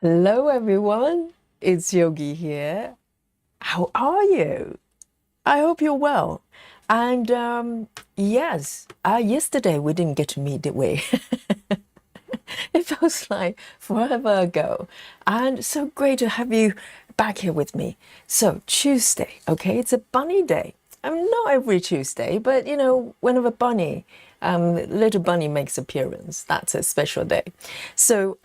Hello everyone, it's Yogi here. How are you? I hope you're well. And yes, yesterday we didn't get to meet, did we? It feels like forever ago. And so great to have you back here with me. So, Tuesday, okay, it's a bunny day. Not every Tuesday, but whenever little bunny makes appearance, that's a special day. So,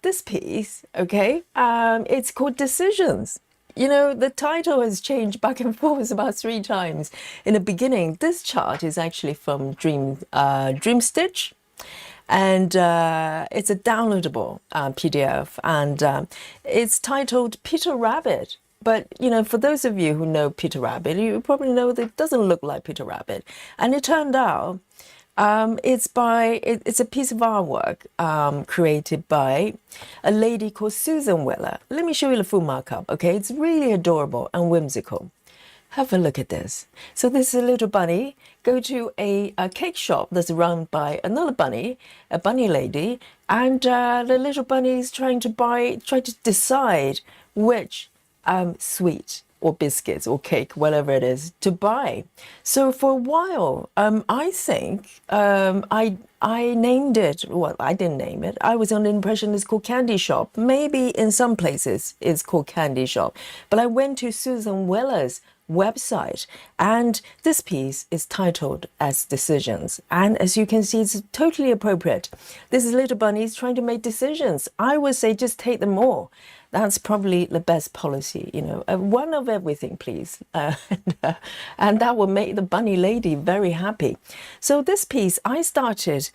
this piece, okay, it's called Decisions. The title has changed back and forth about 3 times. In the beginning, this chart is actually from Dreamstitch, and it's a downloadable PDF, and it's titled Peter Rabbit. But for those of you who know Peter Rabbit, you probably know that it doesn't look like Peter Rabbit. And it turned out it's a piece of artwork created by a lady called Susan Weller. Let me show you the full markup. Okay, it's really adorable and whimsical. Have a look at this. So this is a little bunny. Go to a cake shop that's run by another bunny, a bunny lady, and the little bunny is trying to decide which sweet or biscuits or cake, whatever it is, to buy. So for a while, I think I named it. Well, I didn't name it. I was under the impression it's called Candy Shop. Maybe in some places it's called Candy Shop. But I went to Susan Weller's website, and this piece is titled as Decisions, and as you can see, it's totally appropriate. This is little bunnies trying to make decisions. I would say just take them all. That's probably the best policy, one of everything, please. And that will make the bunny lady very happy. So this piece I started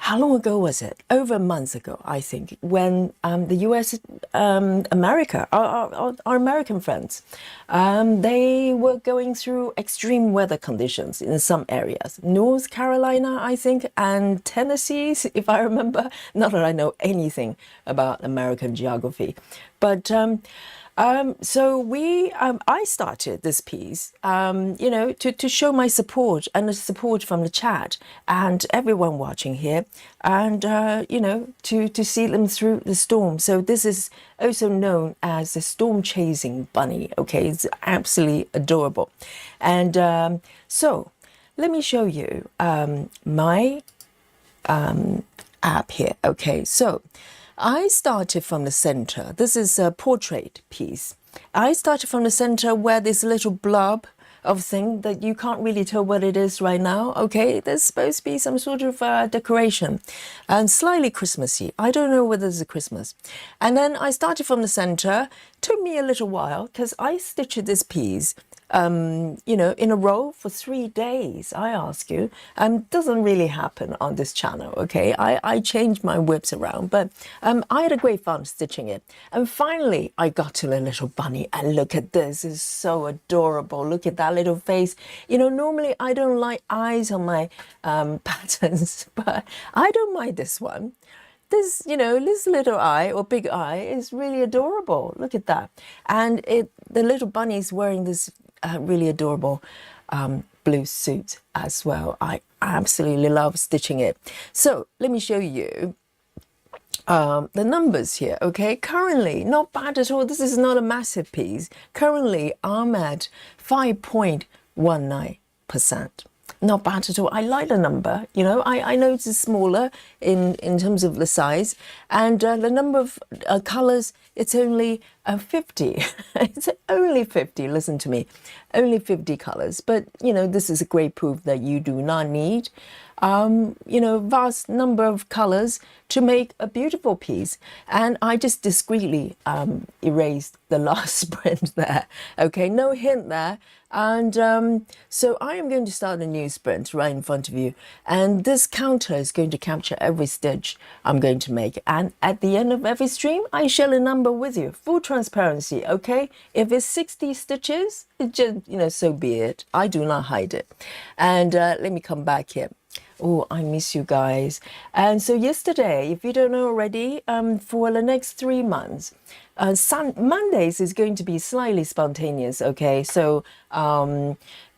how long ago was it? Over a month ago, I think, when the US, America, our American friends, they were going through extreme weather conditions in some areas. North Carolina, I think, and Tennessee, if I remember. Not that I know anything about American geography, but I started this piece, to show my support and the support from the chat and everyone watching here, and to see them through the storm. So this is also known as the storm chasing bunny. Okay, it's absolutely adorable, and so let me show you my app here. Okay, so I started from the center. This is a portrait piece. I started from the center where this little blob of thing that you can't really tell what it is right now. Okay, there's supposed to be some sort of decoration and slightly Christmassy. I don't know whether it's a Christmas. And then I started from the center. Took me a little while because I stitched this piece in a row for 3 days. I ask you, doesn't really happen on this channel. Okay, I changed my whips around, but I had a great fun stitching it. And finally I got to the little bunny, and look at this. It's so adorable. Look at that little face. Normally I don't like eyes on my patterns, but I don't mind this one. This little eye or big eye is really adorable. Look at that. And the little bunny is wearing this really adorable blue suit as well. I absolutely love stitching it. So let me show you the numbers here. Okay, currently not bad at all. This is not a massive piece. Currently I'm at 5.19%. Not bad at all. I like the number. I know it's smaller in terms of the size, and the number of colors, it's only 50. It's only 50. Listen to me, only 50 colors. But this is a great proof that you do not need vast number of colors to make a beautiful piece. And I just discreetly erased the last sprint there. Okay, no hint there. And so I am going to start a new sprint right in front of you, and this counter is going to capture every stitch I'm going to make, and at the end of every stream I share a number with you. Full transparency. Okay, if it's 60 stitches, it just so be it. I do not hide it. And let me come back here. Oh, I miss you guys. And so yesterday, if you don't know already, for the next 3 months, Mondays is going to be slightly spontaneous. Okay, so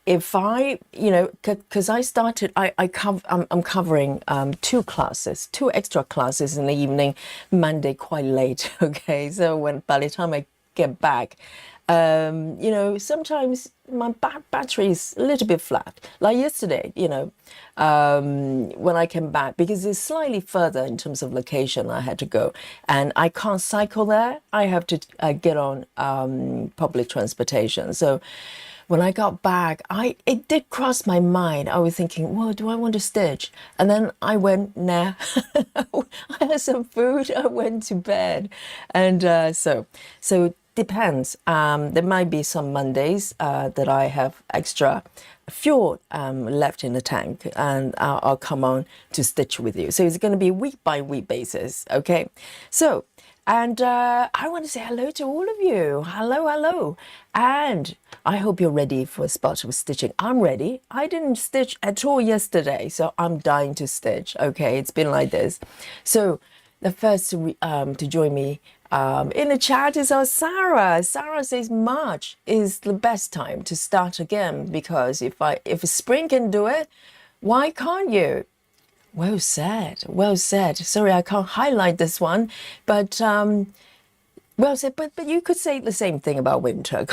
if I, because I started, I'm covering 2 classes, 2 extra classes in the evening, Monday quite late. Okay, so by the time I get back, sometimes my battery is a little bit flat. Like yesterday, when I came back, because it's slightly further in terms of location I had to go, and I can't cycle there. I have to get on public transportation. So when I got back, it did cross my mind. I was thinking, well, do I want to stitch? And then I went, nah. I had some food. I went to bed, and so depends. There might be some Mondays that I have extra fuel left in the tank, and I'll come on to stitch with you. So it's going to be week by week basis. Okay, so. And I want to say hello to all of you. Hello, hello. And I hope you're ready for a spot of stitching. I'm ready. I didn't stitch at all yesterday, so I'm dying to stitch. Okay, it's been like this. So the first to join me in the chat is our Sarah. Sarah says March is the best time to start again, because if spring can do it, why can't you? Well said, well said. Sorry, I can't highlight this one, but well said. But you could say the same thing about winter.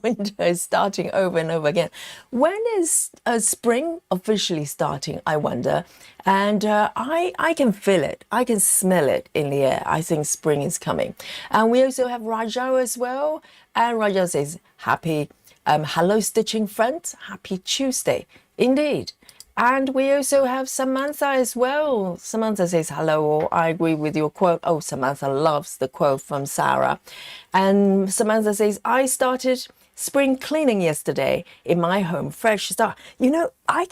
Winter is starting over and over again. When is spring officially starting, I wonder? And I can feel it. I can smell it in the air. I think spring is coming. And we also have Rajao as well. And Rajao says, happy, hello stitching friends. Happy Tuesday. Indeed. And we also have Samantha as well. Samantha says, hello, or I agree with your quote. Oh, Samantha loves the quote from Sarah. And Samantha says, I started spring cleaning yesterday in my home, fresh start. I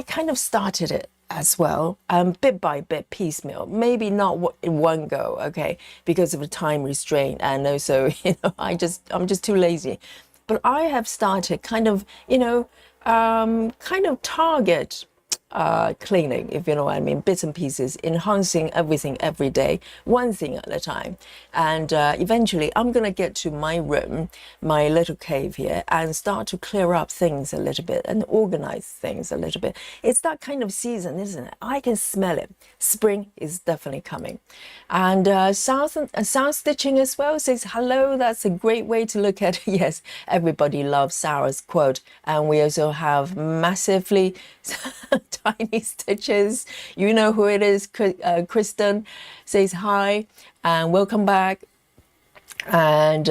kind of started it as well, bit by bit, piecemeal, maybe not in one go, okay, because of the time restraint. And also, I'm just too lazy. But I have started kind of target cleaning, if you know what I mean, bits and pieces, enhancing everything every day, one thing at a time. And eventually I'm going to get to my room, my little cave here, and start to clear up things a little bit and organize things a little bit. It's that kind of season, isn't it? I can smell it. Spring is definitely coming. And South Stitching as well says, hello, that's a great way to look at it. Yes, everybody loves Sarah's quote. And we also have massively tiny stitches. You know who it is. Kristen says hi and welcome back. And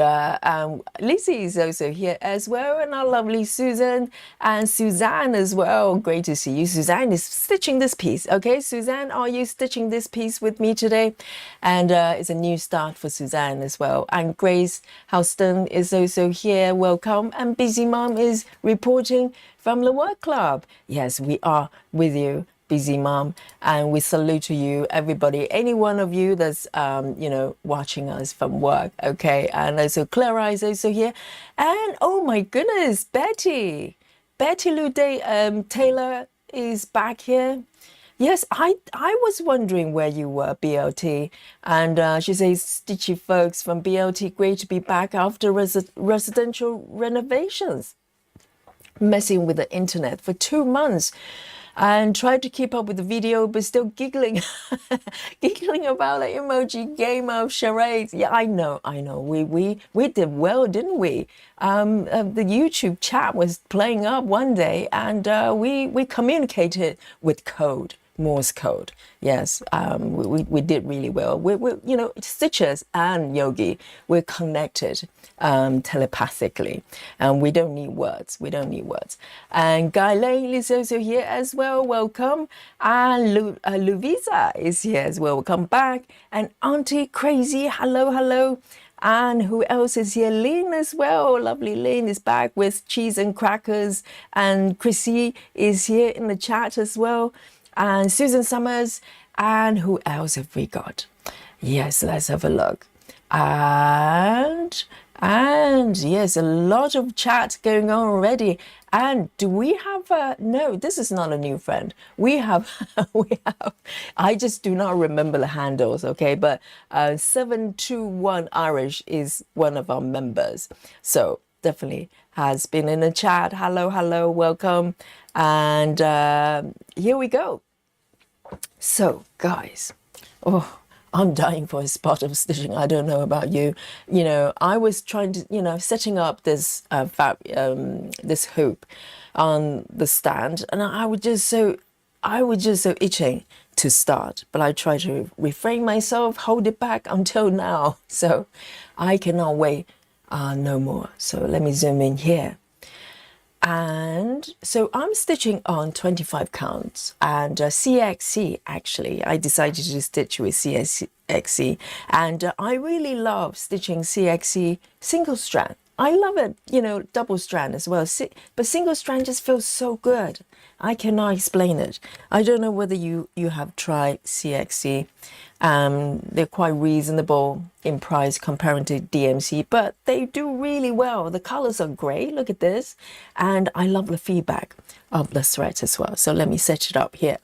Lizzie is also here as well, and our lovely Susan and Suzanne as well. Great to see you. Suzanne is stitching this piece. Okay, Suzanne, are you stitching this piece with me today? And it's a new start for Suzanne as well. And Grace Houston is also here. Welcome. And Busy Mom is reporting from the work club. Yes, we are with you, Busy Mom, and we salute to you, everybody, any one of you that's watching us from work. Okay, and also Clara is also here, and oh my goodness, Betty Lou Taylor is back here. Yes, I was wondering where you were, BLT, and she says, Stitchy folks from BLT, great to be back after residential renovations, messing with the internet for 2 months. And tried to keep up with the video, but still giggling, giggling about the emoji game of charades. Yeah, I know. We did well, didn't we? The YouTube chat was playing up one day, and we communicated with code. Morse code. Yes, we did really well. We Stitchers and Yogi, we're connected telepathically, and we don't need words. And Guy Lane is also here as well. Welcome. And Luvisa is here as well. Welcome back. And Auntie Crazy, hello. And who else is here? Lynn as well. Lovely Lynn is back with cheese and crackers. And Chrissy is here in the chat as well. And Susan Summers, and who else have we got? Yes, let's have a look. And yes, a lot of chat going on already. And do we have no, this is not a new friend. We have, I just do not remember the handles, okay? But 721 Irish is one of our members. So definitely has been in the chat. Hello, hello, welcome. And here we go. So, guys, oh, I'm dying for a spot of stitching. I don't know about you. You know, I was trying to, setting up this this hoop on the stand, and I was just so itching to start. But I try to refrain myself, hold it back until now. So I cannot wait no more. So let me zoom in here. And so I'm stitching on 25 counts and CXC. Actually, I decided to stitch with CXC, and I really love stitching CXC single strand. I love it, double strand as well, but single strand just feels so good. I cannot explain it. I don't know whether you have tried CXC. They're quite reasonable in price compared to DMC, but they do really well. The colors are great. Look at this. And I love the feedback of the threads as well. So let me set it up here.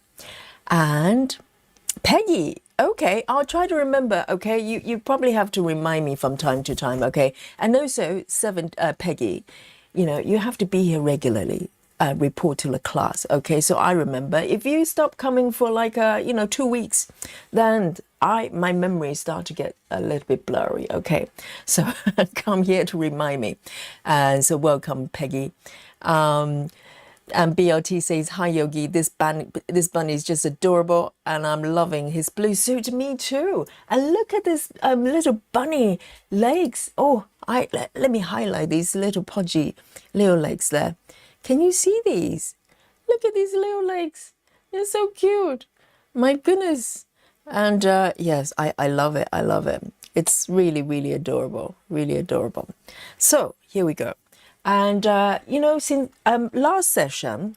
And Peggy, okay, I'll try to remember, okay? You probably have to remind me from time to time, okay? And also, Peggy, you have to be here regularly. Report to the class, okay? So I remember. If you stop coming for like 2 weeks, then my memory start to get a little bit blurry, okay? So come here to remind me. And so welcome, Peggy. And BLT says, hi Yogi, this bunny is just adorable and I'm loving his blue suit. Me too. And look at this little bunny legs. Oh, let me highlight these little podgy little legs there. Can you see these? Look at these little legs. They're so cute. My goodness. And yes, I love it. I love it. It's really, really adorable. Really adorable. So here we go. And, since last session,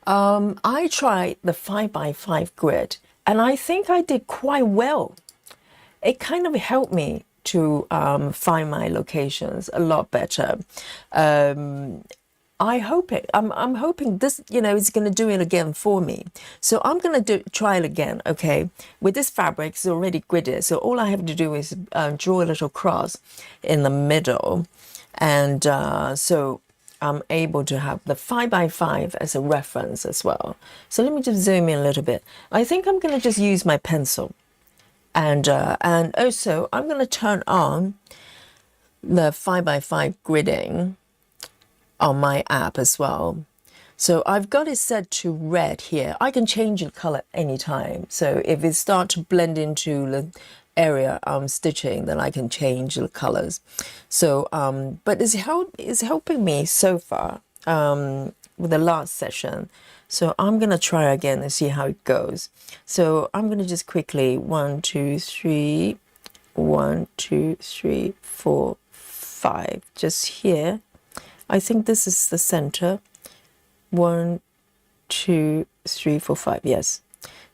I tried the 5x5 grid, and I think I did quite well. It kind of helped me to find my locations a lot better. I'm hoping this, is going to do it again for me. So I'm going to try it again, okay? With this fabric, it's already gridded. So all I have to do is draw a little cross in the middle. And so I'm able to have the 5x5 as a reference as well. So let me just zoom in a little bit. I think I'm going to just use my pencil. And also I'm going to turn on the 5x5 gridding on my app as well. So I've got it set to red here. I can change the color anytime. So if it starts to blend into the area I'm stitching, then I can change the colors. So but it's helping me so far with the last session. So I'm gonna try again and see how it goes. So I'm gonna just quickly 1 2 3 1 2 3 4 5 just here. I think this is the center. 1 2 3 4 5, yes.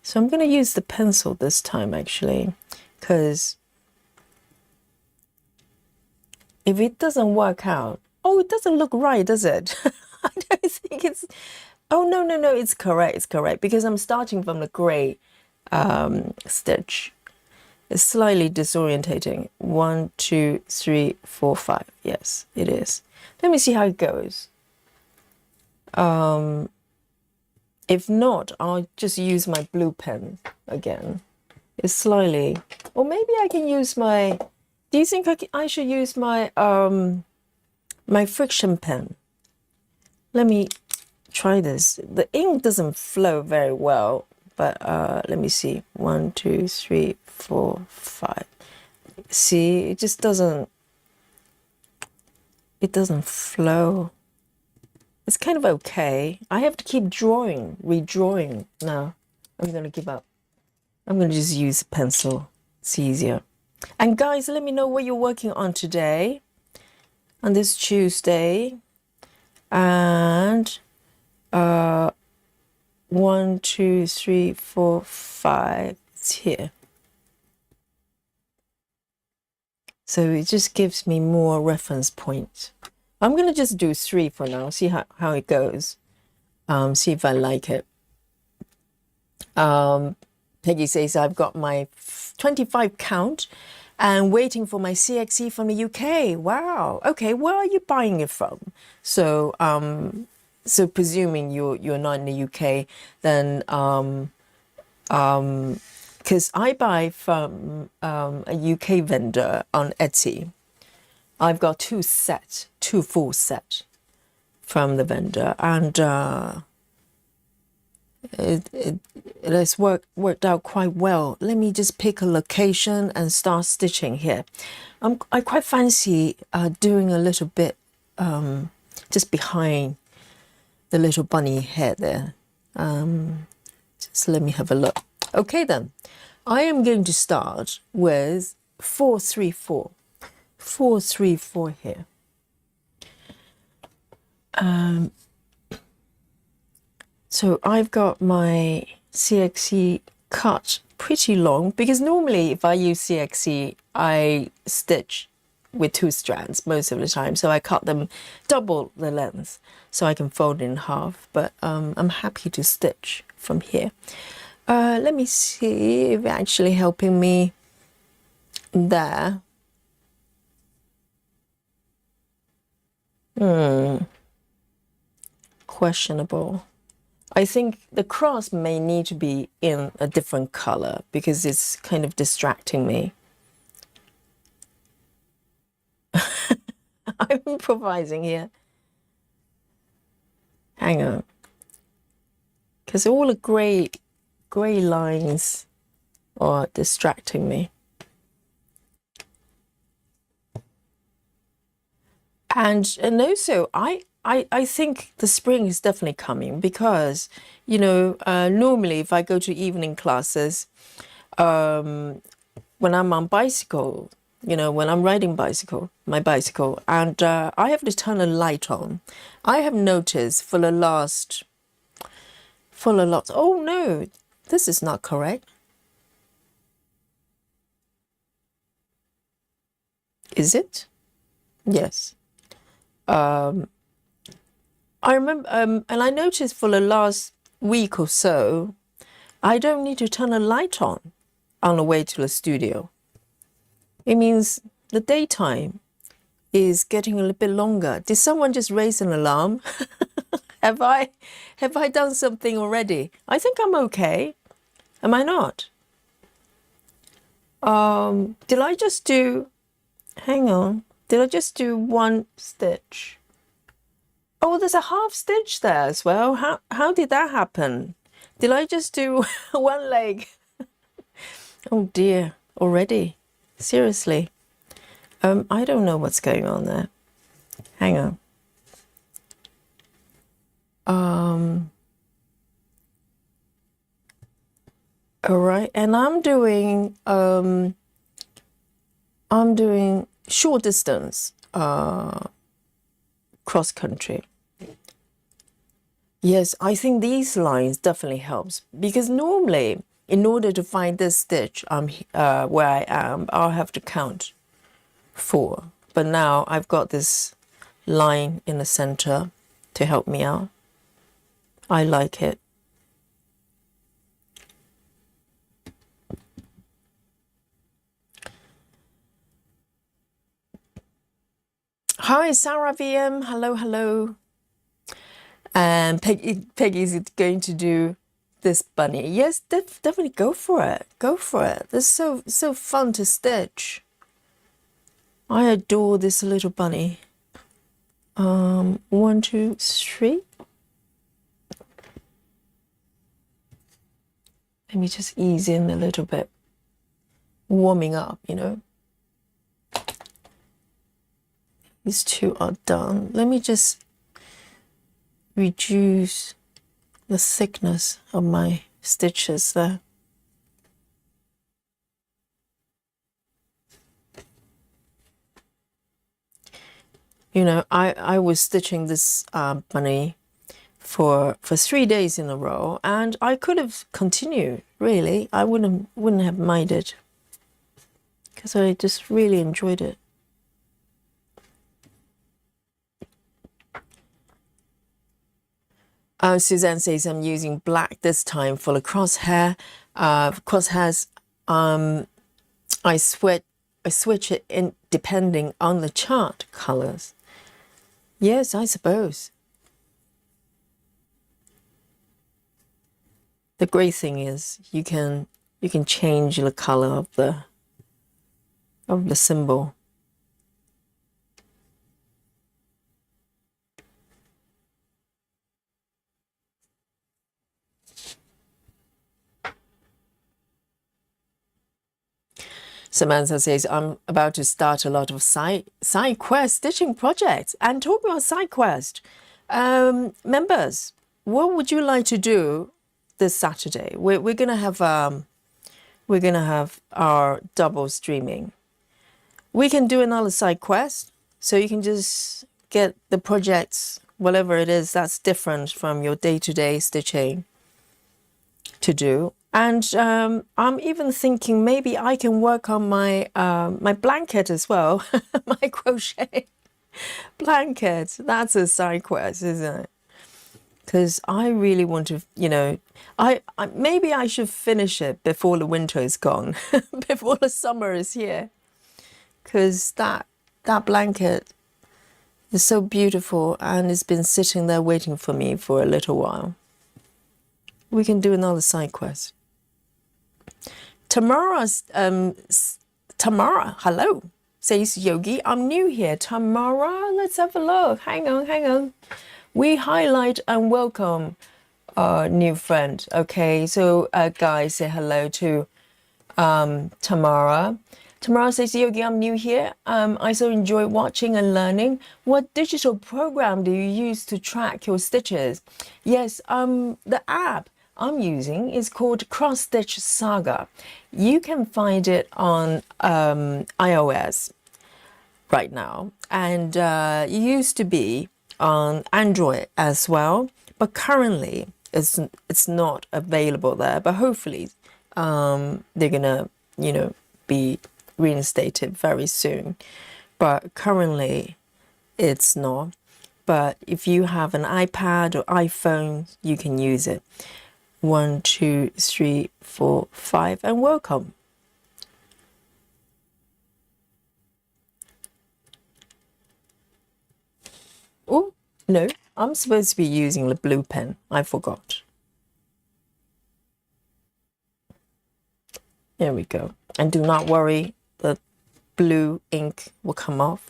So I'm going to use the pencil this time actually, because if it doesn't work out, oh, it doesn't look right, does it? I don't think it's, oh, no, it's correct, because I'm starting from the gray stitch. It's slightly disorientating. 1 2 3 4 5, yes, it is. Let me see how it goes. If not, I'll just use my blue pen again. It's slightly, or maybe I can use my, do you think I should use my my friction pen? Let me try this. The ink doesn't flow very well, but let me see. 1 2 3 4 5. See, it just doesn't, it doesn't flow. It's kind of okay. I have to keep redrawing. No, I'm going to give up. I'm going to just use a pencil. It's easier. And guys, let me know what you're working on today, on this Tuesday. And 1 2 3 4 5. It's here. So it just gives me more reference points. I'm going to just do 3 for now, see how it goes. See if I like it. Peggy says I've got my 25 count and waiting for my CXE from the UK. Wow. Okay, where are you buying it from? So, so presuming you're not in the UK, then because I buy from a UK vendor on Etsy. I've got two full set from the vendor, and it has worked out quite well. Let me just pick a location and start stitching here. I quite fancy doing a little bit just behind the little bunny head there. Just let me have a look. Okay then, I am going to start with 434. 434 here. So I've got my CXE cut pretty long, because normally if I use CXE, I stitch with 2 strands most of the time. So I cut them double the length so I can fold in half, but I'm happy to stitch from here. Let me see if it's actually helping me there. Questionable. I think the cross may need to be in a different color because it's kind of distracting me. I'm improvising here. Hang on. Because all the gray lines are distracting me. And also, I think the spring is definitely coming because, you know, normally if I go to evening classes, when I'm on bicycle, you know, when I'm riding my bicycle, and I have to turn a light on. I have noticed for the last, oh no, this is not correct. Is it? Yes. I remember, and I noticed for the last week or so, I don't need to turn a light on the way to the studio. It means the daytime is getting a little bit longer. Did someone just raise an alarm? Have I done something already? I think I'm okay. Am I not? Did I just do, hang on, did I just do 1 stitch? Oh, there's a half stitch there as well. How did that happen? Did I just do 1 leg? Oh dear, already? Seriously? I don't know what's going on there. Hang on. All right, and I'm doing short distance cross country. Yes, I think these lines definitely helps, because normally in order to find this stitch where I am, I'll have to count 4. But now I've got this line in the center to help me out. I like it. Hi, Sarah VM. Hello, hello. And Peggy's going to do this bunny. Yes, definitely go for it. Go for it. It's so fun to stitch. I adore this little bunny. 1, 2, 3. Let me just ease in a little bit. Warming up, you know. These 2 are done. Let me just reduce the thickness of my stitches there. You know, I was stitching this bunny for 3 days in a row, and I could have continued, really. I wouldn't have minded, because I just really enjoyed it. Suzanne says I'm using black this time for the crosshair. Crosshairs, I sweat switch it in depending on the chart colors. Yes, I suppose. The great thing is you can change the color of the symbol. Samantha says, I'm about to start a lot of side quest stitching projects. And talking about side quest, members, what would you like to do this Saturday? We're gonna have our double streaming. We can do another side quest, so you can just get the projects, whatever it is that's different from your day-to-day stitching to do. And I'm even thinking maybe I can work on my my blanket as well, my crochet blanket. That's a side quest, isn't it? Because I really want to, you know, I maybe I should finish it before the winter is gone, before the summer is here. Because that blanket is so beautiful and it's been sitting there waiting for me for a little while. We can do another side quest. Tamara, hello, says Yogi. I'm new here. Tamara, let's have a look. Hang on. We highlight and welcome our new friend. Okay, so guys, say hello to Tamara. Tamara says, Yogi, I'm new here. I so enjoy watching and learning. What digital program do you use to track your stitches? Yes, the app I'm using is called Cross Stitch Saga. You can find it on iOS right now, and it used to be on Android as well, but currently it's not available there. But hopefully, they're gonna, you know, be reinstated very soon. But currently, it's not. But if you have an iPad or iPhone, you can use it. 1, 2, 3, 4, 5, and welcome. Oh, no, I'm supposed to be using the blue pen. I forgot. There we go. And do not worry, the blue ink will come off.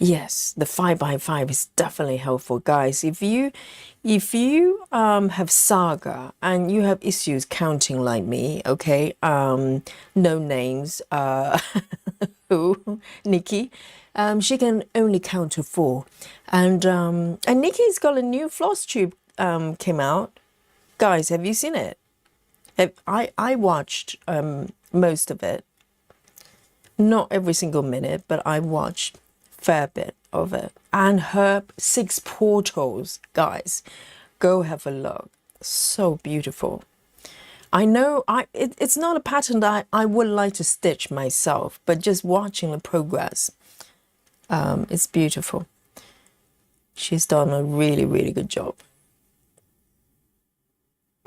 Yes, the 5x5 is definitely helpful, guys. If you have Saga and you have issues counting like me, okay, no names, who, Nikki, she can only count to 4, and Nikki's got a new floss tube came out. Guys, have you seen it? I watched most of it, not every single minute, but I watched fair bit of it. And her 6 portals, guys, go have a look. So beautiful. I know it's not a pattern that I would like to stitch myself, but just watching the progress, it's beautiful. She's done a really, really good job.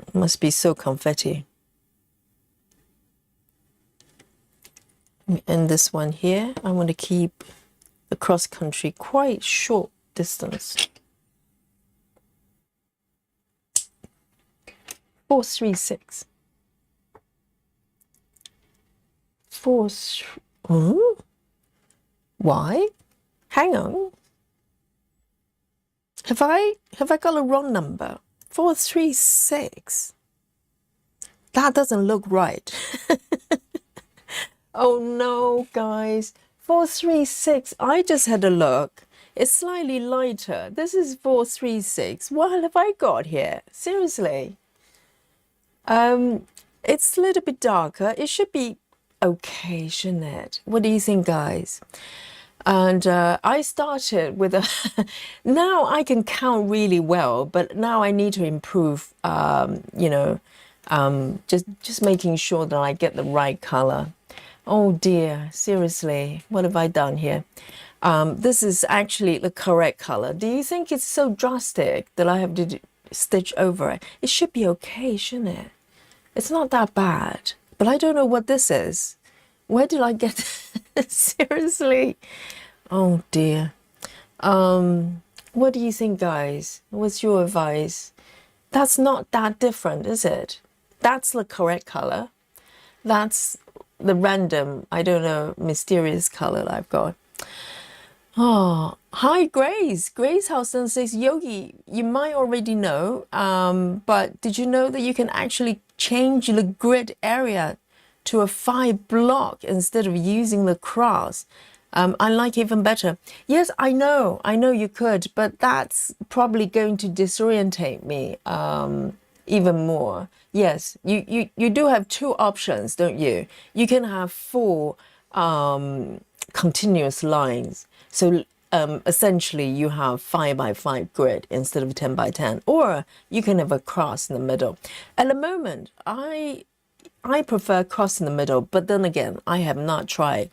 It must be so confetti. And this one here, I want to keep the cross country quite short distance. 436. 4. Why? Hang on. Have I got a wrong number? 436. That doesn't look right. Oh no, guys. 436. I just had a look. It's slightly lighter. This is 436. What have I got here? Seriously. It's a little bit darker. It should be okay, shouldn't it? What do you think, guys? And I started with a now I can count really well, but now I need to improve, you know, just making sure that I get the right color. Oh dear, seriously, what have I done here? This is actually the correct color. Do you think it's so drastic that I have to stitch over it? It should be okay, shouldn't it? It's not that bad, but I don't know what this is. Where did I get seriously? Oh dear. What do you think, guys? What's your advice? That's not that different, is it? That's the correct color. That's the random, I don't know, mysterious color I've got. Oh, hi, Grace. Grace Houston says, Yogi, you might already know, but did you know that you can actually change the grid area to a 5 block instead of using the cross? I like even better. Yes, I know you could, but that's probably going to disorientate me even more. Yes, you do have 2 options, don't you? You can have 4 continuous lines. So essentially you have 5 by 5 grid instead of 10 by 10, or you can have a cross in the middle. At the moment, I prefer cross in the middle, but then again, I have not tried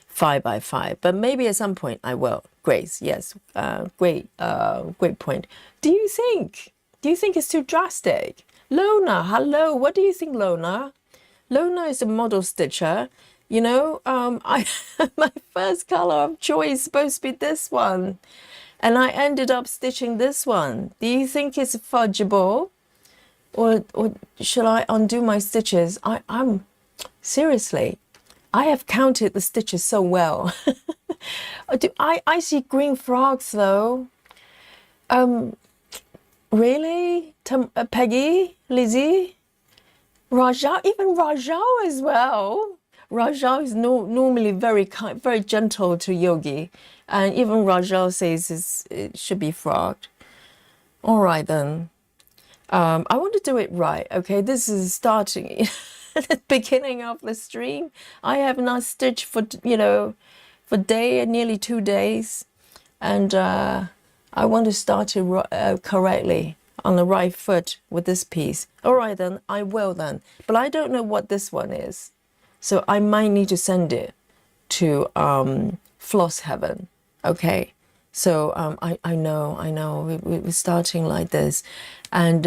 5 by 5, but maybe at some point I will. Grace, yes, great point. Do you think it's too drastic? Lona, hello. What do you think, Lona? Lona is a model stitcher. You know, I my first color of choice is supposed to be this one, and I ended up stitching this one. Do you think it's fudgeable, or shall I undo my stitches? I'm seriously, I have counted the stitches so well. I see green frogs though. Really? Peggy, Lizzie, Raja, even Raja as well. Raja is normally very kind, very gentle to Yogi, and even Raja says it should be frogged. All right then. I want to do it right. Okay, this is starting at the beginning of the stream. I have not stitched for nearly 2 days, and I want to start it correctly on the right foot with this piece. All right then, I will then. But I don't know what this one is, so I might need to send it to Floss Heaven. Okay. So I know we're starting like this, and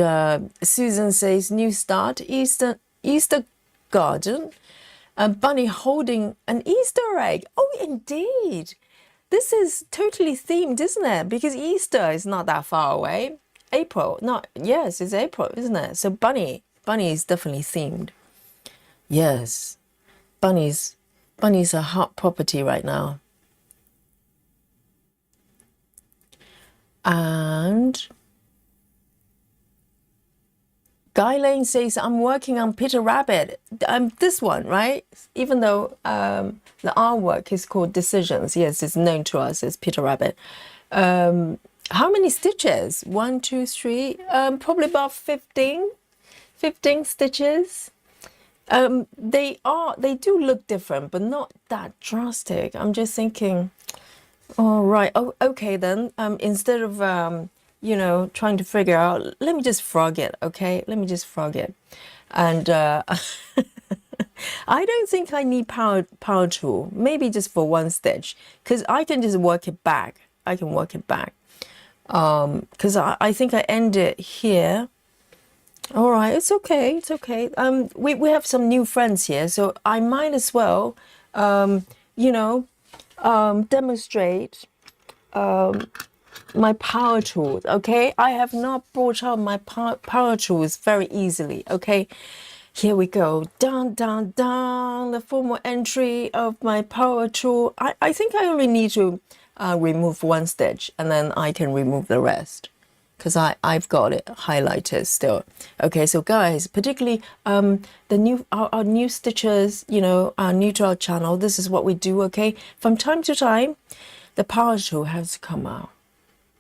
Susan says new start Easter garden, Bunny holding an Easter egg. Oh, indeed, this is totally themed, isn't it? Because Easter is not that far away. April, not yes, it's April, isn't it? So Bunny is definitely themed. Yes, Bunny's a hot property right now. And Guy Lane says, I'm working on Peter Rabbit. This one, right? Even though the artwork is called Decisions. Yes, it's known to us as Peter Rabbit. How many stitches? 1, 2, 3, probably about 15 stitches. They do look different, but not that drastic. I'm just thinking, all right. Oh, okay then. Instead of trying to figure out, let me just frog it. Okay, let me just frog it. And I don't think I need power tool. Maybe just for 1 stitch, because I can just work it back. I can work it back. Because I think I end it here. All right, it's okay. It's okay. We have some new friends here, so I might as well, demonstrate my power tools. Okay, I have not brought out my power tools very easily. Okay, here we go. Down, the formal entry of my power tool. I think I only need to remove 1 stitch, and then I can remove the rest, because I've got it highlighted still. Okay, so guys, particularly our new stitchers, are new to our channel. This is what we do. Okay, from time to time, the power tool has to come out.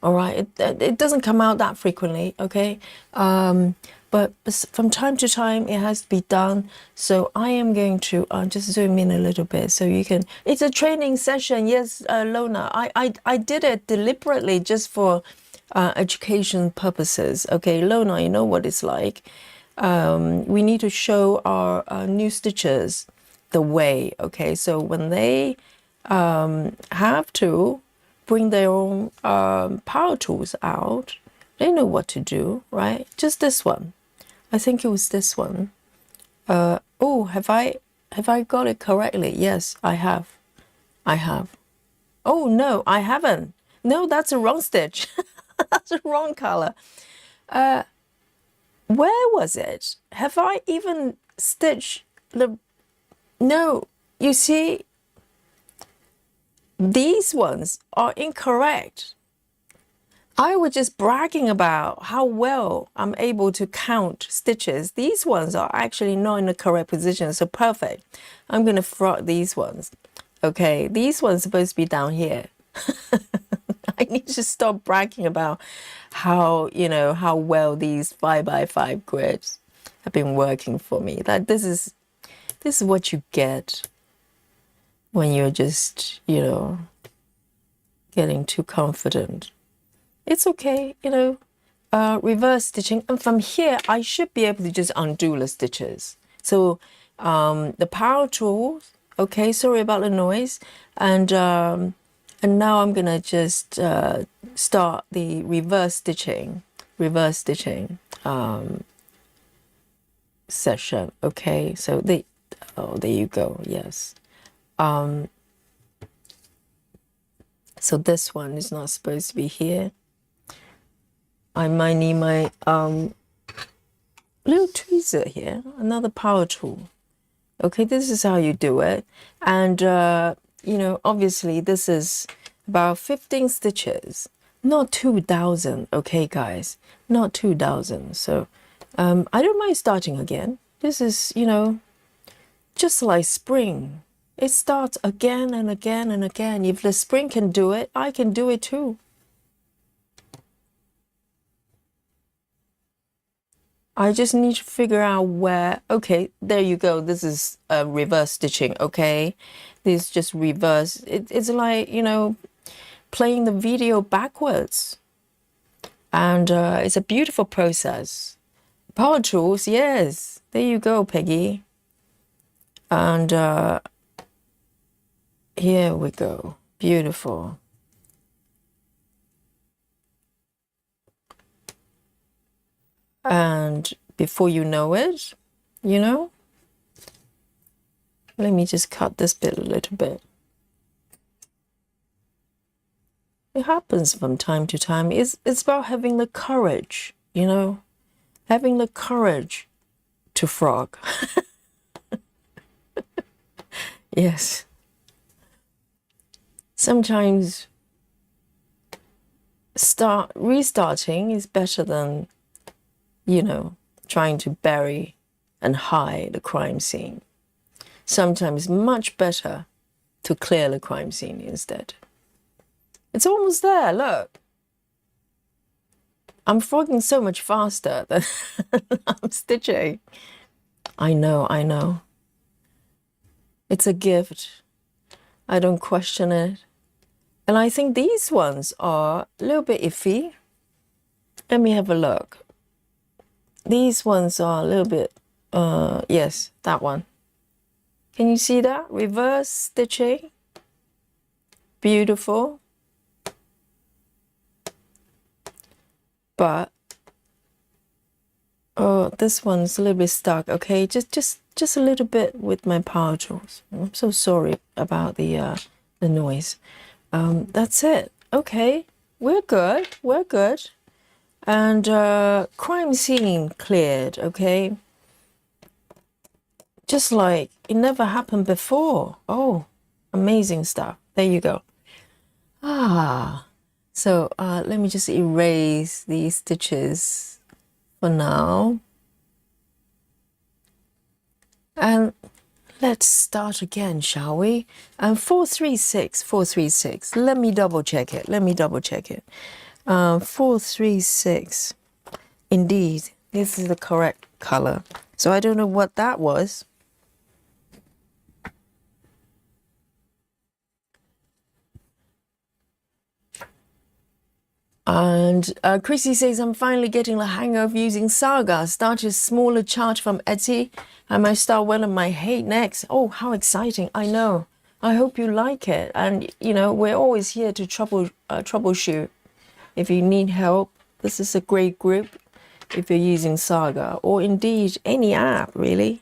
All right, it doesn't come out that frequently. Okay, but from time to time it has to be done. So I am going to just zoom in a little bit so you can. It's a training session. Yes, Lona, I did it deliberately just for education purposes. Okay, Lona, you know what it's like. We need to show our new stitchers the way. Okay, so when they have to bring their own power tools out, they know what to do, right? Just this one. I think it was this one. Oh, have I got it correctly? Yes, I have. I have. Oh no, I haven't. No, that's a wrong stitch. That's a wrong color. Where was it? Have I even stitched the... No, you see, these ones are incorrect. I was just bragging about how well I'm able to count stitches. These ones are actually not in the correct position, so perfect. I'm going to frog these ones. Okay, these ones are supposed to be down here. I need to stop bragging about how, you know, how well these 5x5 grids have been working for me. That this is what you get when you're just, you know, getting too confident. It's okay, you know, reverse stitching. And from here, I should be able to just undo the stitches. So the power tool, okay, sorry about the noise. And now I'm gonna just start the reverse stitching session. Okay, so there you go. Yes. So this one is not supposed to be here. I might need my little tweezer here, another power tool. Okay, this is how you do it. And, you know, obviously this is about 15 stitches, not 2,000. Okay, guys, not 2,000. So I don't mind starting again. This is, you know, just like spring. It starts again and again and again. If the spring can do it, I can do it too. I just need to figure out where. Okay, there you go. This is reverse stitching. Okay, this is just reverse. It's like, you know, playing the video backwards, and it's a beautiful process. Power tools, yes. There you go, Peggy. And here we go. Beautiful. And before you know it, you know, let me just cut this bit a little bit. It happens from time to time. It's about having the courage, you know, having the courage to frog. Yes. Sometimes restarting is better than, you know, trying to bury and hide the crime scene. Sometimes much better to clear the crime scene instead. It's almost there, look. I'm frogging so much faster than I'm stitching. I know, I know. It's a gift. I don't question it. And I think these ones are a little bit iffy. Let me have a look. These ones are a little bit, yes, that one. Can you see that? Reverse stitching. Beautiful. But, oh, this one's a little bit stuck. Okay, just a little bit with my power tools. I'm so sorry about the noise. That's it. Okay, we're good. We're good. And crime scene cleared. Okay. Just like it never happened before. Oh, amazing stuff. There you go. Ah. So let me just erase these stitches for now. And let's start again, shall we? 436, 436. Let me double check it. 436. Indeed, this is the correct color. So I don't know what that was. And Chrissy says, I'm finally getting the hang of using Saga. Started a smaller chart from Etsy. I might start one of my hate next. Oh, how exciting. I know. I hope you like it. And, you know, we're always here to troubleshoot. If you need help, this is a great group if you're using Saga or indeed any app, really.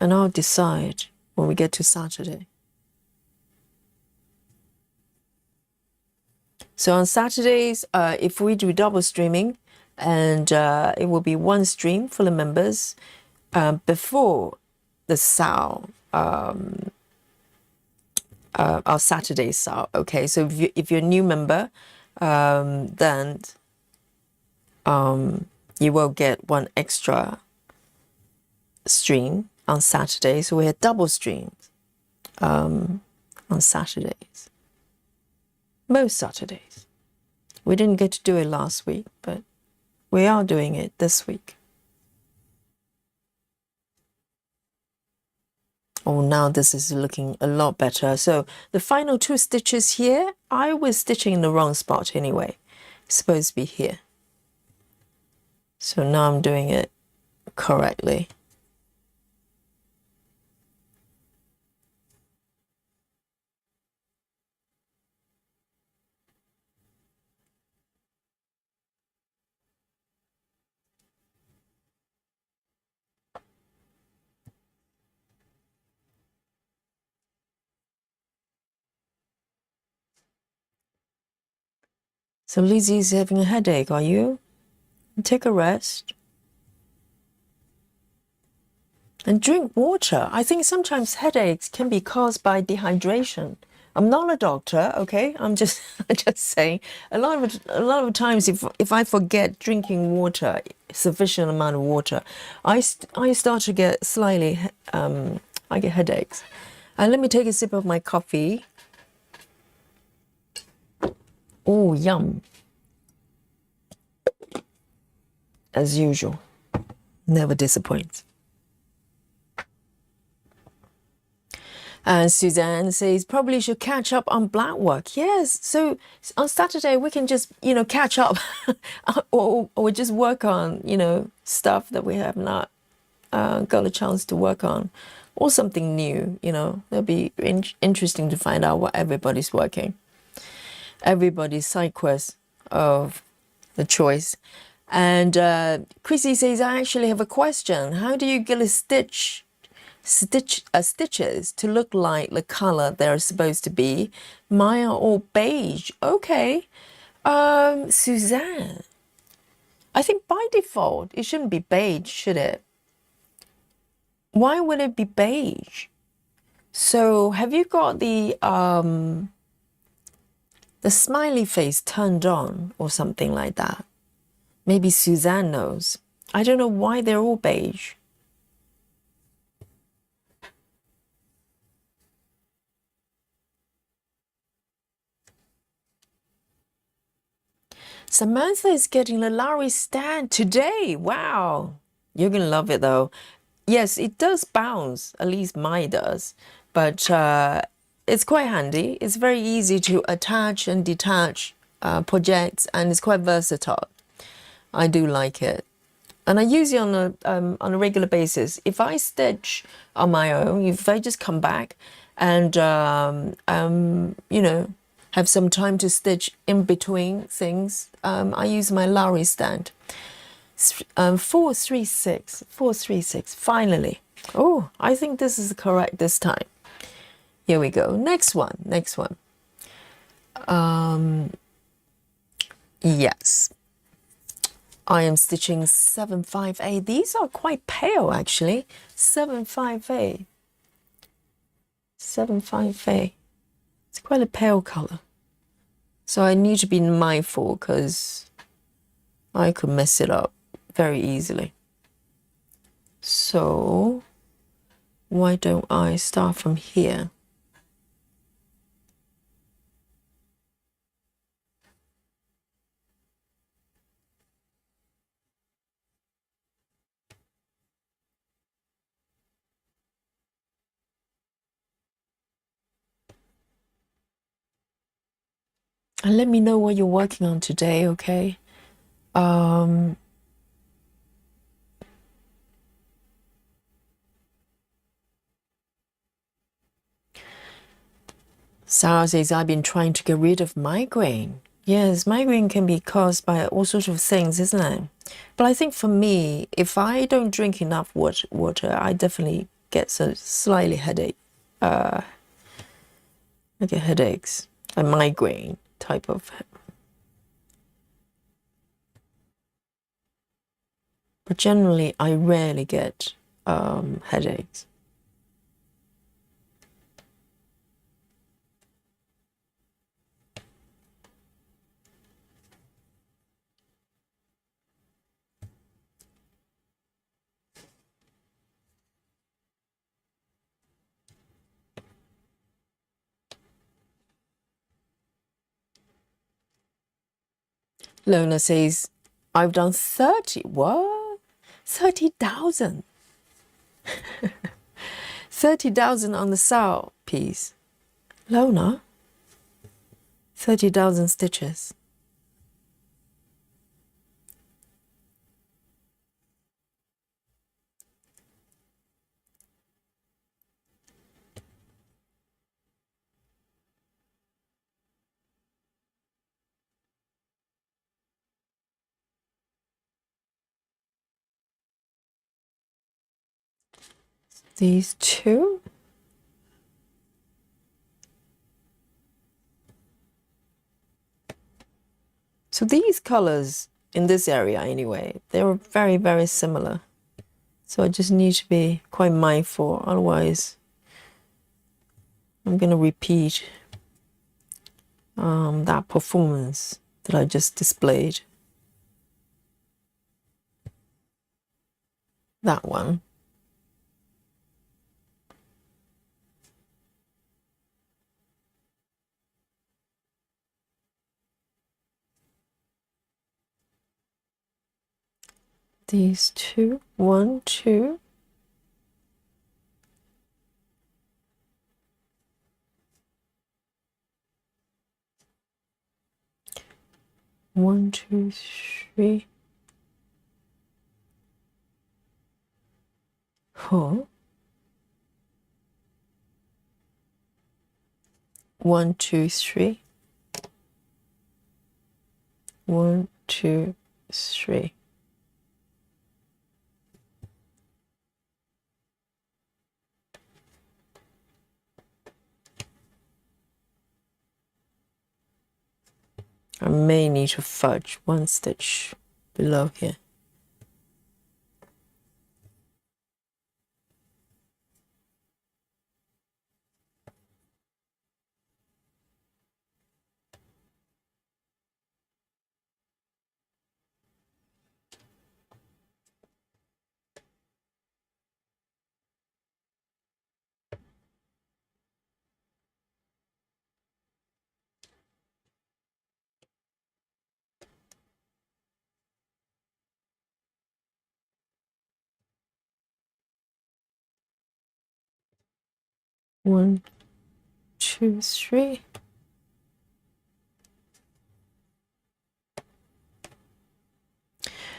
and I'll decide when we get to Saturday. So on Saturdays, if we do double streaming, and it will be one stream for the members before the SAO, our Saturday SAO. Okay, so if you're a new member, then you will get one extra stream on Saturday. So we had double streams on Saturdays. Most Saturdays. We didn't get to do it last week, but we are doing it this week. Oh, now this is looking a lot better. So the final 2 stitches here, I was stitching in the wrong spot anyway. It's supposed to be here. So now I'm doing it correctly. So Lizzie's having a headache, are you? Take a rest. And drink water. I think sometimes headaches can be caused by dehydration. I'm not a doctor, okay? I'm just saying. A lot of times, if I forget drinking water, sufficient amount of water, I start to get slightly, I get headaches. And let me take a sip of my coffee. Oh, yum. As usual. Never disappoints. And Suzanne says, probably should catch up on black work. Yes, so on Saturday we can just, catch up or just work on, stuff that we have not got a chance to work on, or something new, That'll be interesting to find out what everybody's working. Everybody's side quest of the choice. And Chrissy says, I actually have a question. How do you get a stitches to look like the color they're supposed to be? Mine are all beige. Okay. Suzanne, I think by default it shouldn't be beige, should it? Why would it be beige? So have you got the smiley face turned on or something like that? Maybe Suzanne knows. I don't know why they're all beige. Samantha is getting the Larry stand today. Wow. You're going to love it though. Yes, it does bounce. At least mine does. But it's quite handy. It's very easy to attach and detach projects, and it's quite versatile. I do like it. And I use it on a regular basis. If I stitch on my own, if I just come back and, have some time to stitch in between things, I use my Larry stand. 436, finally. Oh, I think this is correct this time. Here we go. Next one. Yes. I am stitching 758. These are quite pale, actually. 758. 758. It's quite a pale color. So I need to be mindful because I could mess it up very easily. So why don't I start from here? And let me know what you're working on today, okay? Sarah says, I've been trying to get rid of migraine. Yes, migraine can be caused by all sorts of things, isn't it? But I think for me, if I don't drink enough water, I definitely get some slightly headache, I get headaches, a migraine type of. But generally, I rarely get headaches. Lona says, I've done 30. What? 30,000. 30,000 on the sow piece. Lona? 30,000 stitches. These two. So these colors in this area anyway, they're very, very similar. So I just need to be quite mindful, otherwise I'm going to repeat that performance that I just displayed. That one. These two, 1, 2. One, two, three, 4. 1, 2, 3. 1, 2, 3. I may need to fudge 1 stitch below here. One, two, 3.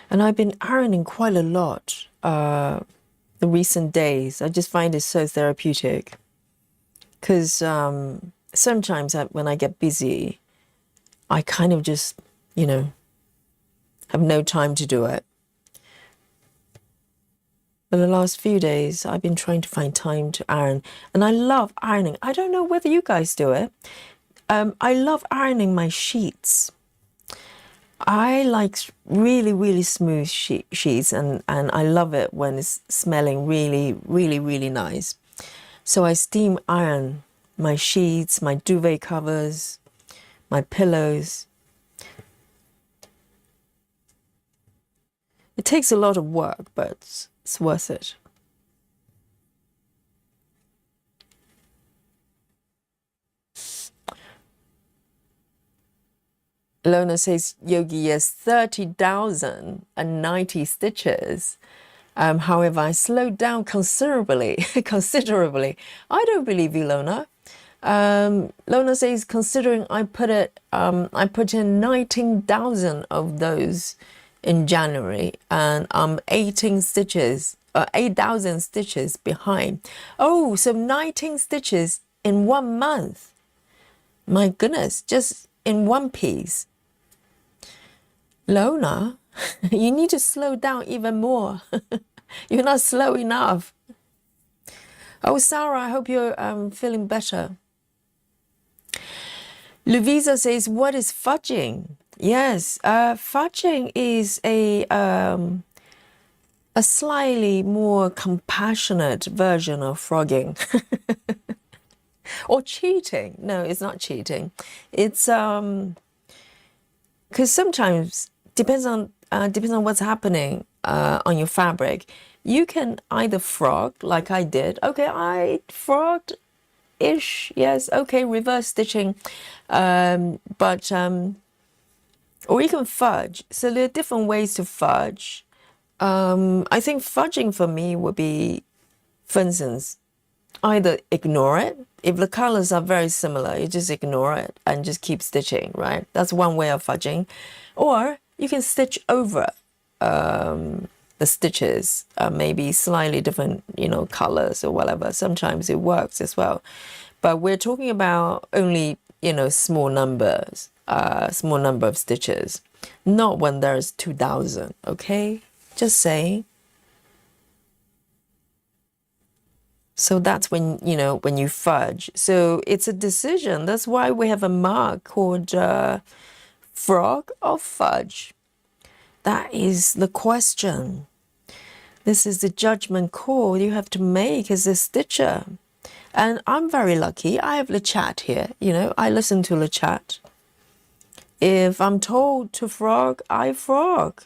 And I've been ironing quite a lot the recent days. I just find it so therapeutic. Because sometimes when I get busy, I kind of just, have no time to do it. But the last few days, I've been trying to find time to iron. And I love ironing. I don't know whether you guys do it. I love ironing my sheets. I like really, really smooth sheets. And I love it when it's smelling really, really, really nice. So I steam iron my sheets, my duvet covers, my pillows. It takes a lot of work, but it's worth it. Lona says, Yogi, yes, 30,090 stitches. However, I slowed down considerably. I don't believe you, Lona. Lona says, considering I put in 19,000 of those in January, and I'm 8,000 stitches behind. Oh, so 19 stitches in 1 month. My goodness, just in one piece. Lona, you need to slow down even more. You're not slow enough. Oh, Sarah, I hope you're feeling better. Louisa says, what is fudging? Yes, fudging is a slightly more compassionate version of frogging. Or cheating. No, it's not cheating. It's because sometimes depends on what's happening on your fabric. You can either frog like I did. Okay, I frogged ish. Yes. Okay, reverse stitching. But or you can fudge. So there are different ways to fudge. I think fudging for me would be, for instance, either ignore it. If the colors are very similar, you just ignore it and just keep stitching, right? That's one way of fudging. Or you can stitch over the stitches, maybe slightly different, colors or whatever. Sometimes it works as well. But we're talking about only, small numbers, small number of stitches, not when there's 2,000, okay? Just saying. So that's when, when you fudge. So it's a decision. That's why we have a mark called frog or fudge. That is the question. This is the judgment call you have to make as a stitcher. And I'm very lucky. I have the chat here. I listen to the chat. If I'm told to frog, I frog,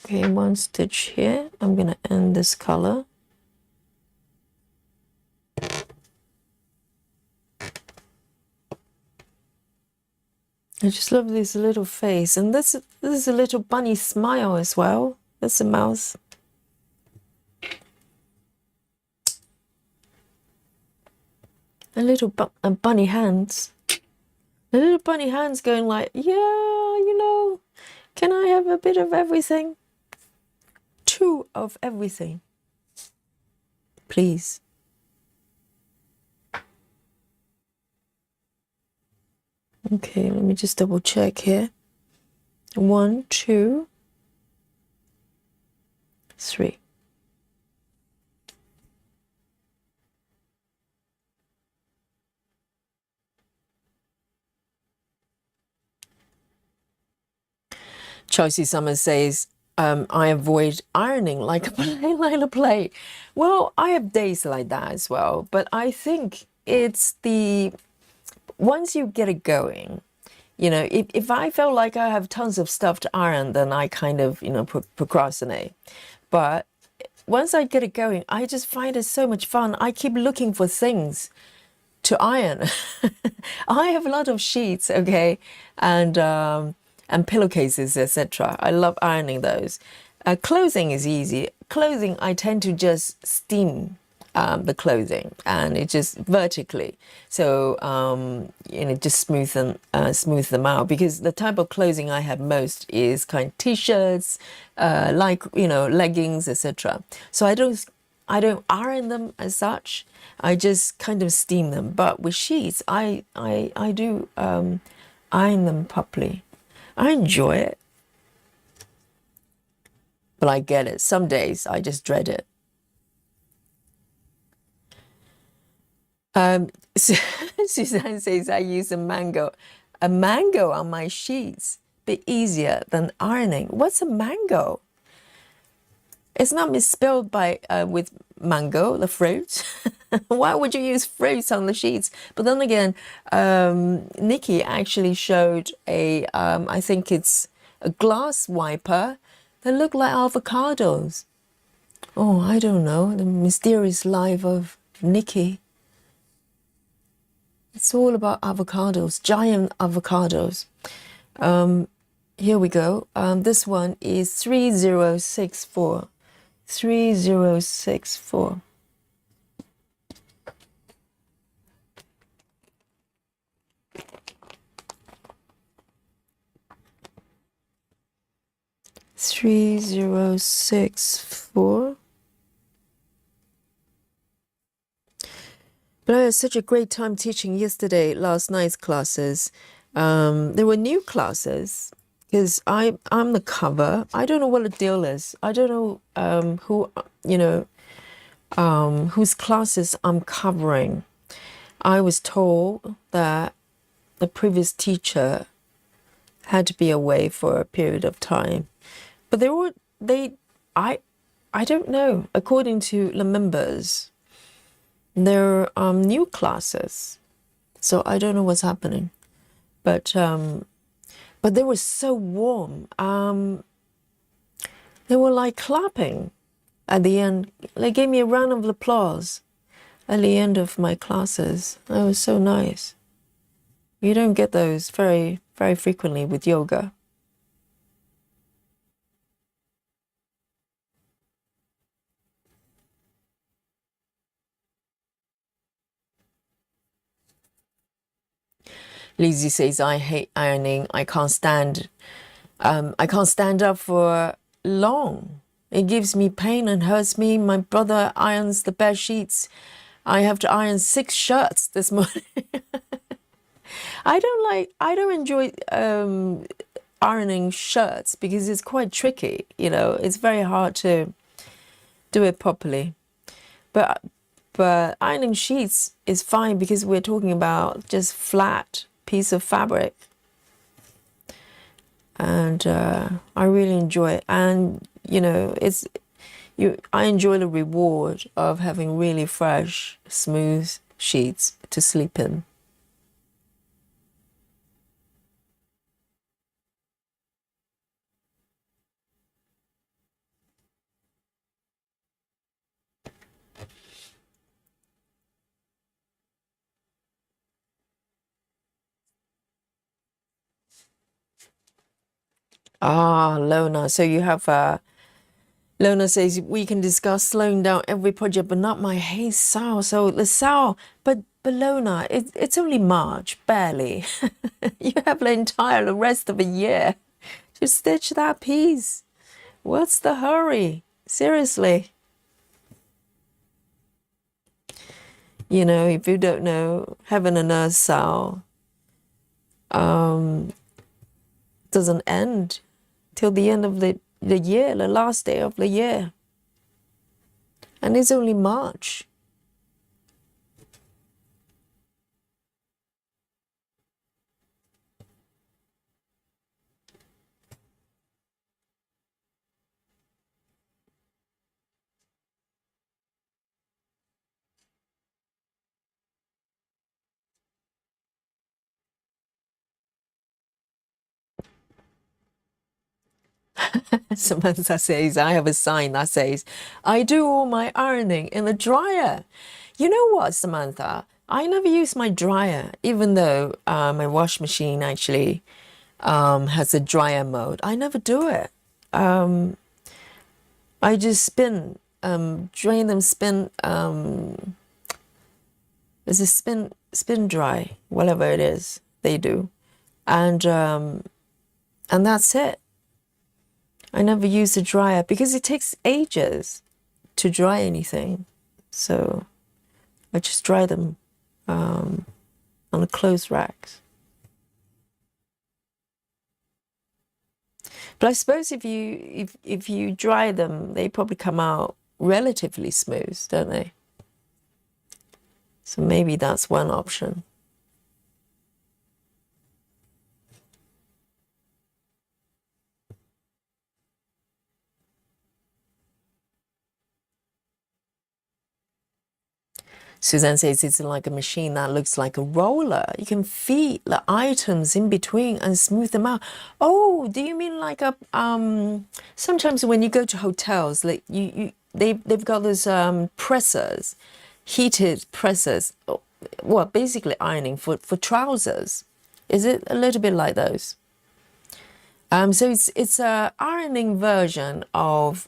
Okay, one stitch here. I'm going to end this color. I just love this little face. And this is a little bunny smile as well. That's a mouse. A little bunny hands. The little bunny hands going like, yeah, can I have a bit of everything? 2 of everything. Please. Okay, let me just double check here. 1, 2, 3. Chelsea Summers says, I avoid ironing like a plain plate. Well, I have days like that as well, but I think it's once you get it going, if I feel like I have tons of stuff to iron, then I kind of, procrastinate. But once I get it going, I just find it so much fun. I keep looking for things to iron. I have a lot of sheets, okay, and pillowcases, etc. I love ironing those. Clothing is easy. Clothing, I tend to just steam the clothing, and it just vertically. So just smooth them out, because the type of clothing I have most is kind of t-shirts, leggings, etc. So I don't iron them as such. I just kind of steam them. But with sheets, I do iron them properly. I enjoy it. But I get it. Some days I just dread it. Suzanne says I use a mango on my sheets. Bit easier than ironing. What's a mango? It's not misspelled with mango, the fruit. Why would you use fruits on the sheets? But then again, Nikki actually showed I think it's a glass wiper that look like avocados. Oh, I don't know. The mysterious life of Nikki. It's all about avocados, giant avocados. Here we go. This one is 3064. 3064. Three zero six four. But I had such a great time teaching yesterday, last night's classes. There were new classes because I'm the cover. I don't know what the deal is. I don't know who, you know, whose classes I'm covering. I was told that the previous teacher had to be away for a period of time, but I I don't know. According to the members, there are new classes, so I don't know what's happening. But they were so warm. They were like clapping at the end. They gave me a round of applause at the end of my classes. That was so nice. You don't get those very, very frequently with yoga. Lizzie says, I hate ironing. I can't stand up for long. It gives me pain and hurts me. My brother irons the bed sheets. I have to iron 6 shirts this morning. I don't enjoy ironing shirts because it's quite tricky, you know. It's very hard to do it properly. But ironing sheets is fine because we're talking about just flat piece of fabric. And I really enjoy it. And, you know, I enjoy the reward of having really fresh, smooth sheets to sleep in. Ah, Lona. So you have Lona says we can discuss slowing down every project, but not my Hey Sao. So the Sao, but Lona, it's only March, barely. You have the rest of the year to stitch that piece. What's the hurry? Seriously. You know, if you don't know, Heaven and Earth Sao doesn't end till the end of the year, the last day of the year. And it's only March. Samantha says, I have a sign that says, I do all my ironing in the dryer. You know what, Samantha? I never use my dryer, even though my wash machine actually has a dryer mode. I never do it. I just spin, drain them, spin, there's a spin dry, whatever it is they do. And that's it. I never use a dryer because it takes ages to dry anything. So I just dry them on the clothes racks. But I suppose if you dry them, they probably come out relatively smooth, don't they? So maybe that's one option. Suzanne says it's like a machine that looks like a roller. You can feed the items in between and smooth them out. Oh, do you mean like a sometimes when you go to hotels, like they've got those pressers, heated pressers. Well, basically ironing for trousers. Is it a little bit like those? So it's a ironing version of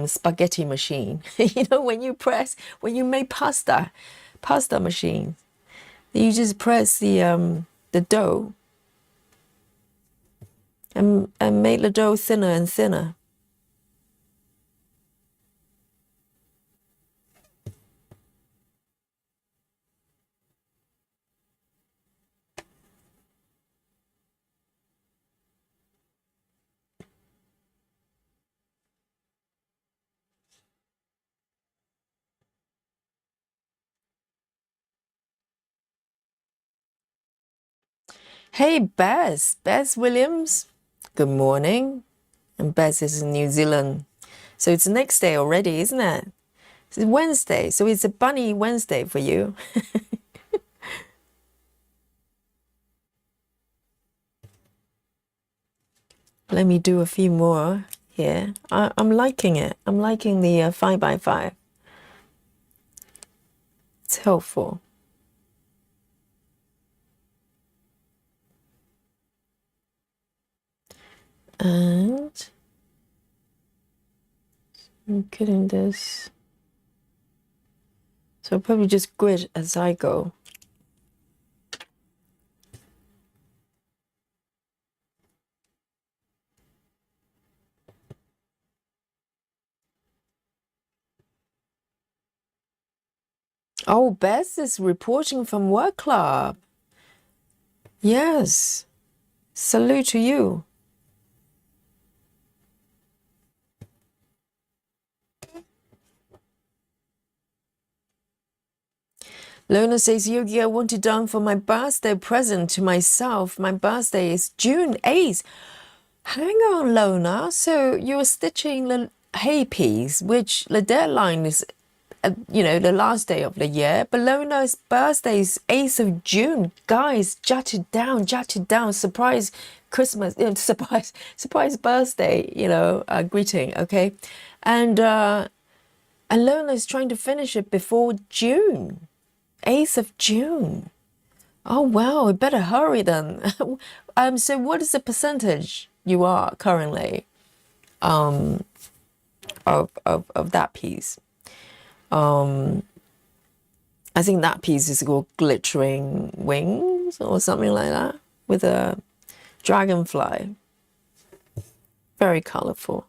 spaghetti machine. You know, when you make pasta machine, you just press the dough and make the dough thinner and thinner. Hey, Bess Williams. Good morning. And Bess is in New Zealand. So it's the next day already, isn't it? It's Wednesday, so it's a bunny Wednesday for you. Let me do a few more here. I'm liking it. I'm liking the 5x5. It's helpful. And I'm getting this. So I'll probably just grid as I go. Oh, Bess is reporting from work club. Yes. Salute to you. Lona says, Yogi, I want it done for my birthday present to myself. My birthday is June 8th. Hang on, Lona. So you're stitching the hay piece, which the deadline is, the last day of the year. But Lona's birthday is 8th of June. Guys, jot it down, jot it down. Surprise Christmas, surprise birthday, greeting, okay? And Lona is trying to finish it before June. 8th of June. Oh, wow, we better hurry then. So what is the percentage you are currently of that piece? I think that piece is called Glittering Wings or something like that with a dragonfly. Very colorful.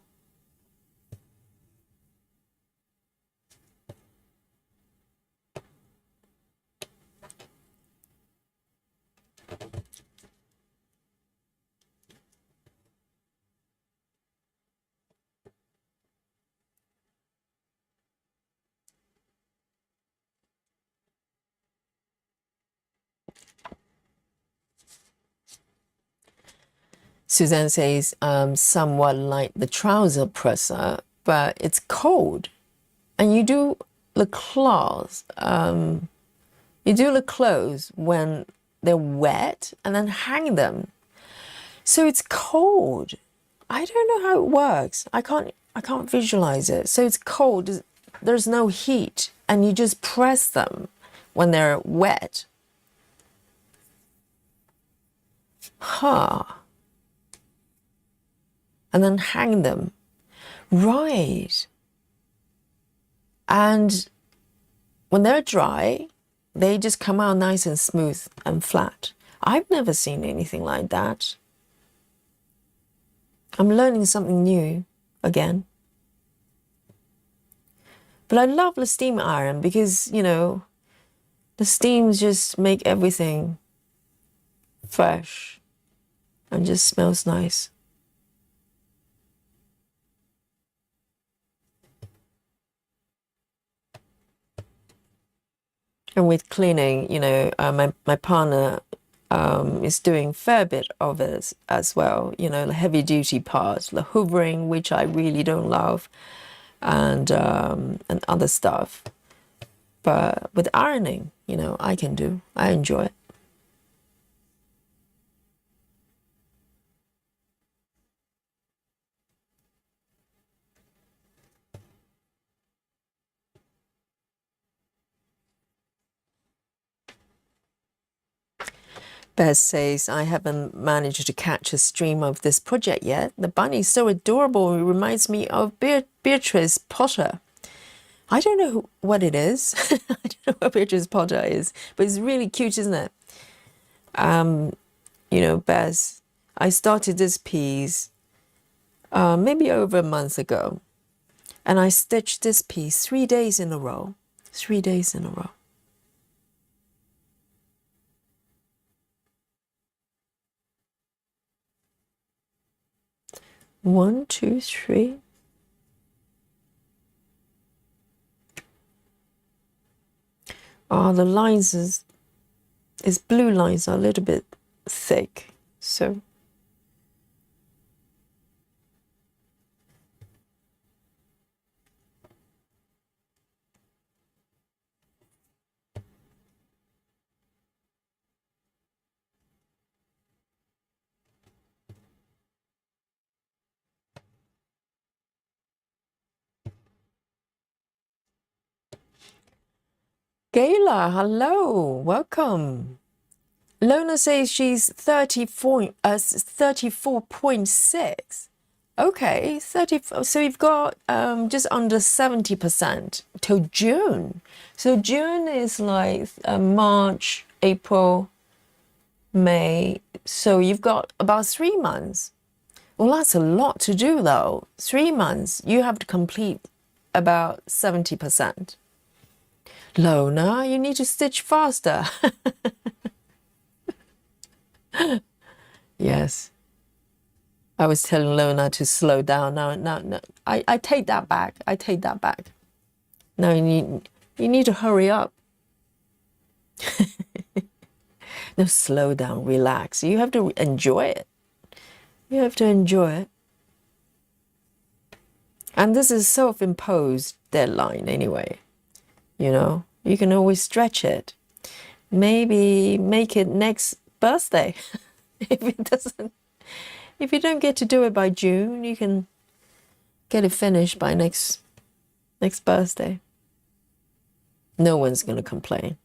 Suzanne says, somewhat like the trouser presser, but it's cold. And you do the cloths, when they're wet and then hang them. So it's cold. I don't know how it works. I can't visualize it. So it's cold. There's no heat, and you just press them when they're wet. Huh. And then hang them. Right. And when they're dry, they just come out nice and smooth and flat. I've never seen anything like that. I'm learning something new again. But I love the steam iron because, the steams just make everything fresh and just smells nice. And with cleaning, my partner is doing a fair bit of it as well, the heavy duty parts, the hoovering, which I really don't love, and other stuff. But with ironing, I enjoy it. Bess says, I haven't managed to catch a stream of this project yet. The bunny is so adorable. It reminds me of Beatrice Potter. I don't know what it is. I don't know what Beatrice Potter is, but it's really cute, isn't it? Bess, I started this piece maybe over a month ago, and I stitched this piece 3 days in a row. 3 days in a row. One, two, three. Oh, the lines blue lines are a little bit thick. So Gayla, hello, welcome. Lona says she's 34.6. Okay, 30. So you've got just under 70% till June. So June is like March, April, May. So you've got about 3 months. Well, that's a lot to do though. 3 months, you have to complete about 70%. Lona, you need to stitch faster. Yes. I was telling Lona to slow down. No. I take that back. I take that back. No, you need to hurry up. No, slow down, relax. You have to enjoy it. You have to enjoy it. And this is self-imposed deadline anyway. You know, you can always stretch it. Maybe make it next birthday. If you don't get to do it by June, you can get it finished by next birthday. No one's going to complain.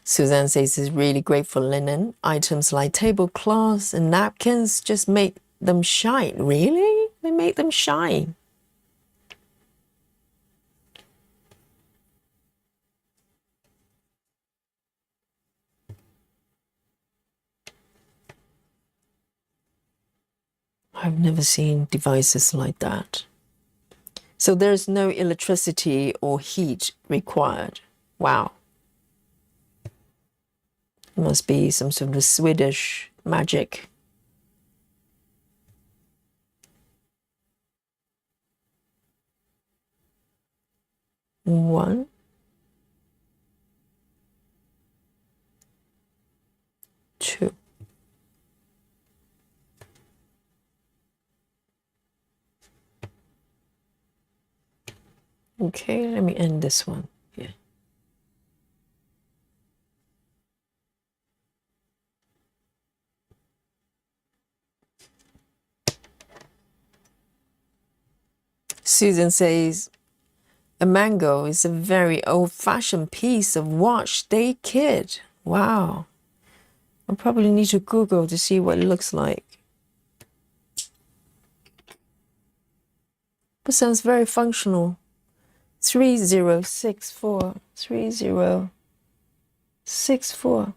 Suzanne says it's really great for linen. Items like tablecloths and napkins just make them shine. Really? They make them shine. I've never seen devices like that. So there's no electricity or heat required. Wow. It must be some sort of Swedish magic. One. Two. Okay, let me end this one. Yeah. Susan says, a mango is a very old-fashioned piece of wash-day kit. Wow. I probably need to Google to see what it looks like. But sounds very functional. 3064. 3064.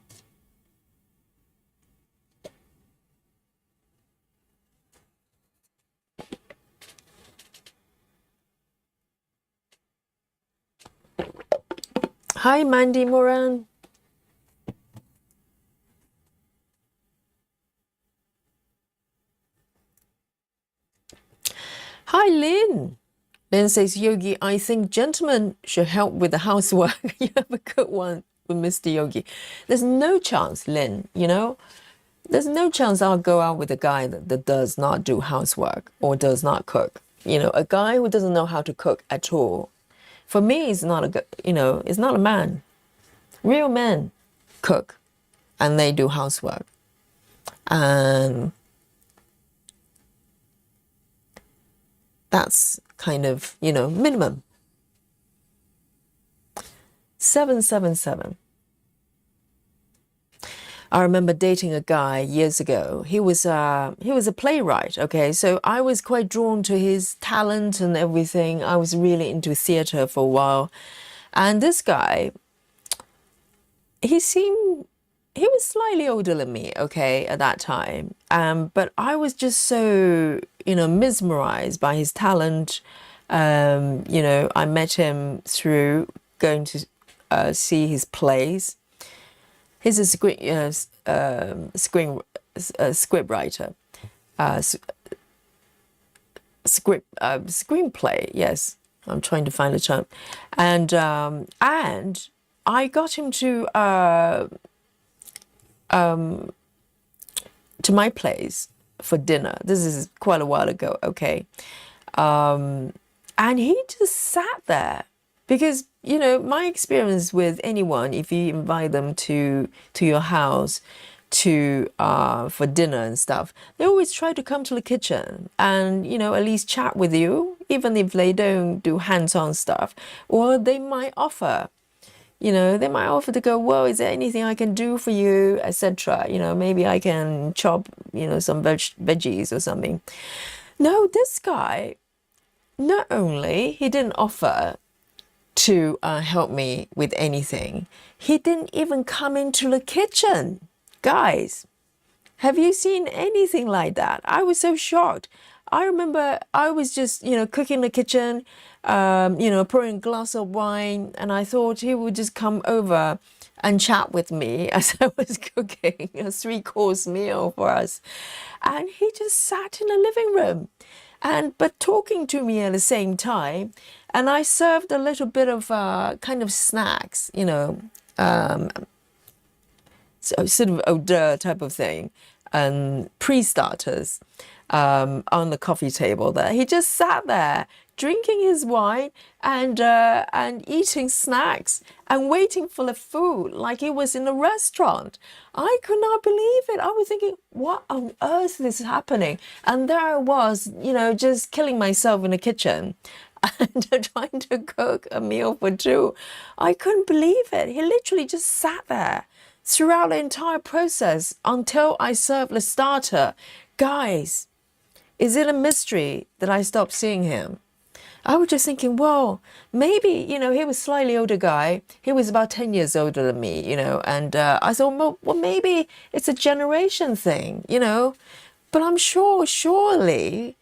Hi, Mandy Moran. Hi, Lynn. Lynn says, Yogi, I think gentlemen should help with the housework. You have a good one with Mr. Yogi. There's no chance, Lynn, you know? There's no chance I'll go out with a guy that does not do housework or does not cook. You know, a guy who doesn't know how to cook at all. For me, it's not it's not a man. Real men cook and they do housework. And that's kind of, minimum. 777. I remember dating a guy years ago. He was a playwright, okay? So I was quite drawn to his talent and everything. I was really into theater for a while. And this guy, he was slightly older than me, okay, at that time. But I was just so, mesmerized by his talent. I met him through going to see his plays. He's a script writer, screenplay. Yes, I'm trying to find the term, and I got him to my place for dinner. This is quite a while ago. Okay, and he just sat there because, you know, my experience with anyone, if you invite them to your house to for dinner and stuff, they always try to come to the kitchen and, you know, at least chat with you, even if they don't do hands-on stuff. Or they might offer, you know, they might offer to go, well, is there anything I can do for you, etc. You know, maybe I can chop, you know, some veggies or something. No, this guy, not only he didn't offer to help me with anything, he didn't even come into the kitchen. Guys, have you seen anything like that? I was so shocked. I remember I was just, you know, cooking in the kitchen, you know, pouring a glass of wine, and I thought he would just come over and chat with me as I was cooking a 3-course meal for us. And he just sat in the living room but talking to me at the same time. And I served a little bit of kind of snacks, you know, so sort of hors d'oeuvre type of thing, and pre-starters on the coffee table there. He just sat there drinking his wine and eating snacks and waiting for the food like he was in a restaurant. I could not believe it. I was thinking, what on earth is happening? And there I was, you know, just killing myself in the kitchen and trying to cook a meal for 2. I couldn't believe it. He literally just sat there throughout the entire process until I served the starter. Guys, is it a mystery that I stopped seeing him? I was just thinking, well, maybe, you know, he was a slightly older guy. He was about 10 years older than me, you know, and I thought, well, maybe it's a generation thing, you know, but I'm sure, surely,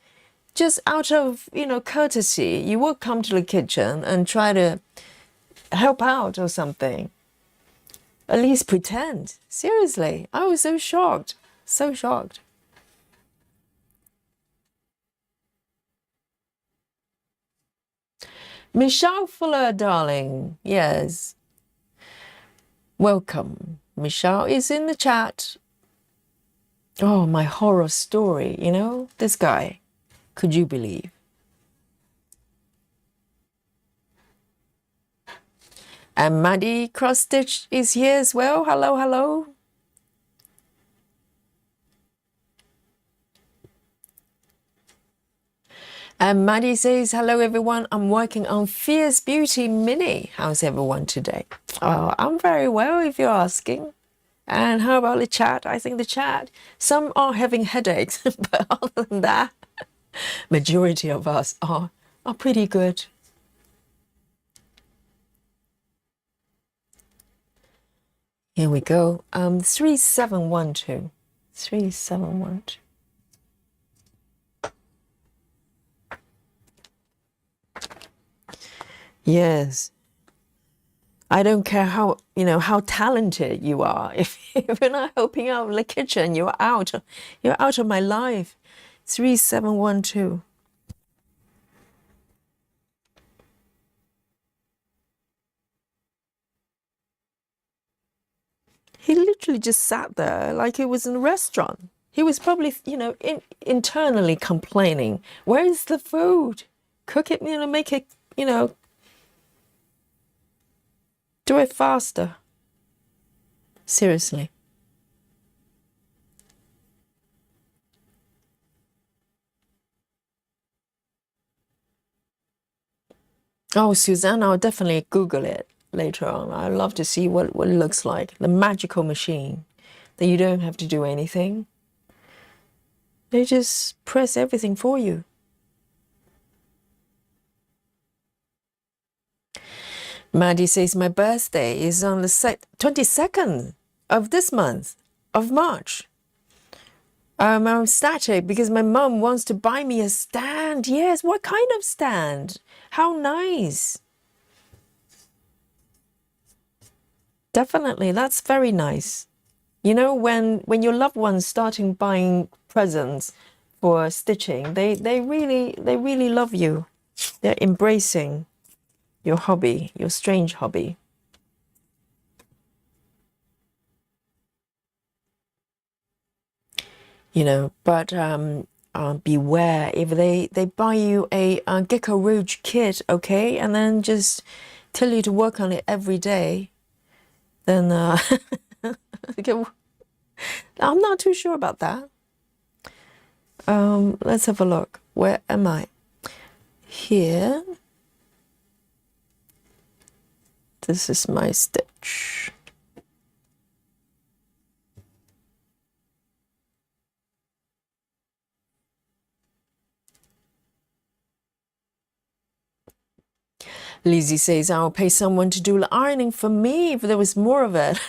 just out of, you know, courtesy, you would come to the kitchen and try to help out or something. At least pretend. Seriously, I was so shocked, so shocked. Michelle Fuller, darling, yes. Welcome. Michelle is in the chat. Oh, my horror story, you know, this guy. Could you believe? And Maddie Cross Stitch is here as well. Hello, hello. And Maddie says, hello everyone, I'm working on Fierce Beauty Mini. How's everyone today? Oh, I'm very well if you're asking. And how about the chat? I think the chat, some are having headaches, but other than that, majority of us are pretty good. Here we go. 3712. 3712. Yes. I don't care how, you know, how talented you are. If you're not helping out in the kitchen, you're out. You're out of my life. 3712. He literally just sat there like he was in a restaurant. He was probably, you know, internally complaining. Where is the food? Cook it, you know, make it, you know, do it faster. Seriously. Oh, Suzanne, I'll definitely Google it later on. I'd love to see what it looks like. The magical machine that you don't have to do anything. They just press everything for you. Maddie says, my birthday is on the 22nd of this month, of March. I'm ecstatic because my mum wants to buy me a stand. Yes, what kind of stand? How nice. Definitely, that's very nice. You know, when your loved ones starting buying presents for stitching. They really love you. They're embracing your hobby, your strange hobby. You know, but beware if they buy you a Gecko Rouge kit, okay, and then just tell you to work on it every day, then I'm not too sure about that. Let's have a look. Where am I? Here. This is my stitch. Lizzie says, I'll pay someone to do the ironing for me if there was more of it.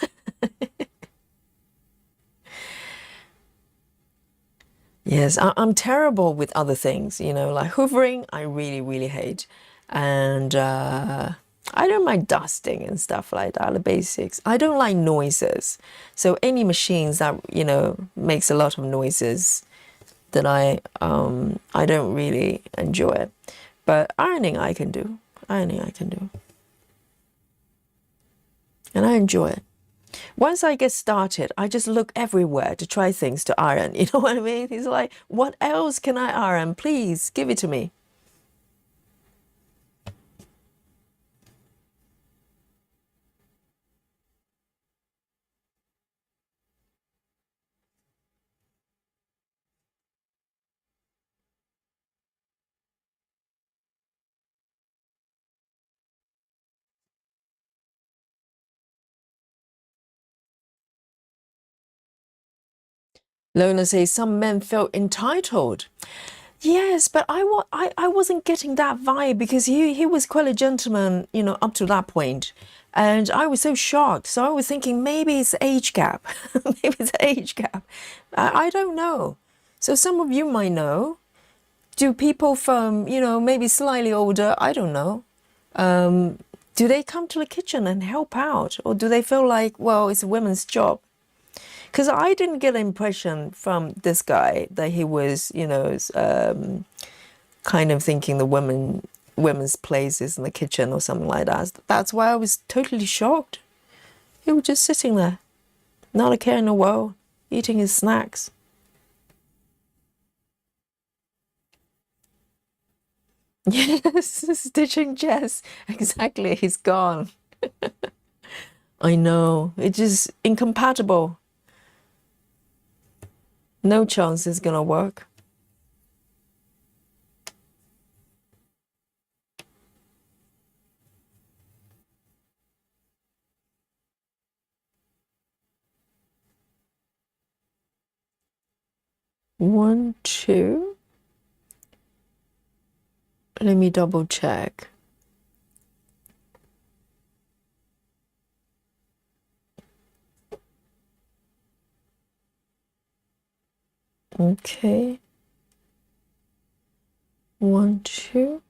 Yes, I'm terrible with other things, you know, like hoovering, I really hate. And I don't mind dusting and stuff like that, the basics. I don't like noises. So any machines that, you know, makes a lot of noises, that I don't really enjoy it. But ironing I can do. Ironing I can do. And I enjoy it. Once I get started, I just look everywhere to try things to iron. You know what I mean? It's like, what else can I iron? Please give it to me. Lona says some men felt entitled. Yes, but I wasn't getting that vibe because he was quite a gentleman, you know, up to that point. And I was so shocked. So I was thinking maybe it's age gap. Maybe it's age gap. I don't know. So some of you might know. Do people from, you know, maybe slightly older, I don't know, do they come to the kitchen and help out? Or do they feel like, well, it's a women's job? Because I didn't get an impression from this guy that he was, you know, kind of thinking the women's place is in the kitchen or something like that. That's why I was totally shocked. He was just sitting there, not a care in the world, eating his snacks. Yes, stitching Jess. Exactly, he's gone. I know, it's just incompatible. No chance it's gonna work. One, two. Let me double check. Okay. One, two.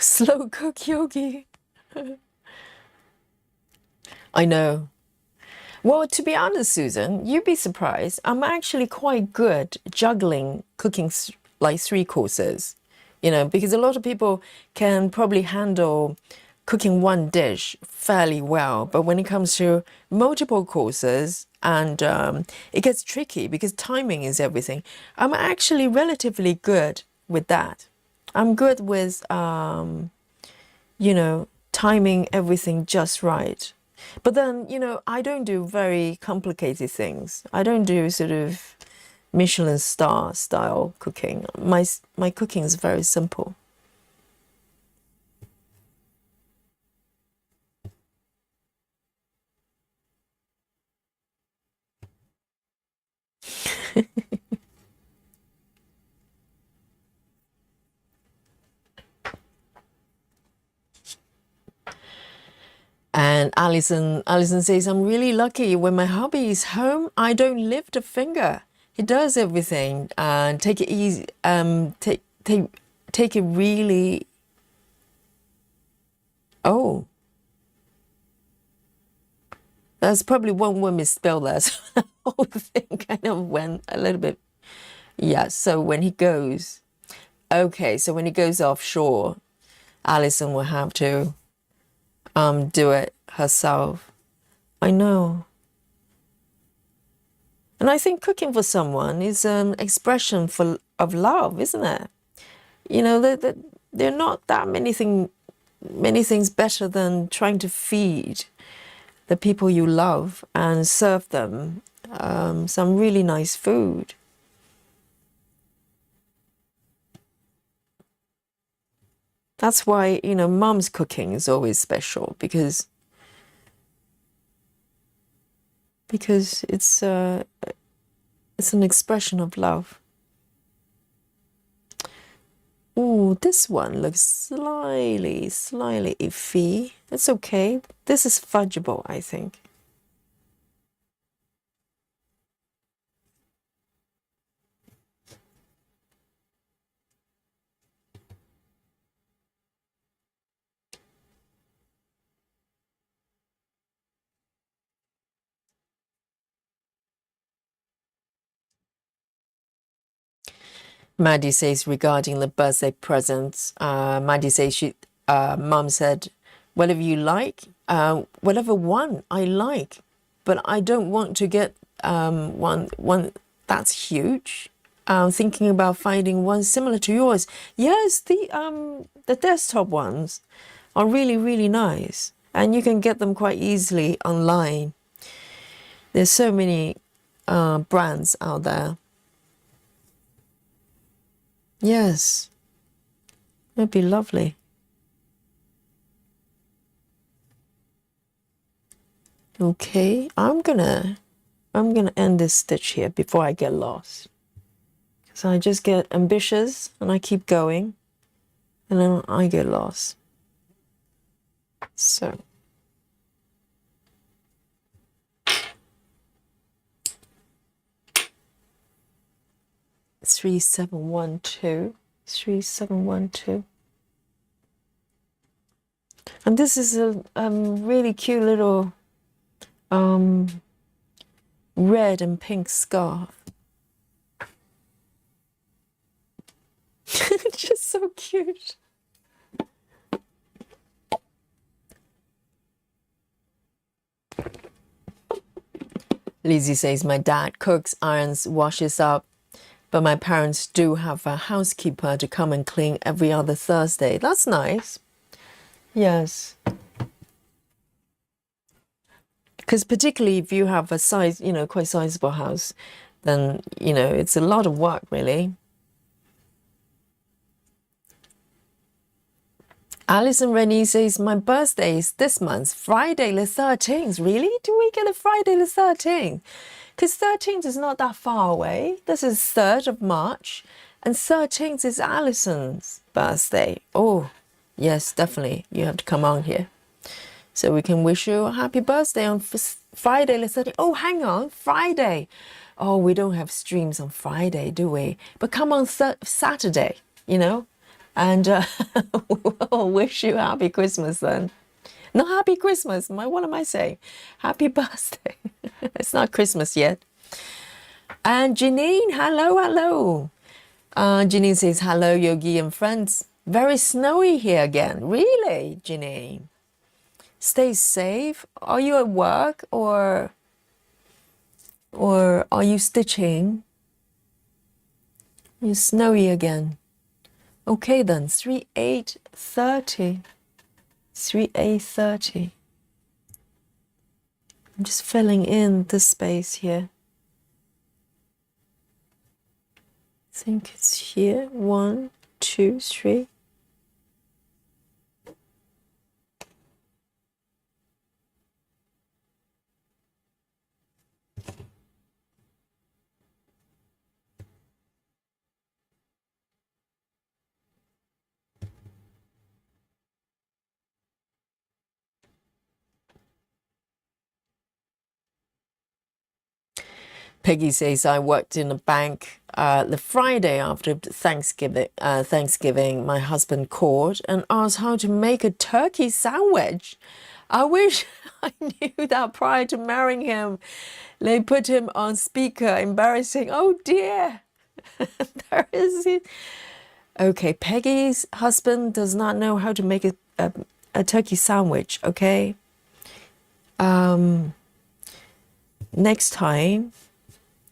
Slow cook yogi. I know. Well, to be honest, Susan, you'd be surprised. I'm actually quite good juggling cooking like 3 courses, you know, because a lot of people can probably handle cooking one dish fairly well. But when it comes to multiple courses, and it gets tricky because timing is everything, I'm actually relatively good with that. I'm good with, you know, timing everything just right. But then, you know, I don't do very complicated things. I don't do sort of Michelin star style cooking. My cooking is very simple. And Alison says, I'm really lucky. When my hubby is home, I don't lift a finger. He does everything. And take it easy. Take it really. Oh, that's probably one word misspelled there. So the whole thing kind of went a little bit. Yeah. So when he goes, okay. So when he goes offshore, Alison will have to do it herself. I know. And I think cooking for someone is an expression of love, isn't it? You know, there are not that many things better than trying to feed the people you love and serve them some really nice food. That's why, mom's cooking is always special because it's an expression of love. Ooh, this one looks slightly iffy. It's okay. This is fudgeable, I think. Maddie says regarding the birthday presents, Maddie says mum said, whatever you like, whatever one I like, but I don't want to get one that's huge. Thinking about finding one similar to yours. Yes, the desktop ones are really, really nice, and you can get them quite easily online. There's so many brands out there. Yes, it'd be lovely. Okay, I'm gonna end this stitch here before I get lost. Because I just get ambitious and I keep going and then I get lost. So 3712, 3712. And this is a really cute little red and pink scarf. It's just so cute. Lizzie says, my dad cooks, irons, washes up, but my parents do have a housekeeper to come and clean every other Thursday. That's nice. Yes. Because particularly if you have a size, quite sizable house, then, it's a lot of work, really. Alison Rennie says, my birthday is this month, Friday the 13th. Really? Do we get a Friday the 13th? Because 13th is not that far away. This is 3rd of March. And 13th is Alison's birthday. Oh, yes, definitely. You have to come on here. So we can wish you a happy birthday on Friday the 13th. Oh, hang on. Friday. Oh, we don't have streams on Friday, do we? But come on Saturday, And we'll wish you happy Christmas then. Not happy Christmas. What am I saying? Happy birthday. It's not Christmas yet. And Janine, hello. Janine says, hello, Yogi and friends. Very snowy here again. Really, Janine? Stay safe. Are you at work or are you stitching? It's snowy again. Okay then, 3830. 3830. I'm just filling in the space here. I think it's here. 1, 2, 3. Peggy says, I worked in a bank the Friday after Thanksgiving. My husband called and asked how to make a turkey sandwich. I wish I knew that prior to marrying him. They put him on speaker. Embarrassing. Oh dear. There is it. Okay, Peggy's husband does not know how to make a turkey sandwich, okay? Next time,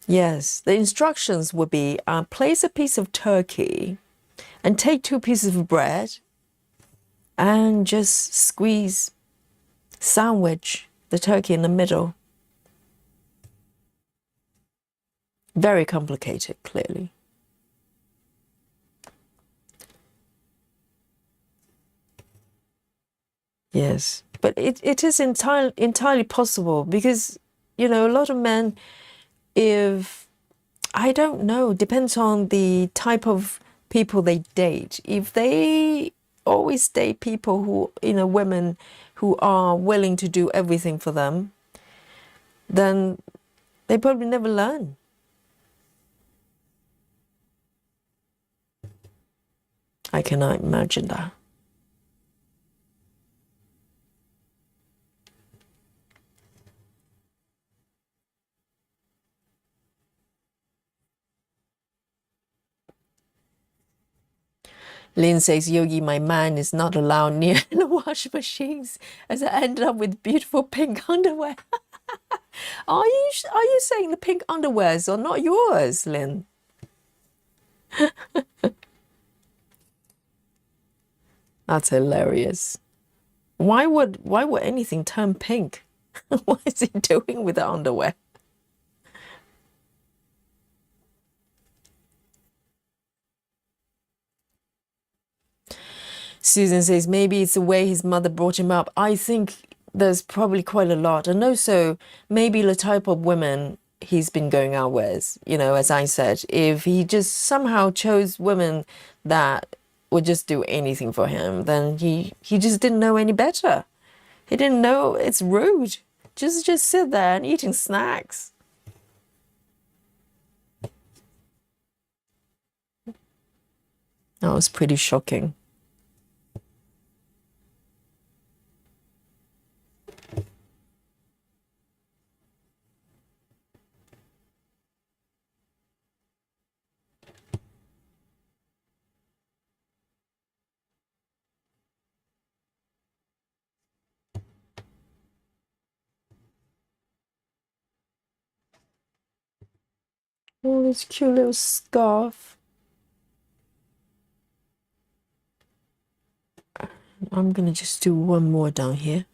yes, the instructions would be place a piece of turkey and take 2 pieces of bread and just sandwich the turkey in the middle. Very complicated, clearly. Yes, but it is entirely possible because, you know, a lot of men, if, I don't know, depends on the type of people they date. If they always date people who, you know, women who are willing to do everything for them, then they probably never learn. I cannot imagine that. Lynn says, Yogi, my man is not allowed near the wash machines as I ended up with beautiful pink underwear. Are you saying the pink underwears are not yours, Lynn? That's hilarious. Why would anything turn pink? What is he doing with the underwear? Susan says, maybe it's the way his mother brought him up. I think there's probably quite a lot. And also, maybe the type of women he's been going out with, you know, as I said, if he just somehow chose women that would just do anything for him, then he just didn't know any better. He didn't know it's rude. Just sit there and eating snacks. That was pretty shocking. Oh, this cute little scarf. I'm gonna just do one more down here.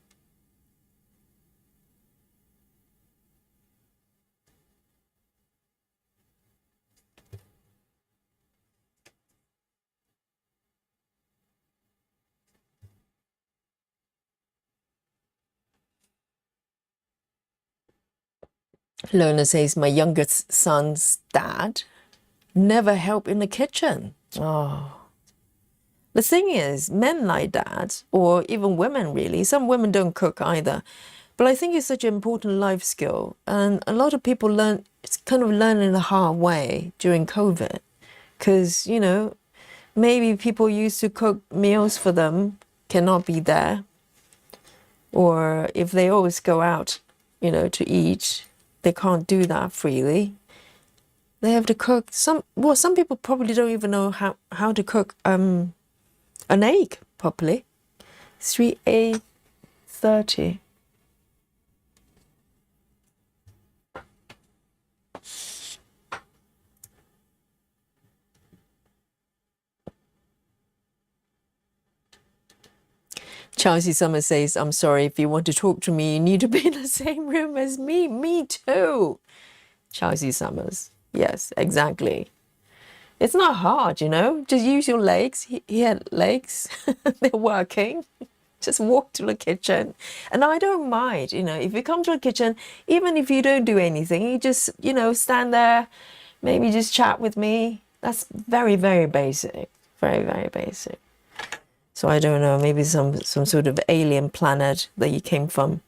Lona says, my youngest son's dad never helped in the kitchen. Oh. The thing is, men like that, or even women really, some women don't cook either. But I think it's such an important life skill. And a lot of people it's kind of learning the hard way during COVID. Because, you know, maybe people used to cook meals for them cannot be there. Or if they always go out, you know, to eat, they can't do that freely. They have to cook some people probably don't even know how to cook an egg properly. 3:30. Chelsea Summer says, I'm sorry, if you want to talk to me, you need to be in the same room as me. Me too. Chelsea Summers. Yes, exactly. It's not hard, you know. Just use your legs. He had legs. They're working. Just walk to the kitchen. And I don't mind, you know, if you come to the kitchen, even if you don't do anything, you just, you know, stand there, maybe just chat with me. That's very, very basic. Very, very basic. So I don't know, maybe some sort of alien planet that you came from.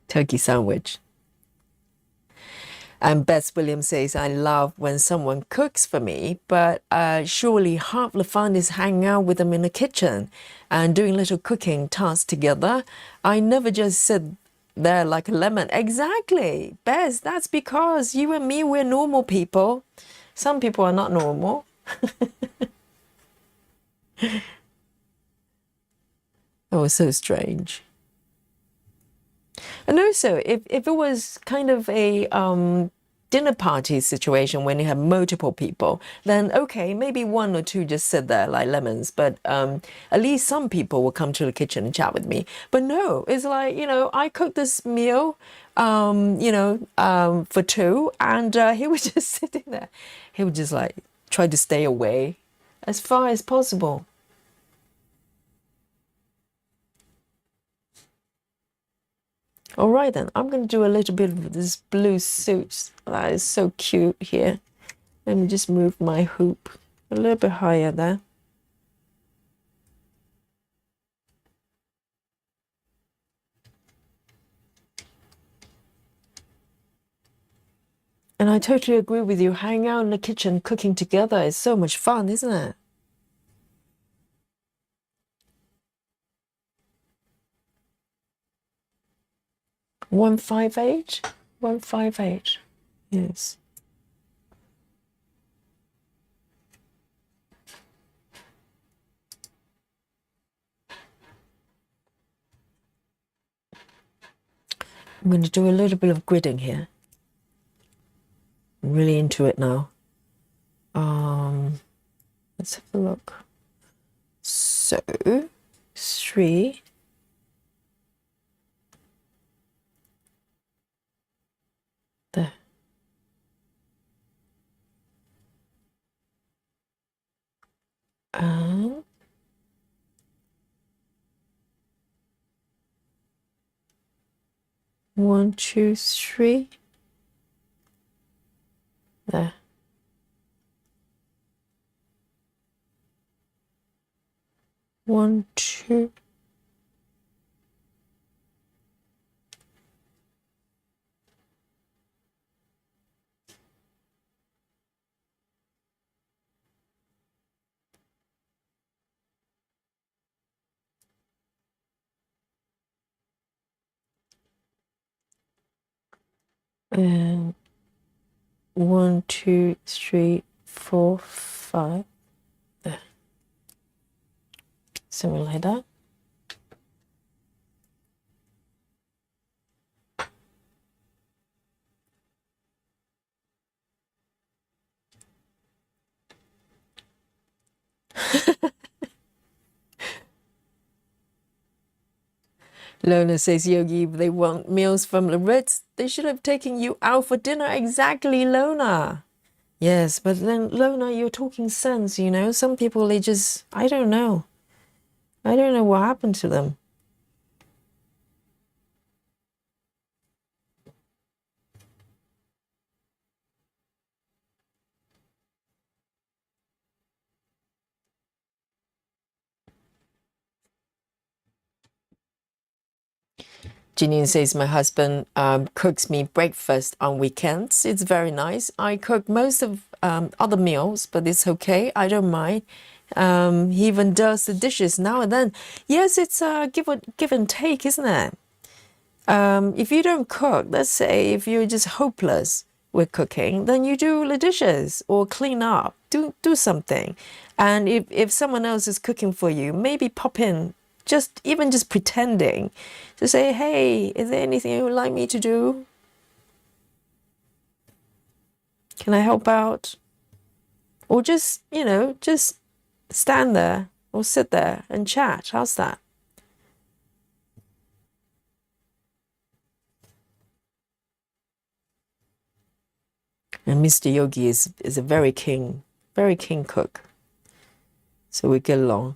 Turkey sandwich. And Bess Williams says, I love when someone cooks for me, but surely half the fun is hanging out with them in the kitchen and doing little cooking tasks together. I never just sit there like a lemon. Exactly, Bess, that's because you and me, we're normal people. Some people are not normal. That was so strange. And also, if it was kind of a dinner party situation when you have multiple people, then okay, maybe one or two just sit there like lemons. But at least some people will come to the kitchen and chat with me. But no, it's like, I cooked this meal, for two, and he was just sitting there. He would just like try to stay away as far as possible. All right, then, I'm going to do a little bit of this blue suit. That is so cute here. Let me just move my hoop a little bit higher there. And I totally agree with you. Hanging out in the kitchen, cooking together is so much fun, isn't it? $158? $158. Yes. I'm going to do a little bit of gridding here. I'm really into it now. Let's have a look. So, 3. There. And 1, 2, 3. There. One, two. And 1, 2, 3, 4, 5. There. Something like that. Lona says, Yogi, if they want meals from the Ritz, they should have taken you out for dinner. Exactly, Lona. Yes, but then, Lona, you're talking sense, Some people, they just, I don't know. I don't know what happened to them. Janine says, my husband cooks me breakfast on weekends. It's very nice. I cook most of other meals, but it's okay. I don't mind. He even does the dishes now and then. Yes, it's a give and take, isn't it? If you don't cook, let's say if you're just hopeless with cooking, then you do the dishes or clean up, do something. And if someone else is cooking for you, maybe pop in, just pretending to say, hey, is there anything you would like me to do? Can I help out? Or just stand there or sit there and chat. How's that? And Mr. Yogi is a very keen cook. So we get along.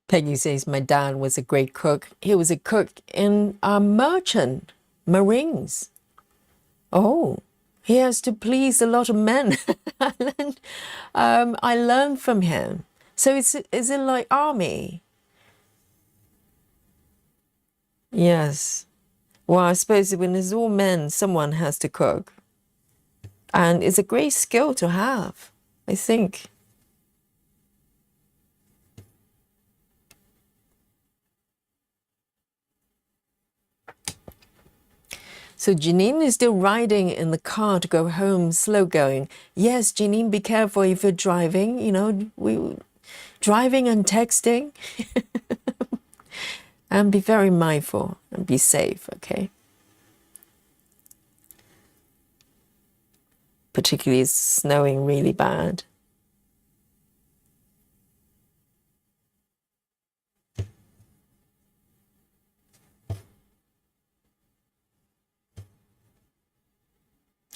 Peggy says my dad was a great cook. He was a cook in a merchant marines. Oh, he has to please a lot of men. I learned from him. So is it like army? Yes. Well, I suppose when it's all men, someone has to cook. And it's a great skill to have, I think. So Janine is still riding in the car to go home, slow going. Yes, Janine, be careful if you're driving, driving and texting. And be very mindful and be safe, okay? Particularly it's snowing really bad.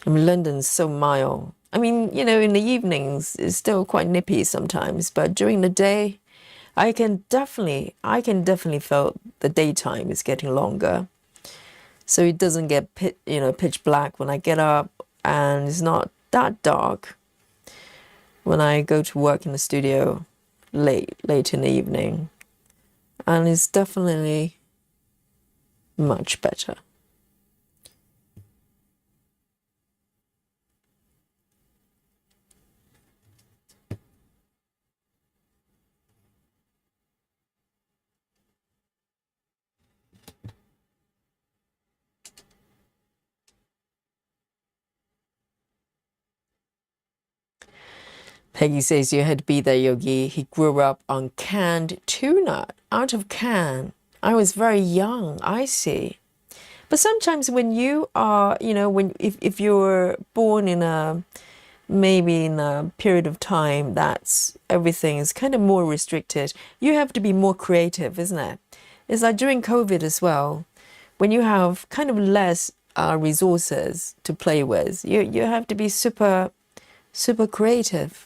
I mean, London's so mild. I mean, in the evenings it's still quite nippy sometimes, but during the day, I can definitely feel the daytime is getting longer. So it doesn't get pitch black when I get up, and it's not that dark when I go to work in the studio late in the evening. And it's definitely much better. Peggy says you had to be there, Yogi. He grew up on canned tuna, out of can. I was very young, I see. But sometimes when you are, if you're born in maybe in a period of time that's everything is kind of more restricted, you have to be more creative, isn't it? It's like during COVID as well, when you have kind of less resources to play with, you have to be super creative.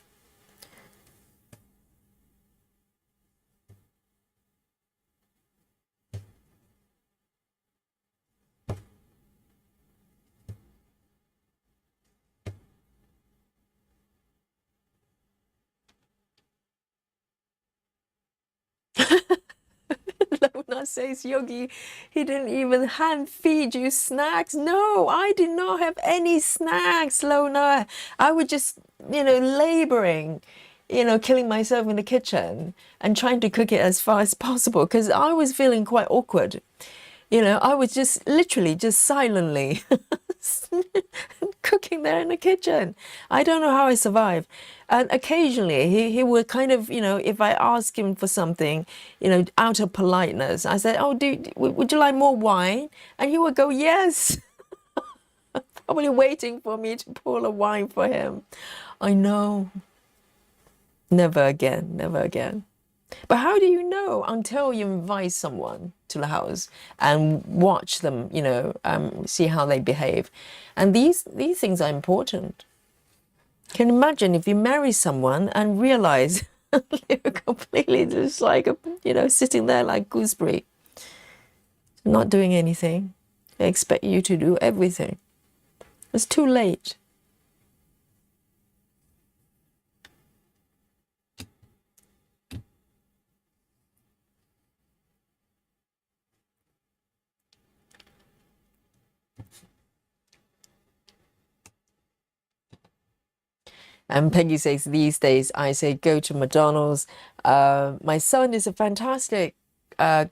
Lona says, Yogi, he didn't even hand feed you snacks. No, I did not have any snacks, Lona. I was just, laboring, killing myself in the kitchen and trying to cook it as fast as possible because I was feeling quite awkward. I was just literally just silently cooking there in the kitchen. I don't know how I survived. And occasionally he would kind of, if I ask him for something, out of politeness, I said, oh, would you like more wine? And he would go, yes. Probably waiting for me to pour a wine for him. I know. Never again, never again. But how do you know until you invite someone to the house and watch them, see how they behave? And these things are important. Can you imagine if you marry someone and realize they're completely just like, sitting there like gooseberry, not doing anything. They expect you to do everything. It's too late. And Peggy says, these days, I say, go to McDonald's. My son is a fantastic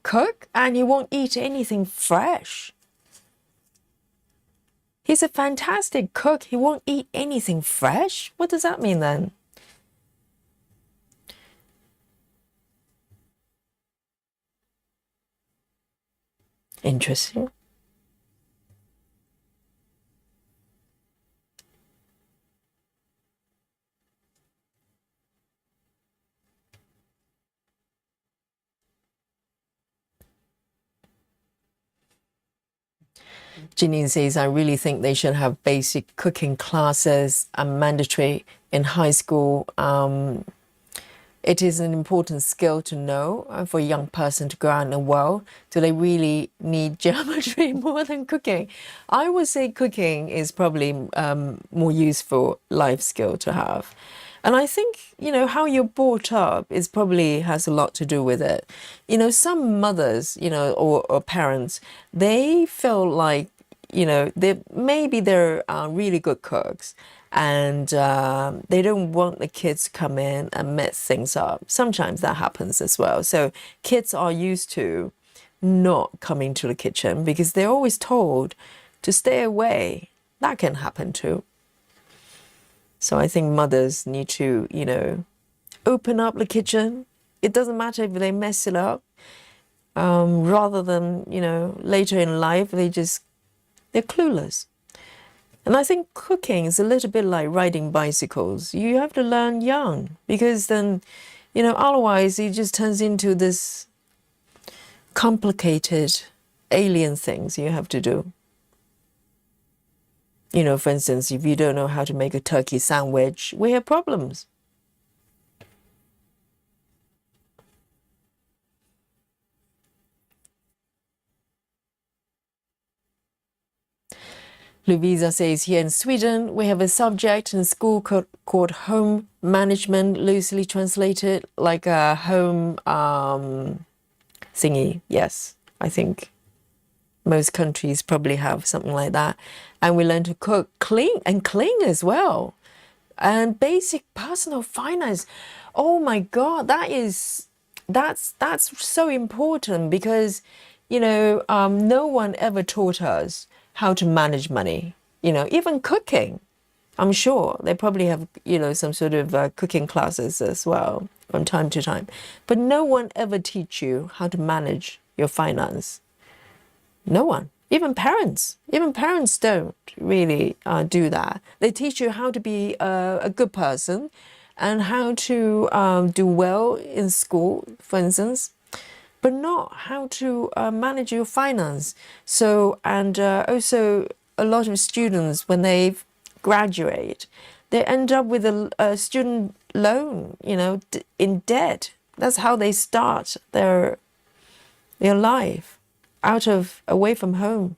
cook and he won't eat anything fresh. He's a fantastic cook. He won't eat anything fresh. What does that mean then? Interesting. Janine says, I really think they should have basic cooking classes and mandatory in high school. It is an important skill to know for a young person to go out in the world. Do they really need geometry more than cooking? I would say cooking is probably more useful life skill to have. And I think, you know, how you're brought up is probably has a lot to do with it. You know, some mothers, you know, or parents, they feel like, you know, they're really good cooks, and they don't want the kids to come in and mess things up. Sometimes that happens as well. So kids are used to not coming to the kitchen because they're always told to stay away. That can happen too. So I think mothers need to, you know, open up the kitchen. It doesn't matter if they mess it up. Rather than, you know, later in life, they're clueless. And I think cooking is a little bit like riding bicycles. You have to learn young, because then, you know, otherwise it just turns into this complicated alien things you have to do. You know, for instance, if you don't know how to make a turkey sandwich, we have problems. Lovisa says, here in Sweden, we have a subject in school called home management, loosely translated like a home thingy. Yes, I think most countries probably have something like that. And we learn to cook, clean as well. And basic personal finance. Oh my God, that's so important, because, you know, no one ever taught us how to manage money. You know, even cooking. I'm sure they probably have, you know, some sort of cooking classes as well from time to time. But no one ever teach you how to manage your finance. No one. Even parents don't really do that. They teach you how to be a good person and how to do well in school, for instance, but not how to manage your finance. So, and also a lot of students, when they graduate, they end up with a student loan, you know, in debt. That's how they start their life, away from home.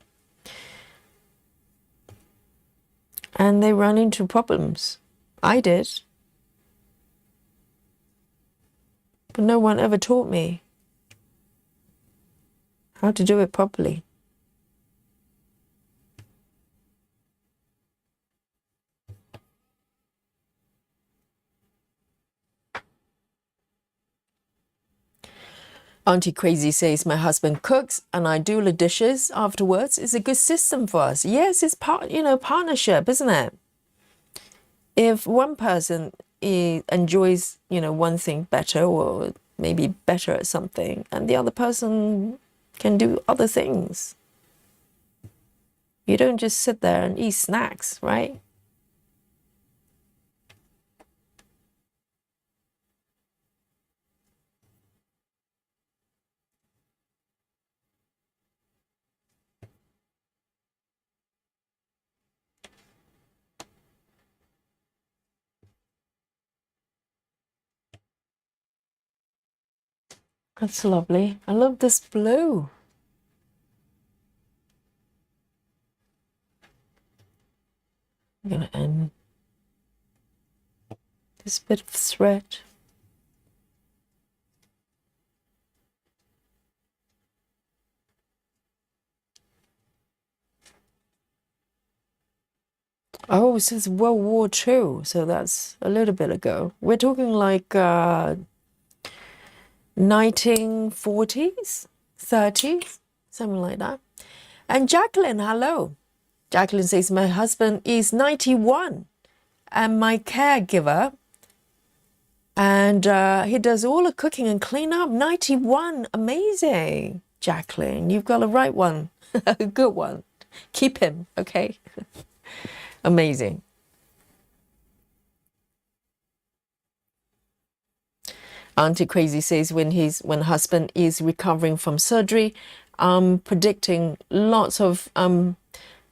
And they run into problems. I did. But no one ever taught me how to do it properly. Auntie Crazy says, my husband cooks and I do the dishes afterwards. It's a good system for us. Yes, it's partnership, isn't it? If one person enjoys, you know, one thing better, or maybe better at something, and the other person can do other things. You don't just sit there and eat snacks, right? That's lovely. I love this blue. I'm going to end this bit of thread. Oh, since World War II, so that's a little bit ago. We're talking like 1940s, 30s, something like that. And Jacqueline, hello. Jacqueline says, my husband is 91 and my caregiver, and he does all the cooking and clean up. 91, amazing. Jacqueline, you've got the right one, a good one. Keep him, okay? Amazing. Auntie Crazy says, when husband is recovering from surgery, predicting lots of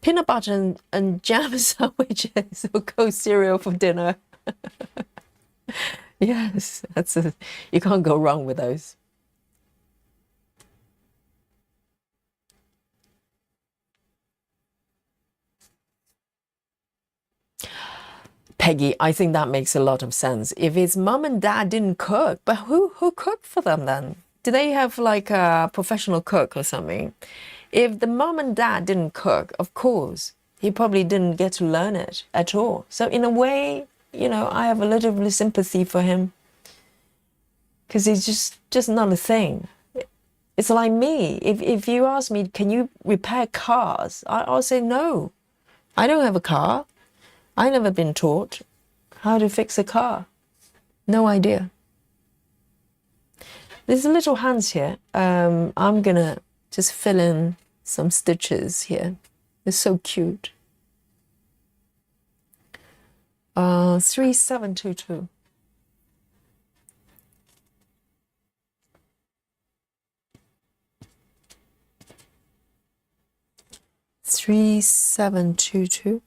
peanut butter and jam sandwiches or cold cereal for dinner. Yes, you can't go wrong with those. Peggy, I think that makes a lot of sense. If his mom and dad didn't cook, but who cooked for them then? Do they have like a professional cook or something? If the mom and dad didn't cook, of course, he probably didn't get to learn it at all. So in a way, I have a little bit of sympathy for him because it's just not a thing. It's like me. If you ask me, can you repair cars? I'll say no. I don't have a car. I never been taught how to fix a car. No idea. There's little hands here. I'm gonna just fill in some stitches here. They're so cute. 3722. Three, 722.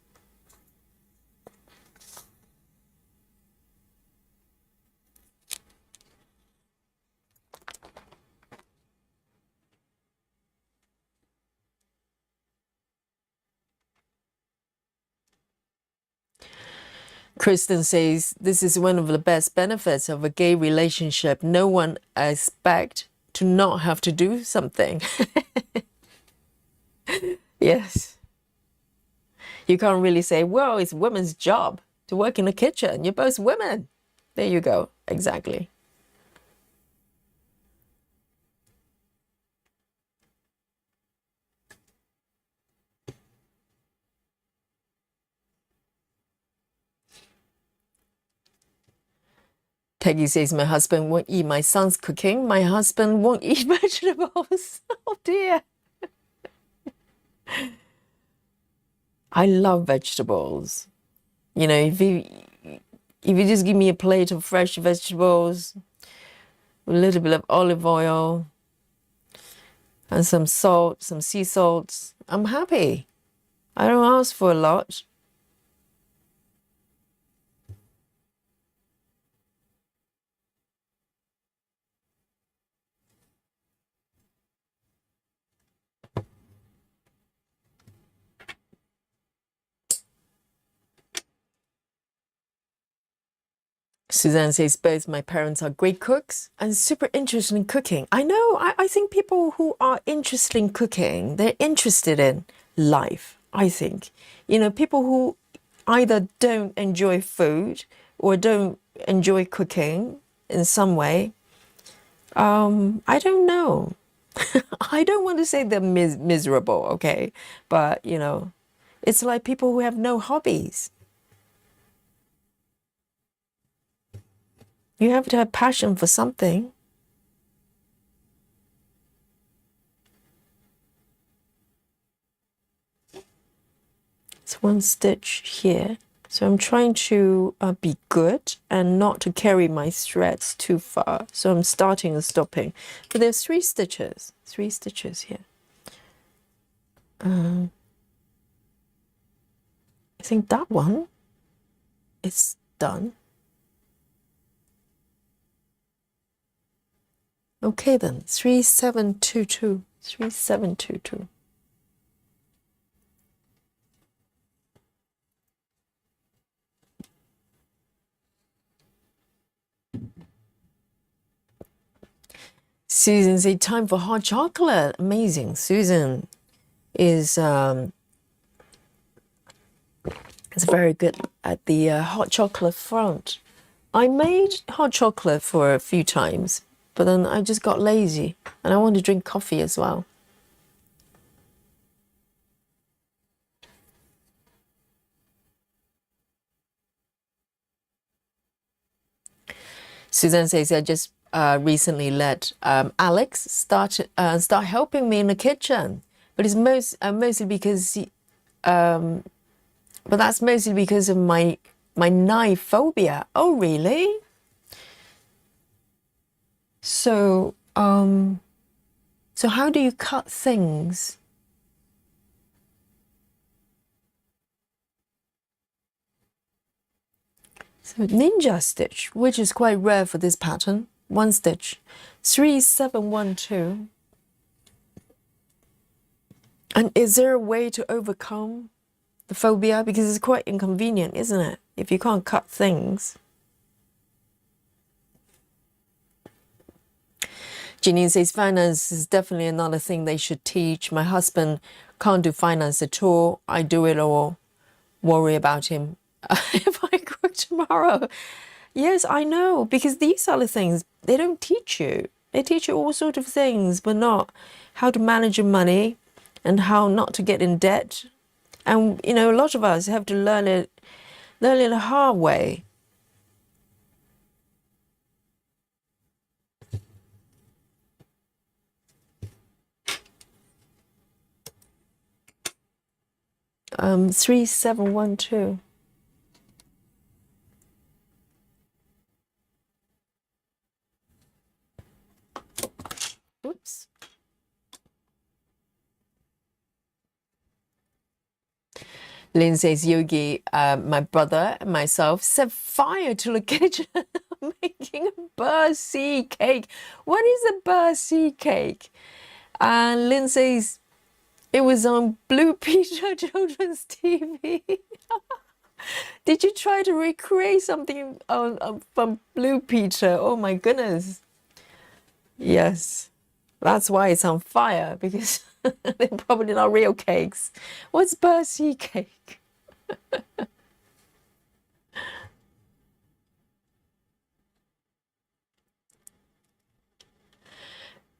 Kristen says, this is one of the best benefits of a gay relationship. No one expects to not have to do something. Yes. You can't really say, well, it's women's job to work in the kitchen. You're both women. There you go. Exactly. Peggy says, my husband won't eat my son's cooking. My husband won't eat vegetables. Oh, dear. I love vegetables. If you just give me a plate of fresh vegetables, a little bit of olive oil, and some salt, some sea salts, I'm happy. I don't ask for a lot. Suzanne says, both my parents are great cooks and super interested in cooking. I know, I think people who are interested in cooking, they're interested in life, I think. People who either don't enjoy food or don't enjoy cooking in some way, I don't know. I don't want to say they're miserable, okay? But, it's like people who have no hobbies. You have to have passion for something. It's one stitch here. So I'm trying to be good and not to carry my threads too far. So I'm starting and stopping. But there's 3 stitches here. I think that one is done. Okay then, 3722, 3722. Susan said, time for hot chocolate. Amazing. Susan is very good at the hot chocolate front. I made hot chocolate for a few times, but then I just got lazy and I want to drink coffee as well. Suzanne says, I just recently let Alex start helping me in the kitchen, but it's mostly because but that's mostly because of my knife phobia. Oh, really? So so how do you cut things? So ninja stitch, which is quite rare for this pattern. 1 stitch. 3712. And is there a way to overcome the phobia? Because it's quite inconvenient, isn't it? If you can't cut things. Janine says finance is definitely another thing they should teach. My husband can't do finance at all. I do it all. Worry about him if I cook tomorrow. Yes, I know, because these are the things they don't teach you. They teach you all sorts of things, but not how to manage your money and how not to get in debt. And, you know, a lot of us have to learn it the hard way. Um, 3712. Oops. Lynn says, Yogi, my brother and myself set fire to the kitchen making a bird seed cake. What is a bird seed cake? And Lynn says, it was on Blue Peter Children's TV. Did you try to recreate something from Blue Peter? Oh my goodness. Yes. That's why it's on fire, because they're probably not real cakes. What's bird seed cake?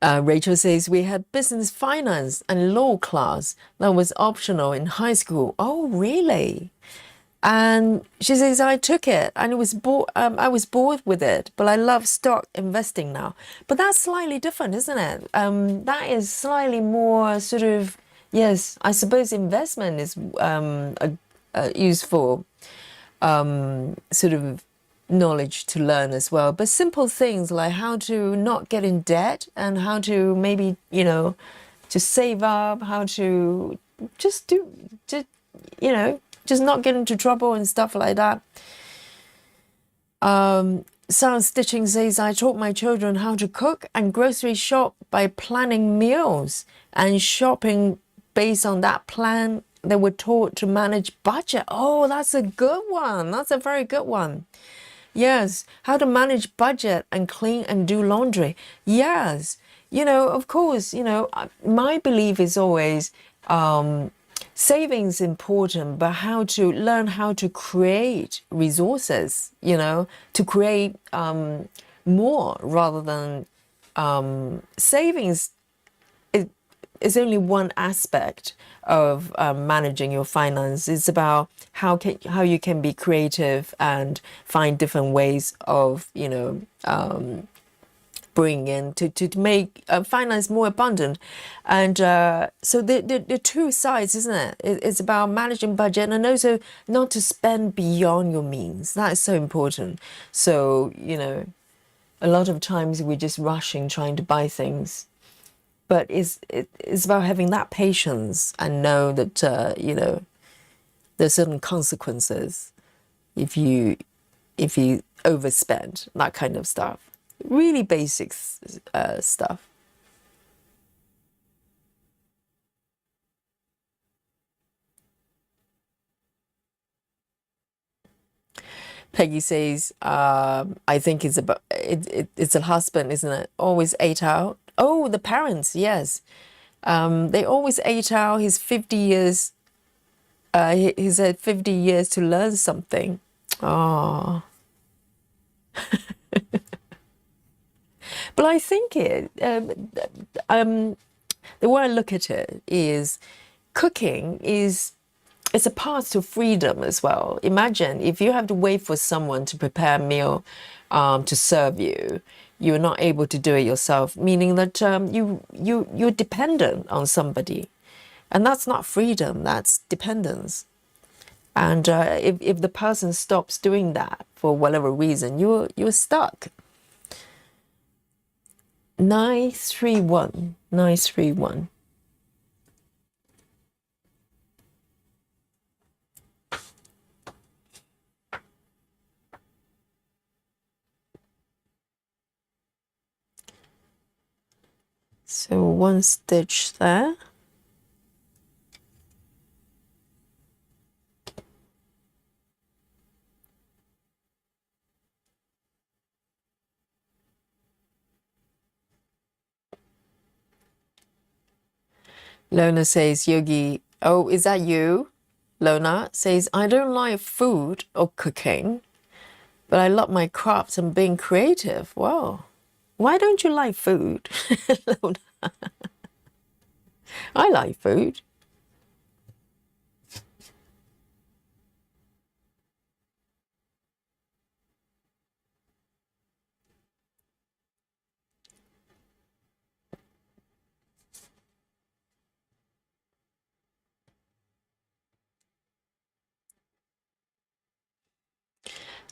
Rachel says, we had business finance and law class that was optional in high school. Oh, really? And she says, I took it and it was I was bored with it, but I love stock investing now. But that's slightly different, isn't it? That is slightly more sort of, yes, I suppose investment is a useful sort of knowledge to learn as well. But simple things like how to not get in debt and how to maybe, you know, to save up, how to just you know, just not get into trouble and stuff like that. Sound Stitching says, I taught my children how to cook and grocery shop by planning meals and shopping based on that plan. They were taught to manage budget. Oh, that's a good one. That's a very good one. Yes, how to manage budget and clean and do laundry. Yes, you know, of course, you know, my belief is always savings important, but how to learn how to create resources, you know, to create more rather than savings is only one aspect of managing your finance. It's about how you can be creative and find different ways of, you know, bring in to make finance more abundant. And so the two sides, isn't it? It's about managing budget and also not to spend beyond your means. That is so important. So, you know, a lot of times we're just rushing trying to buy things, but it's about having that patience and know that you know, there's certain consequences if you overspend, that kind of stuff. Really basic stuff. Peggy says, I think it's about it's a husband, isn't it? Always ate out. Oh, the parents, yes. They always ate out. His 50 years. He said 50 years to learn something. Oh. But I think the way I look at it is cooking is it's a path to freedom as well. Imagine if you have to wait for someone to prepare a meal to serve you, you're not able to do it yourself, meaning that you're dependent on somebody. And that's not freedom, that's dependence. And if the person stops doing that for whatever reason, you're stuck. 931, 931. So 1 stitch there. Lona says, Yogi, oh, is that you? Lona says, I don't like food or cooking, but I love my crafts and being creative. Wow. Why don't you like food? Lona. I like food.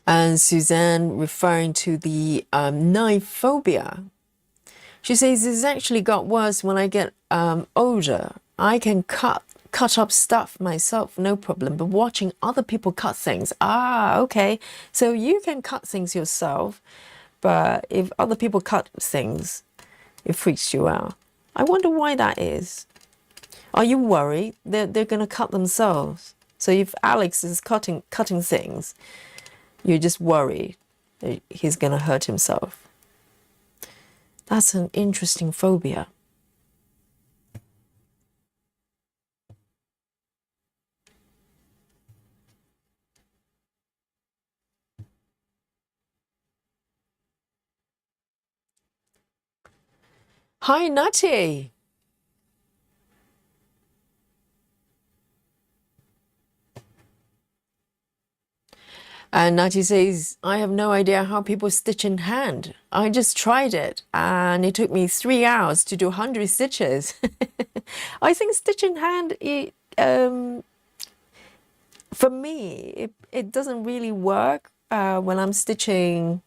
And Suzanne referring to the knife phobia. She says it's actually got worse when I get older. I can cut up stuff myself, no problem. But watching other people cut things, okay. So you can cut things yourself, but if other people cut things, it freaks you out. I wonder why that is. Are you worried they're gonna cut themselves? So if Alex is cutting things, you're just worried that he's gonna hurt himself. That's an interesting phobia. Hi, Nutty. And Nati says, I have no idea how people stitch in hand. I just tried it and it took me 3 hours to do 100 stitches. I think stitch in hand, for me, it doesn't really work when I'm stitching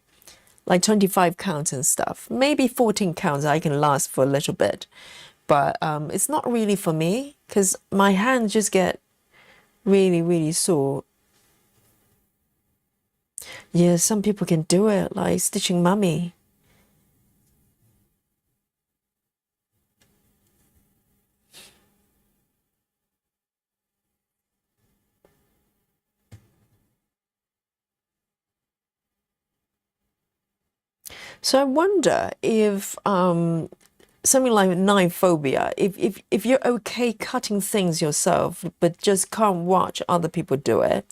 like 25 counts and stuff. Maybe 14 counts I can last for a little bit. But it's not really for me because my hands just get really, really sore. Yeah, some people can do it, like stitching mummy. So I wonder if something like knife phobia, if you're okay cutting things yourself, but just can't watch other people do it,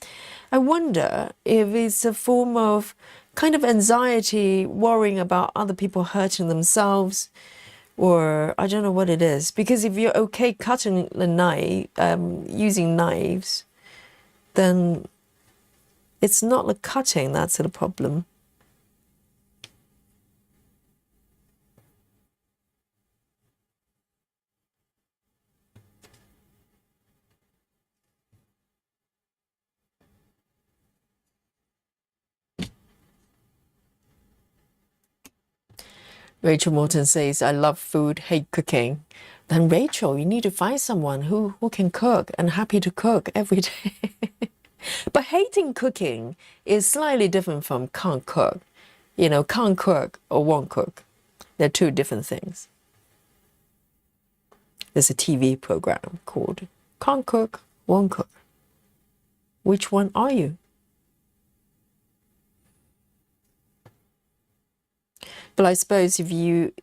I wonder if it's a form of kind of anxiety, worrying about other people hurting themselves, or I don't know what it is. Because if you're okay cutting the knife, using knives, then it's not the cutting that's the problem. Rachel Morton says, I love food, hate cooking. Then Rachel, you need to find someone who can cook and happy to cook every day. But hating cooking is slightly different from can't cook. You know, can't cook or won't cook. They're two different things. There's a TV program called Can't Cook, Won't Cook. Which one are you? But I suppose if you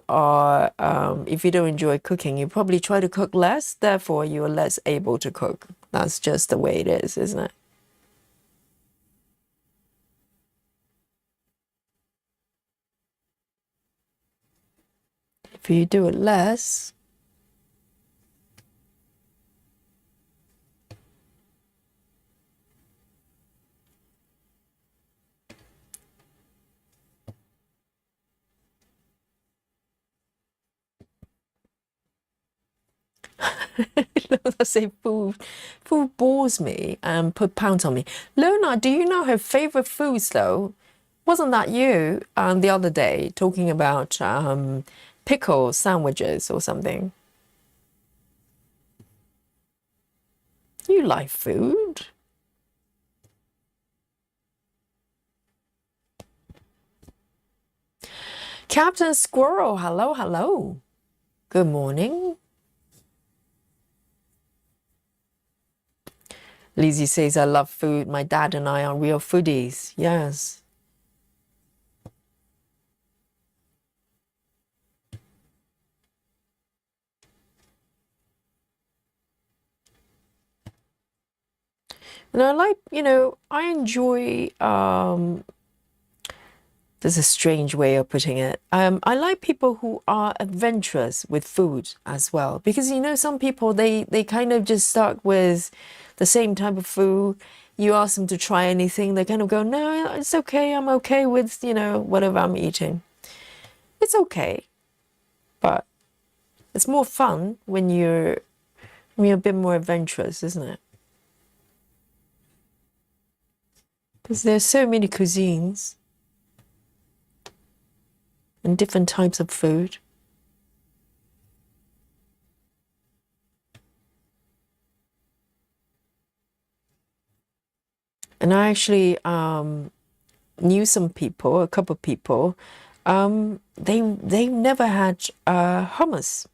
don't enjoy cooking, you probably try to cook less. Therefore, you are less able to cook. That's just the way it is, isn't it? If you do it less, Lona say food bores me and put pounds on me. Lona, do you know her favorite foods though? Wasn't that you the other day talking about pickle sandwiches or something? You like food? Captain Squirrel, hello, hello. Good morning. Lizzie says, I love food. My dad and I are real foodies. Yes. And I like, I enjoy, there's a strange way of putting it. I like people who are adventurous with food as well. Because, some people, they kind of just stuck with the same type of food. You ask them to try anything, they kind of go, no, it's okay. I'm okay with, whatever I'm eating. It's okay. But it's more fun when you're a bit more adventurous, isn't it? Because there's so many cuisines and different types of food. And I actually knew some people, a couple of people, they never had hummus,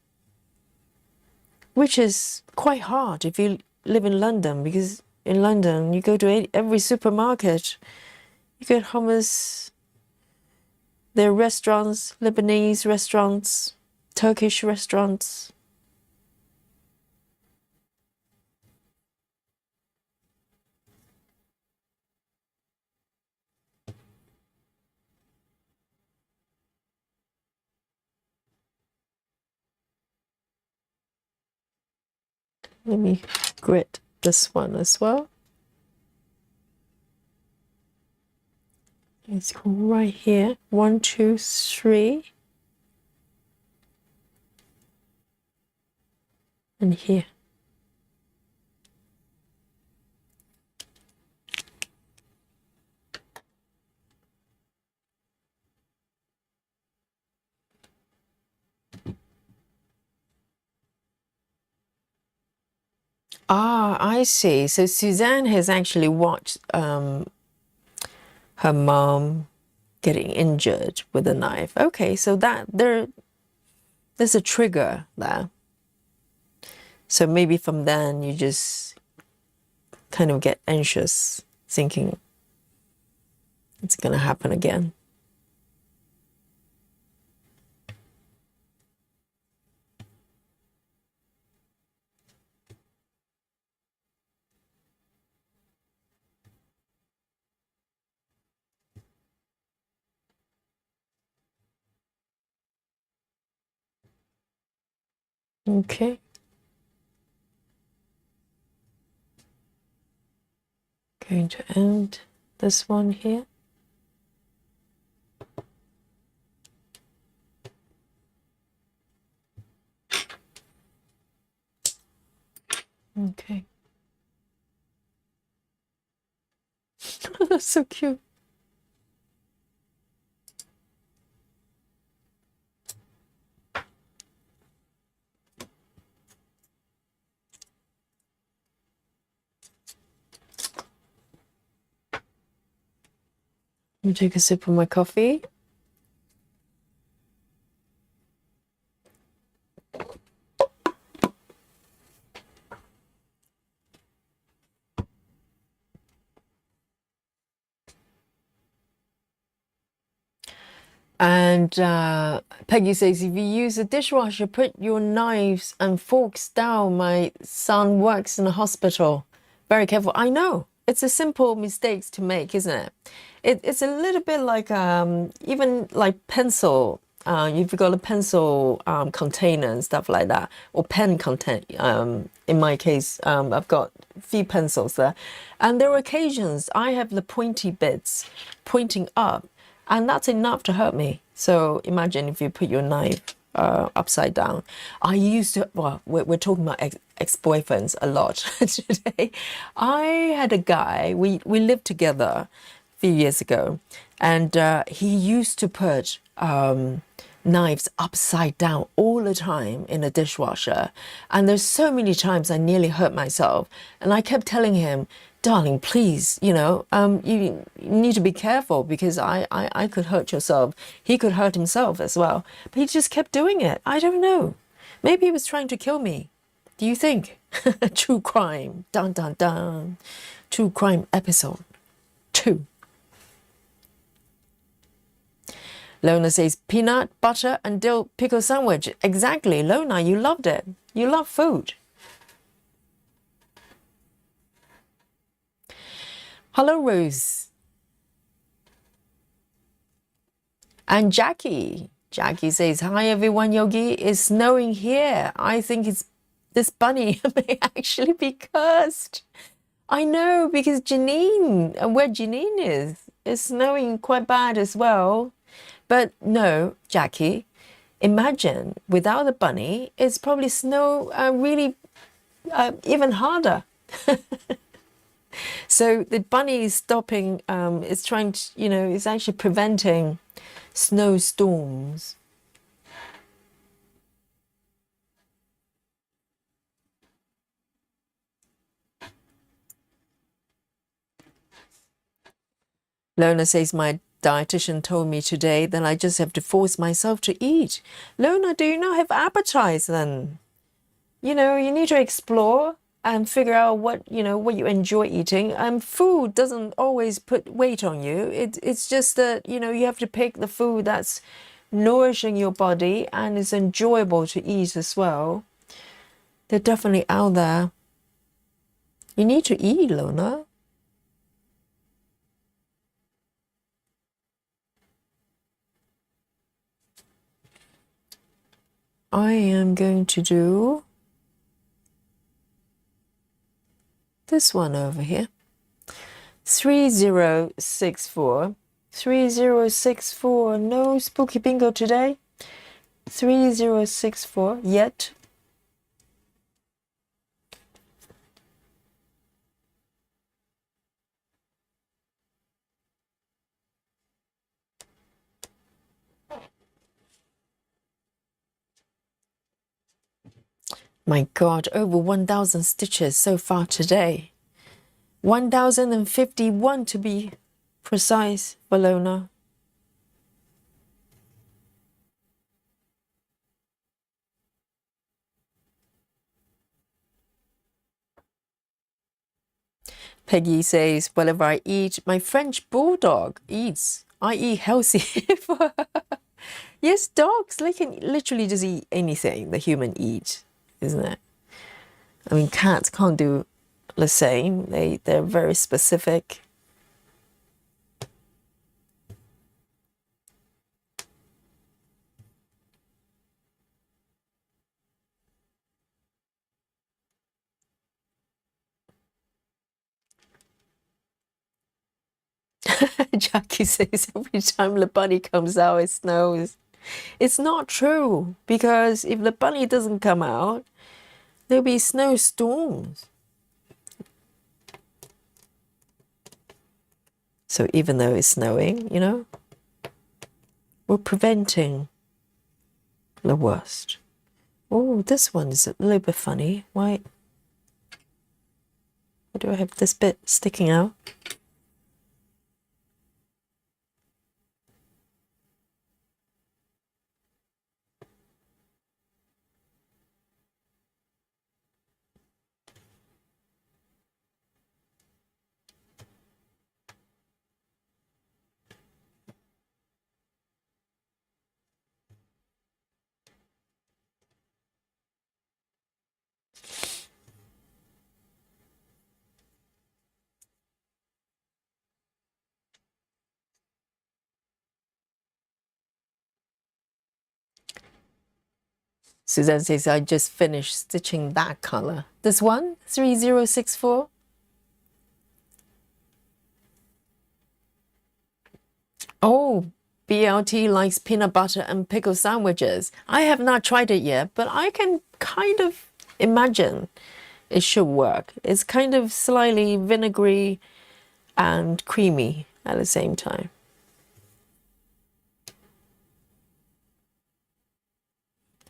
which is quite hard if you live in London, because in London you go to every supermarket, you get hummus. There are restaurants, Lebanese restaurants, Turkish restaurants. Let me grit this one as well. Let's go right here. 1, 2, 3. And here. Ah, I see. So Suzanne has actually watched her mom getting injured with a knife. Okay, so there's a trigger there. So maybe from then you just kind of get anxious, thinking it's going to happen again. Okay. Going to end this one here. Okay. That's so cute. Let me take a sip of my coffee. And Peggy says, if you use a dishwasher, put your knives and forks down. My son works in a hospital. Very careful. I know. It's a simple mistakes to make, isn't it? It's a little bit like even like pencil. You've got a pencil container and stuff like that, or pen content. In my case, I've got a few pencils there. And there are occasions I have the pointy bits pointing up, and that's enough to hurt me. So imagine if you put your knife upside down. I used to, well, we're talking about ex-boyfriends a lot today. I had a guy, we lived together a few years ago, and he used to put knives upside down all the time in a dishwasher. And there's so many times I nearly hurt myself. And I kept telling him, darling, please, you need to be careful, because I could hurt yourself. He could hurt himself as well. But he just kept doing it. I don't know. Maybe he was trying to kill me. Do you think? True crime. Dun dun dun. True crime episode 2. Lona says peanut, butter and dill pickle sandwich. Exactly. Lona, you loved it. You love food. Hello, Rose. And Jackie. Jackie says, hi everyone, Yogi. It's snowing here. I think this bunny may actually be cursed. I know, because Janine, and where Janine is, it's snowing quite bad as well. But no, Jackie, imagine without the bunny, it's probably snow really even harder. So the bunny is stopping, it's trying to, it's actually preventing snowstorms. Lona says, my dietitian told me today that I just have to force myself to eat. Lona, do you not have appetite then? You need to explore and figure out what you enjoy eating. Food doesn't always put weight on you. It's just that, you have to pick the food that's nourishing your body and is enjoyable to eat as well. They're definitely out there. You need to eat, Lona. I am going to do this one over here. 3064. 3064. No spooky bingo today. 3064 yet. My God, over 1,000 stitches so far today. 1,051 to be precise, Valona. Peggy says, whatever I eat, my French bulldog eats. I eat healthy. Yes, dogs, they can literally just eat anything the human eats, isn't it? I mean, cats can't do the same. They're very specific. Jackie says every time the bunny comes out, it snows. It's not true, because if the bunny doesn't come out, there'll be snowstorms. So even though it's snowing, we're preventing the worst. Oh, this one is a little bit funny. Why do I have this bit sticking out? Suzanne says, I just finished stitching that color. This one, 3064. Oh, BLT likes peanut butter and pickle sandwiches. I have not tried it yet, but I can kind of imagine it should work. It's kind of slightly vinegary and creamy at the same time.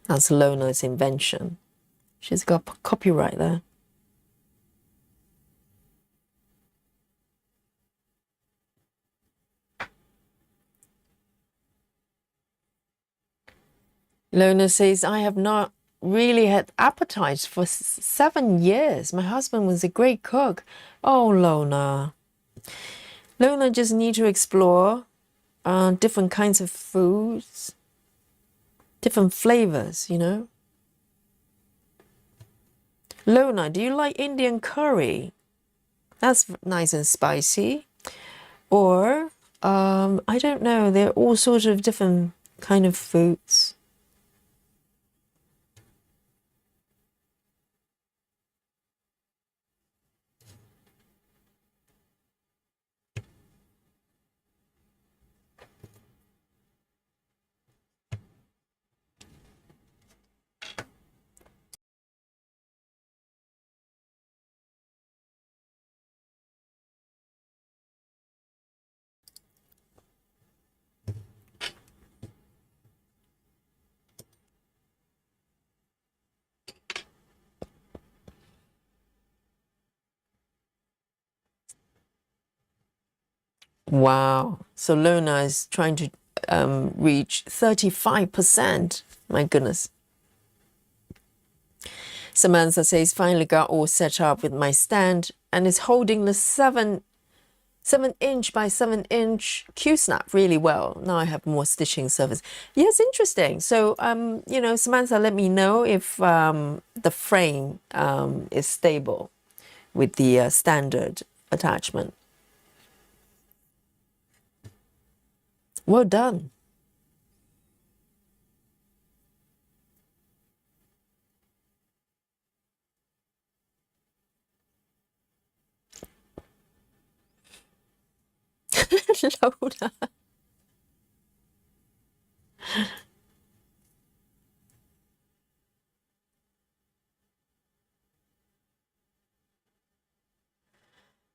That's Lona's invention. She's got copyright there. Lona says, I have not really had appetite for 7 years. My husband was a great cook. Oh, Lona. Lona just need to explore different kinds of foods, different flavors, you know. Lona, do you like Indian curry? That's nice and spicy. Or, I don't know, there are all sorts of different kind of foods. Wow. So Lona is trying to reach 35%. My goodness. Samantha says, finally got all set up with my stand and is holding the 7-inch by 7-inch Q-snap really well. Now I have more stitching surface. Yes, interesting. So, you know, Samantha, let me know if the frame is stable with the standard attachment. Well done.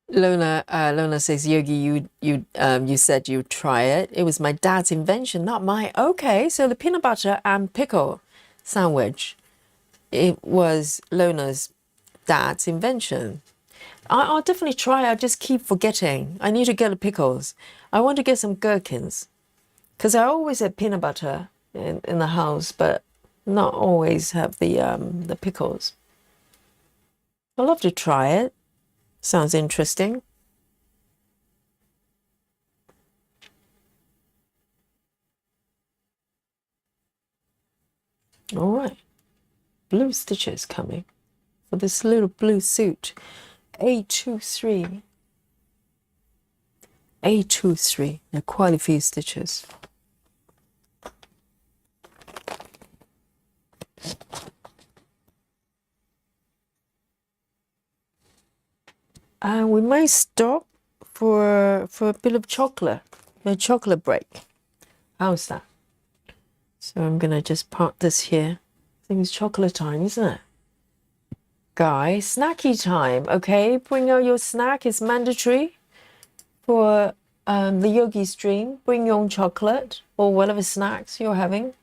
Lola. Lona says, Yogi, you said you'd try it. It was my dad's invention, not mine. Okay, so the peanut butter and pickle sandwich, it was Lona's dad's invention. I'll definitely try. I just keep forgetting. I need to get the pickles. I want to get some gherkins because I always have peanut butter in the house, but not always have the pickles. I'd love to try it. Sounds interesting. All right. Blue stitches coming for this little blue suit. A23. A23. They're quite a few stitches. And we might stop for a bit of chocolate, a chocolate break. How's that? So I'm gonna just park this here. I think it's chocolate time, isn't it? Guys, snacky time, okay? Bring out your snack. It's mandatory for the yogi stream. Bring your own chocolate or whatever snacks you're having.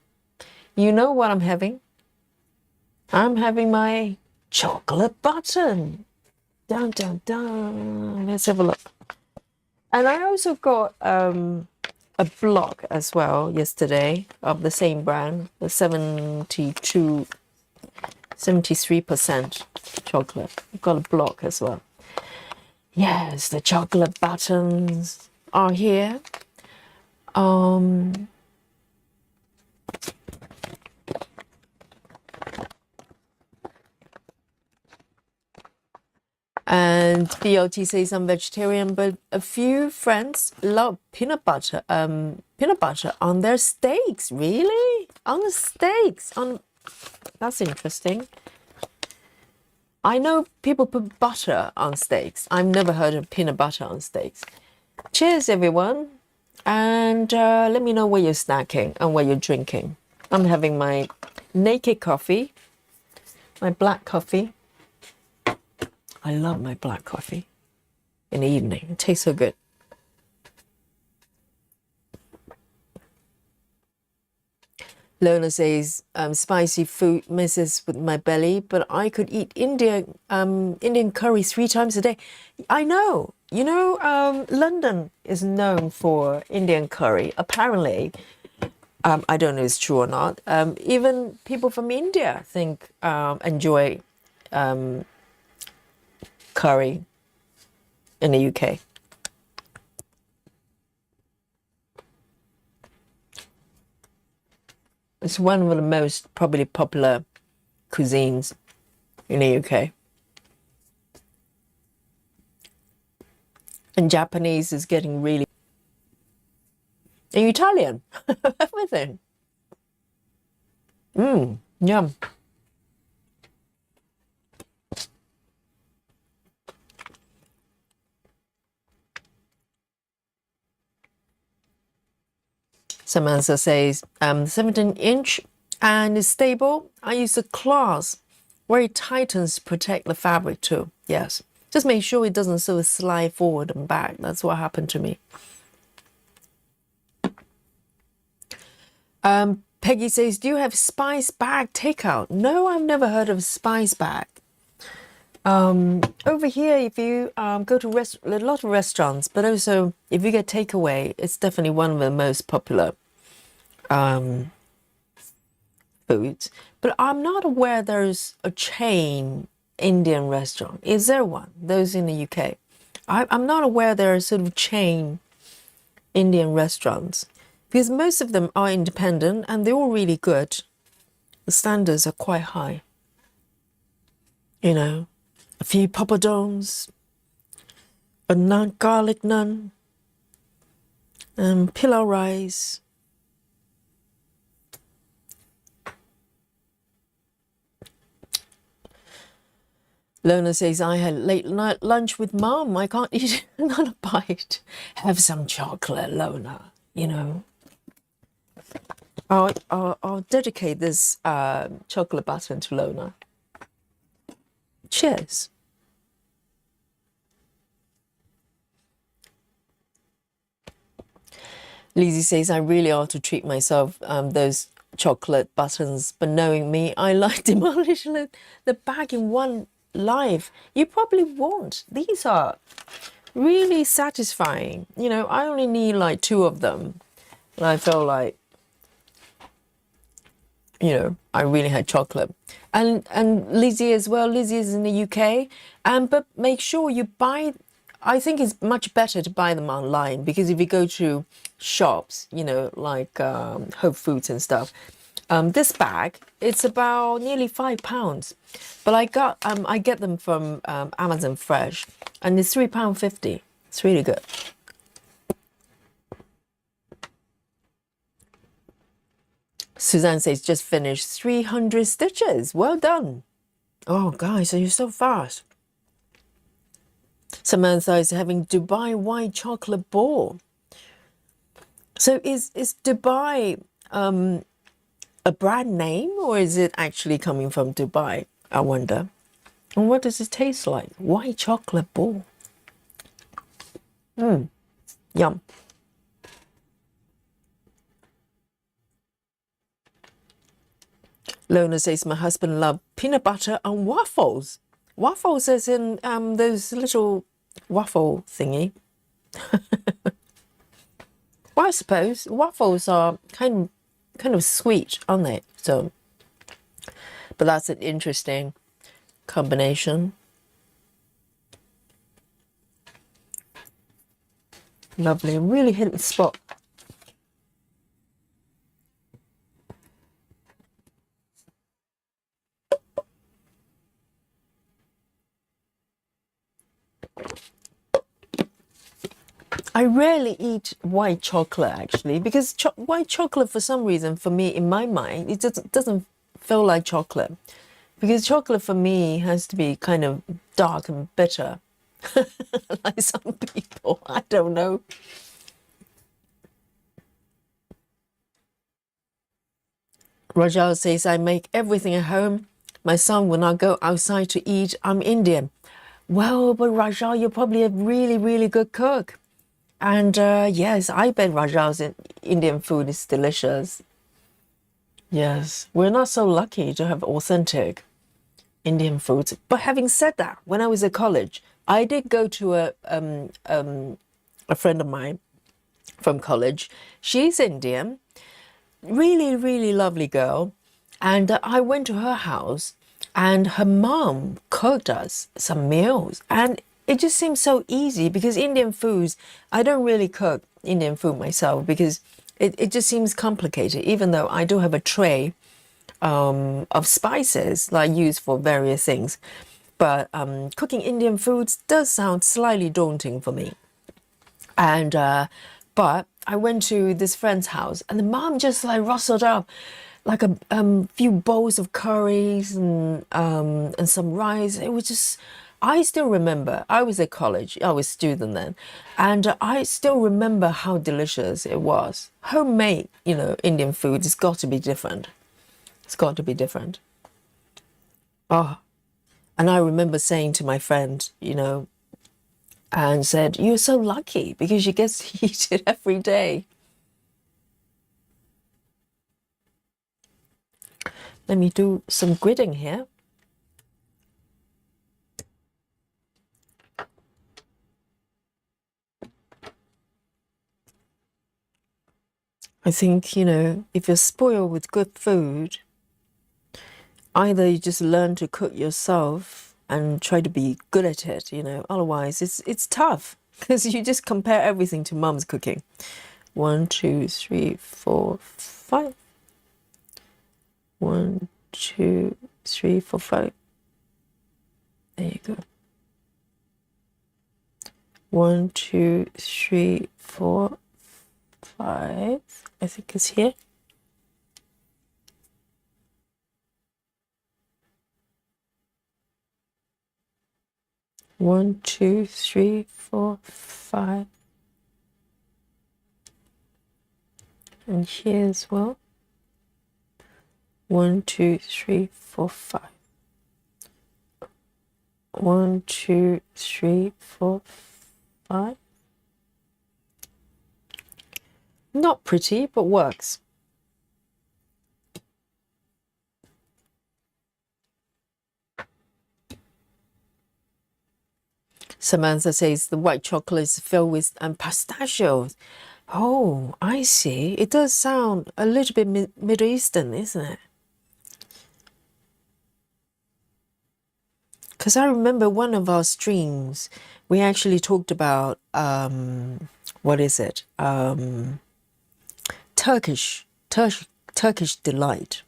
You know what I'm having. I'm having my chocolate button. Dun, dun, dun. Let's have a look. And I also got a block as well yesterday of the same brand, the 73% chocolate. I've got a block as well. Yes, the chocolate buttons are here. And BLT says I'm vegetarian, but a few friends love peanut butter on their steaks. Really? On the steaks? That's interesting. I know people put butter on steaks. I've never heard of peanut butter on steaks. Cheers, everyone. And let me know where you're snacking and where you're drinking. I'm having my naked coffee, my black coffee. I love my black coffee in the evening. It tastes so good. Lona says, spicy food messes with my belly, but I could eat Indian curry 3 times a day. I know. You know, London is known for Indian curry. Apparently, I don't know if it's true or not. Even people from India think enjoy curry in the UK. It's one of the most probably popular cuisines in the UK. And Japanese is getting really... And Italian. Everything. Yum. Samantha says, 17-inch and is stable. I use a cloth where it tightens to protect the fabric too. Yes. Just make sure it doesn't sort of slide forward and back. That's what happened to me. Peggy says, do you have spice bag takeout? No, I've never heard of spice bag. Over here, if you go to a lot of restaurants, but also if you get takeaway, it's definitely one of the most popular foods. But I'm not aware there's a chain Indian restaurant. Is there one? Those in the UK. I'm not aware there are sort of chain Indian restaurants, because most of them are independent and they're all really good. The standards are quite high. You know, a few poppadoms, a naan, garlic naan, pilau rice. Lona says, I had late night lunch with Mum. I can't eat another bite. Have some chocolate, Lona, you know. I'll dedicate this chocolate button to Lona. Cheers. Lizzie says, I really ought to treat myself those chocolate buttons, but knowing me, I like demolish the bag in one life. You probably won't. These are really satisfying. You know, I only need like 2 of them. And I feel like, you know, I really had chocolate. And Lizzie as well. Lizzie is in the UK. But make sure you buy... I think it's much better to buy them online, because if you go to shops, you know, like Whole Foods and stuff, this bag, it's about nearly £5. But I get them from Amazon Fresh, and it's £3.50. It's really good. Suzanne says, just finished 300 stitches. Well done. Oh, guys, are you so fast? Samantha is having Dubai white chocolate ball. So is Dubai a brand name, or is it actually coming from Dubai? I wonder. And what does it taste like? White chocolate ball. Yum. Lona says, my husband loved peanut butter and waffles. Waffles as in those little waffle thingy. Well, I suppose waffles are kind of sweet, aren't they? So, but that's an interesting combination. Lovely, really hit the spot. I rarely eat white chocolate, actually, because white chocolate, for some reason, for me, in my mind, it doesn't feel like chocolate. Because chocolate, for me, has to be kind of dark and bitter. Like some people, I don't know. Rajal says, I make everything at home. My son will not go outside to eat. I'm Indian. Well, but Rajal, you're probably a really, really good cook. And yes, I bet Rajal's Indian food is delicious. Yes, we're not so lucky to have authentic Indian food. But having said that, when I was at college, I did go to a friend of mine from college. She's Indian, really, really lovely girl. And I went to her house and her mom cooked us some meals. And it just seems so easy because Indian foods, I don't really cook Indian food myself because it just seems complicated, even though I do have a tray of spices that I use for various things. But cooking Indian foods does sound slightly daunting for me. And but I went to this friend's house, and the mom just like rustled up like a few bowls of curries and some rice. It was just, I still remember. I was at college. I was a student then, and I still remember how delicious it was. Homemade, Indian food has got to be different. It's got to be different. Oh, and I remember saying to my friend, and said, "You're so lucky because you get to eat it every day." Let me do some gridding here. I think, if you're spoiled with good food, either you just learn to cook yourself and try to be good at it, otherwise it's tough because you just compare everything to mom's cooking. 1, 2, 3, 4, 5. 1, 2, 3, 4, 5. There you go. 1, 2, 3, 4, 5. I think it's here. One, 2, 3, 4, 5. And here as well. 1, 2, 3, 4, 5. 1, 2, 3, 4, 5. Not pretty, but works. Samantha says the white chocolate is filled with pistachios. Oh, I see. It does sound a little bit Middle Eastern, isn't it? Because I remember one of our streams, we actually talked about, what is it? Turkish delight.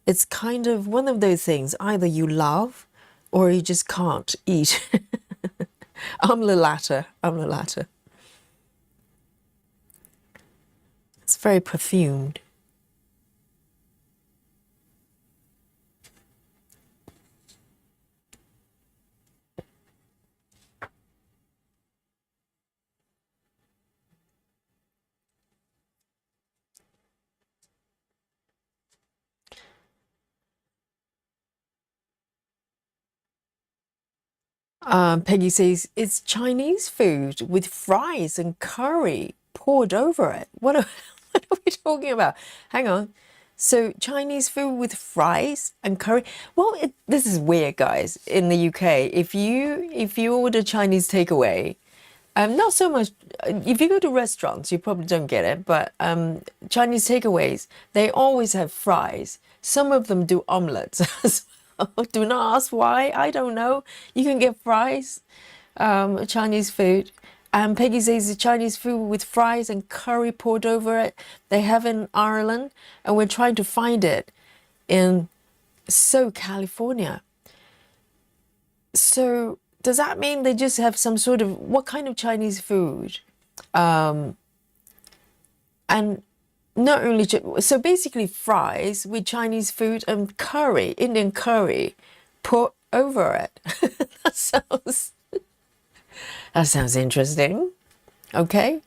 It's kind of one of those things, either you love or you just can't eat. I'm the latter. It's very perfumed. Peggy says it's Chinese food with fries and curry poured over it. What are, what are we talking about? Hang on. So Chinese food with fries and curry. Well, this is weird, guys. In the UK, if you order Chinese takeaway, not so much. If you go to restaurants, you probably don't get it. But Chinese takeaways, they always have fries. Some of them do omelets as well. Do not ask why. I don't know. You can get fries, Chinese food. And Peggy says the Chinese food with fries and curry poured over it. They have in Ireland, and we're trying to find it in California. So does that mean they just have some sort of, what kind of Chinese food? And not only, so basically fries with Chinese food and curry, Indian curry, put over it. That sounds interesting. Okay.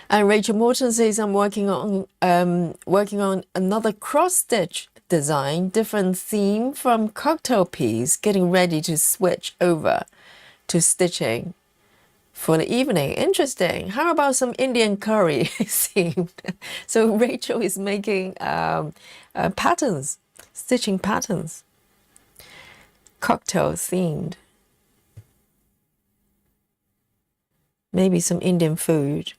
And Rachel Morton says I'm working on another cross stitch design, different theme from cocktail piece, getting ready to switch over to stitching for the evening. Interesting. How about some Indian curry themed? So Rachel is making patterns, stitching patterns, cocktail themed. Maybe some Indian food.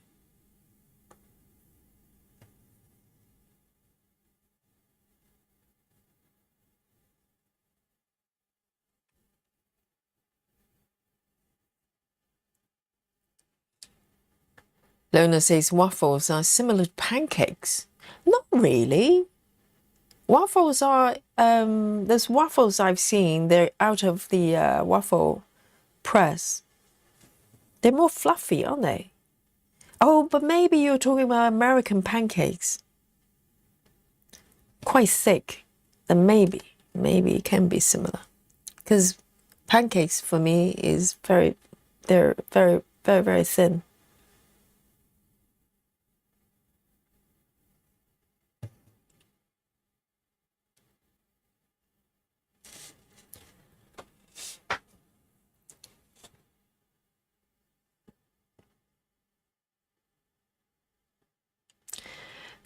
Lona says waffles are similar to pancakes. Not really. Waffles are, there's waffles I've seen, they're out of the waffle press. They're more fluffy, aren't they? Oh, but maybe you're talking about American pancakes. Quite thick. Then maybe it can be similar. Because pancakes for me is they're very thin.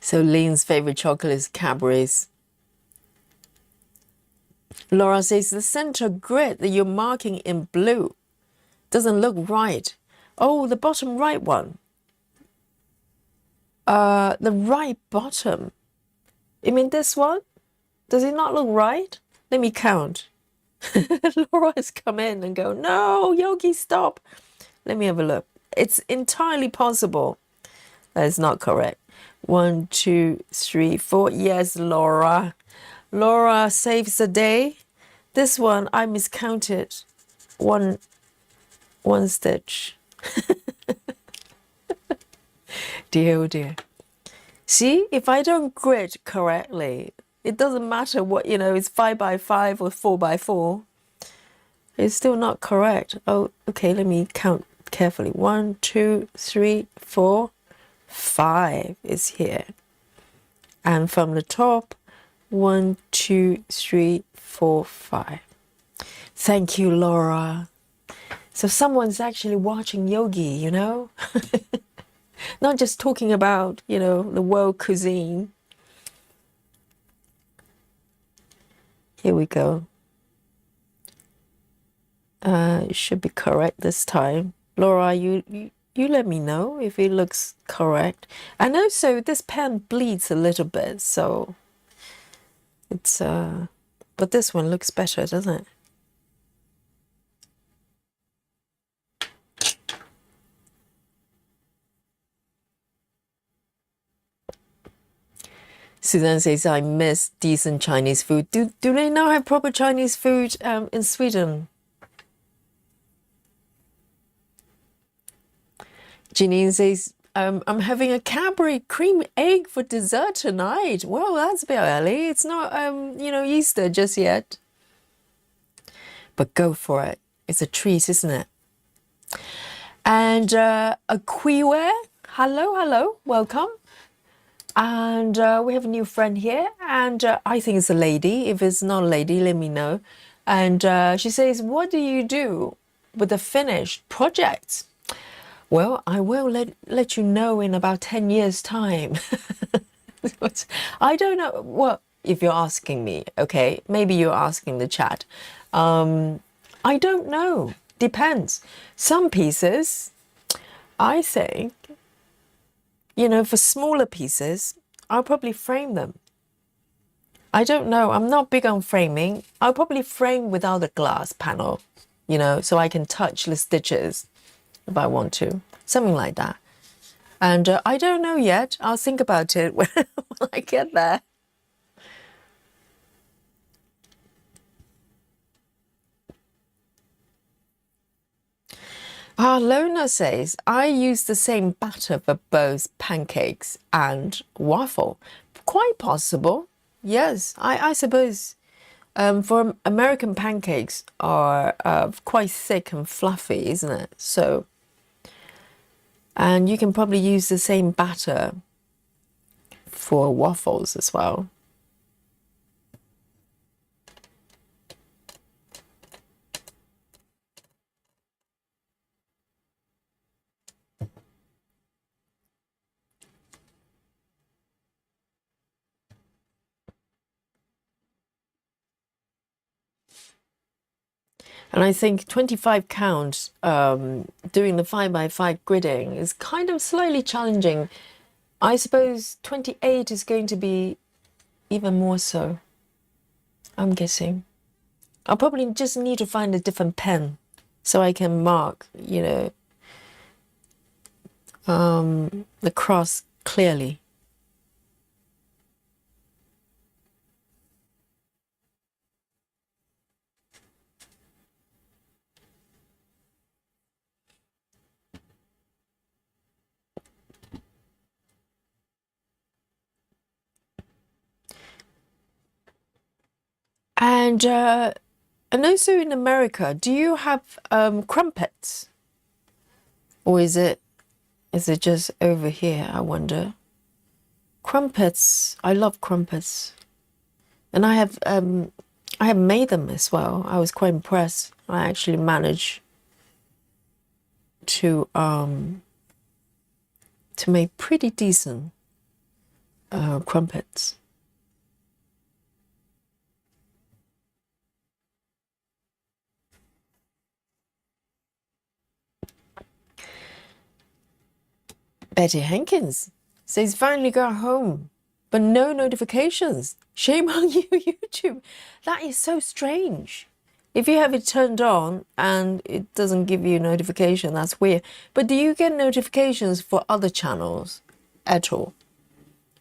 So Lean's favorite chocolate is Cadbury's. Laura says the center grid that you're marking in blue doesn't look right. Oh, the bottom right one. The right bottom. You mean this one? Does it not look right? Let me count. Laura has come in and go, no, Yogi, stop. Let me have a look. It's entirely possible that is not correct. 1, 2, 3, 4. Yes, Laura. Laura saves the day. This one I miscounted. One stitch. Dear, oh dear. See, if I don't grid correctly, it doesn't matter what, it's 5 by 5 or 4 by 4. It's still not correct. Oh, okay, let me count carefully. 1, 2, 3, 4, 5 is here. And from the top, 1, 2, 3, 4, 5. Thank you, Laura. So someone's actually watching Yogi, Not just talking about, the world cuisine. Here we go. It should be correct this time. Laura, you let me know if it looks correct. And also this pen bleeds a little bit, so it's but this one looks better, doesn't it? Suzanne says, I miss decent Chinese food. Do they now have proper Chinese food in Sweden? Janine says, I'm having a Cadbury cream egg for dessert tonight. Well, that's a bit early. It's not, Easter just yet. But go for it. It's a treat, isn't it? And a Quiware. Hello, welcome. And we have a new friend here, and I think it's a lady. If it's not a lady, let me know. And she says, what do you do with the finished projects? Well, I will let you know in about 10 years' time. I don't know. Well, if you're asking me, okay, maybe you're asking the chat. I don't know. Depends. Some pieces, I think, for smaller pieces, I'll probably frame them. I don't know. I'm not big on framing. I'll probably frame without a glass panel, so I can touch the stitches if I want to. Something like that. And I don't know yet. I'll think about it when I get there. Lona says, I use the same batter for both pancakes and waffle. Quite possible. Yes, I suppose for American pancakes are quite thick and fluffy, isn't it? So, and you can probably use the same batter for waffles as well. And I think 25 count doing the 5x5 gridding is kind of slightly challenging. I suppose 28 is going to be even more so, I'm guessing. I'll probably just need to find a different pen so I can mark, you know, the cross clearly. And also in America, do you have crumpets? Or is it just over here, I wonder? Crumpets, I love crumpets. And I have made them as well. I was quite impressed. I actually managed to make pretty decent crumpets. Betty Hankins says finally got home, but no notifications. Shame on you, YouTube. That is so strange. If you have it turned on and it doesn't give you notification, that's weird. But do you get notifications for other channels at all?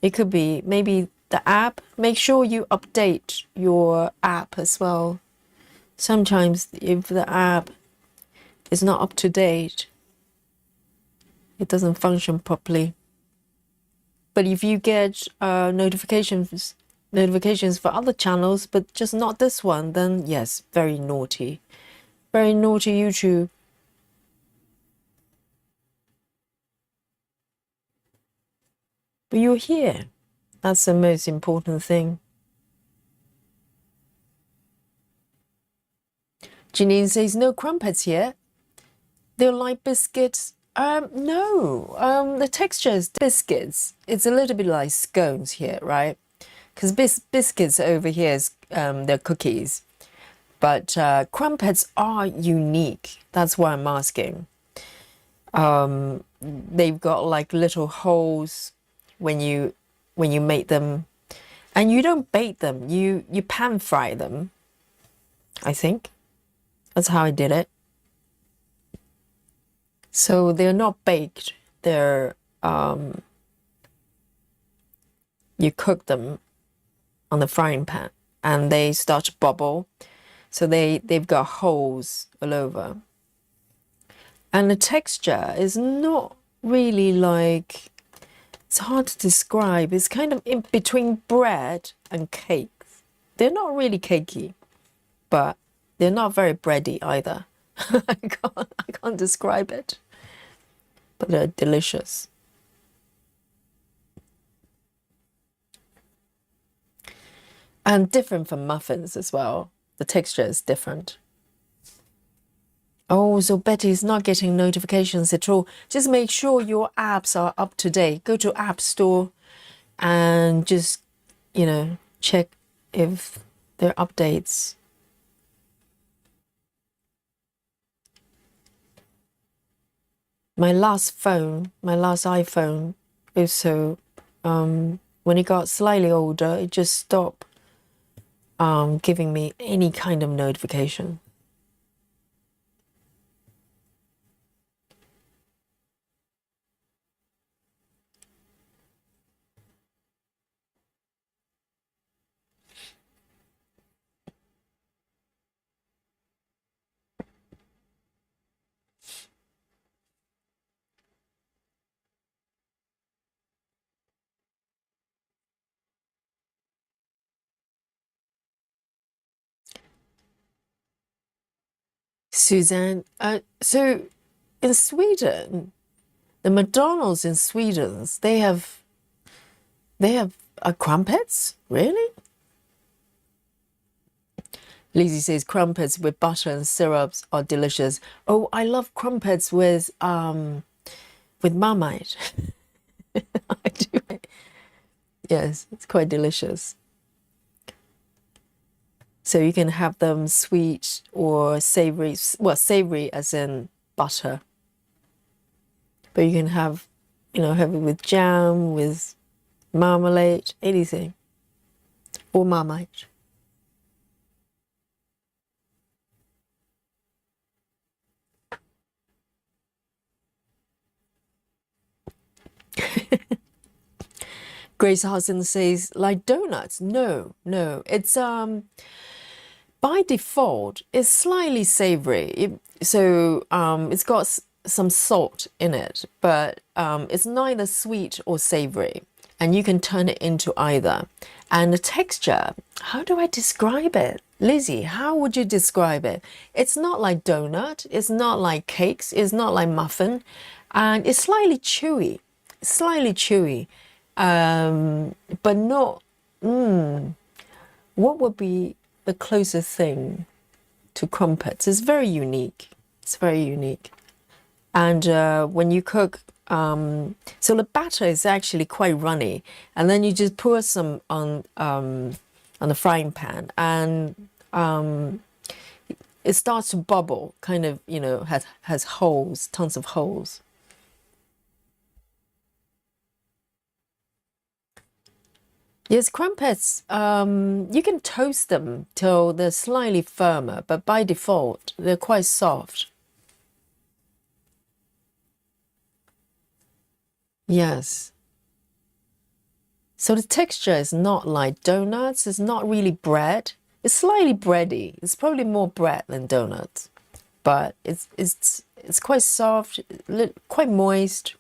It could be maybe the app. Make sure you update your app as well. Sometimes if the app is not up to date, it doesn't function properly. But if you get notifications for other channels, but just not this one, then yes, very naughty. Very naughty YouTube. But you're here. That's the most important thing. Janine says, no crumpets here. They're like biscuits. No, the texture is biscuits. It's a little bit like scones here, right? Because biscuits over here is they're cookies. But crumpets are unique. That's why I'm asking. They've got like little holes when you make them, and you don't bake them. You pan fry them. I think that's how I did it. So they're not baked. They're you cook them on the frying pan, and they start to bubble. So they've got holes all over. And the texture is not really like, it's hard to describe. It's kind of in between bread and cake. They're not really cakey, but they're not very bready either. I can't describe it, but they're delicious. And different from muffins as well. The texture is different. Oh, so Betty's not getting notifications at all. Just make sure your apps are up to date. Go to App Store and just, you know, check if there are updates. My last iPhone, also, when it got slightly older, it just stopped giving me any kind of notification. Suzanne, so in Sweden, the McDonald's in Sweden, they have crumpets? Really? Lizzie says crumpets with butter and syrups are delicious. Oh, I love crumpets with Marmite. I do. Yes, it's quite delicious. So you can have them sweet or savory. Well, savory as in butter. But you can have, have it with jam, with marmalade, anything. Or Marmite. Grace Hudson says, like donuts. No, no. It's by default, it's slightly savory. It's got some salt in it, but it's neither sweet or savory. And you can turn it into either. And the texture, how do I describe it? Lizzie, how would you describe it? It's not like donut. It's not like cakes. It's not like muffin. And it's slightly chewy. Slightly chewy. But not... what would be the closest thing to crumpets? It's very unique. It's very unique. And when you cook, so the batter is actually quite runny, and then you just pour some on the frying pan, and it starts to bubble, kind of, has holes, tons of holes. Yes, crumpets, you can toast them till they're slightly firmer, but by default, they're quite soft. Yes. So the texture is not like donuts. It's not really bread. It's slightly bready. It's probably more bread than donuts, but it's quite soft, quite moist.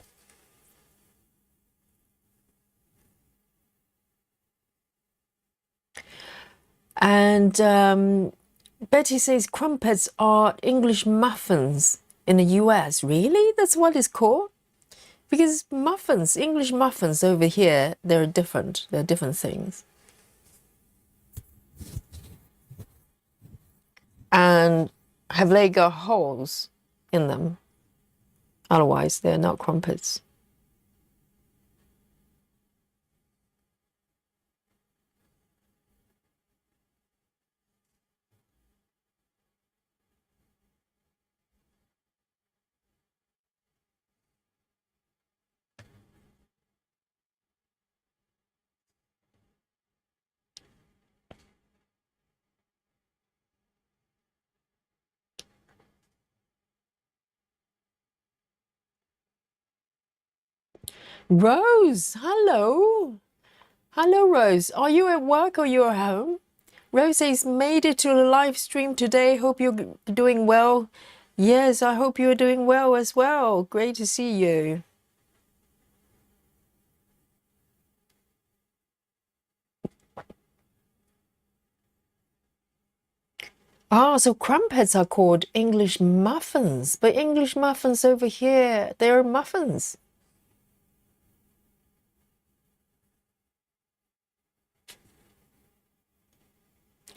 And Betty says crumpets are English muffins in the US. Really? That's what it's called? Because muffins, English muffins over here, they're different. They're different things. And have they got holes in them? Otherwise, they're not crumpets. Rose, hello. Hello, Rose. Are you at work or you're home? Rose says, made it to the live stream today. Hope you're doing well. Yes, I hope you're doing well as well. Great to see you. Ah, so crumpets are called English muffins, but English muffins over here, they're muffins.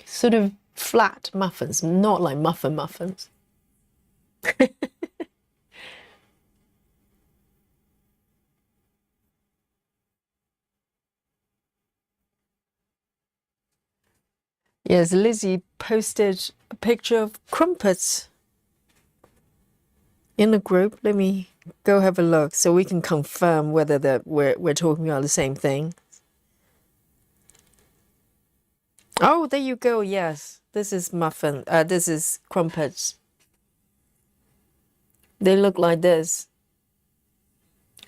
Sort of flat muffins, not like muffins. Yes, Lizzie posted a picture of crumpets in the group. Let me go have a look so we can confirm whether we're talking about the same thing. Oh, there you go. Yes, this is muffin. This is crumpets. They look like this,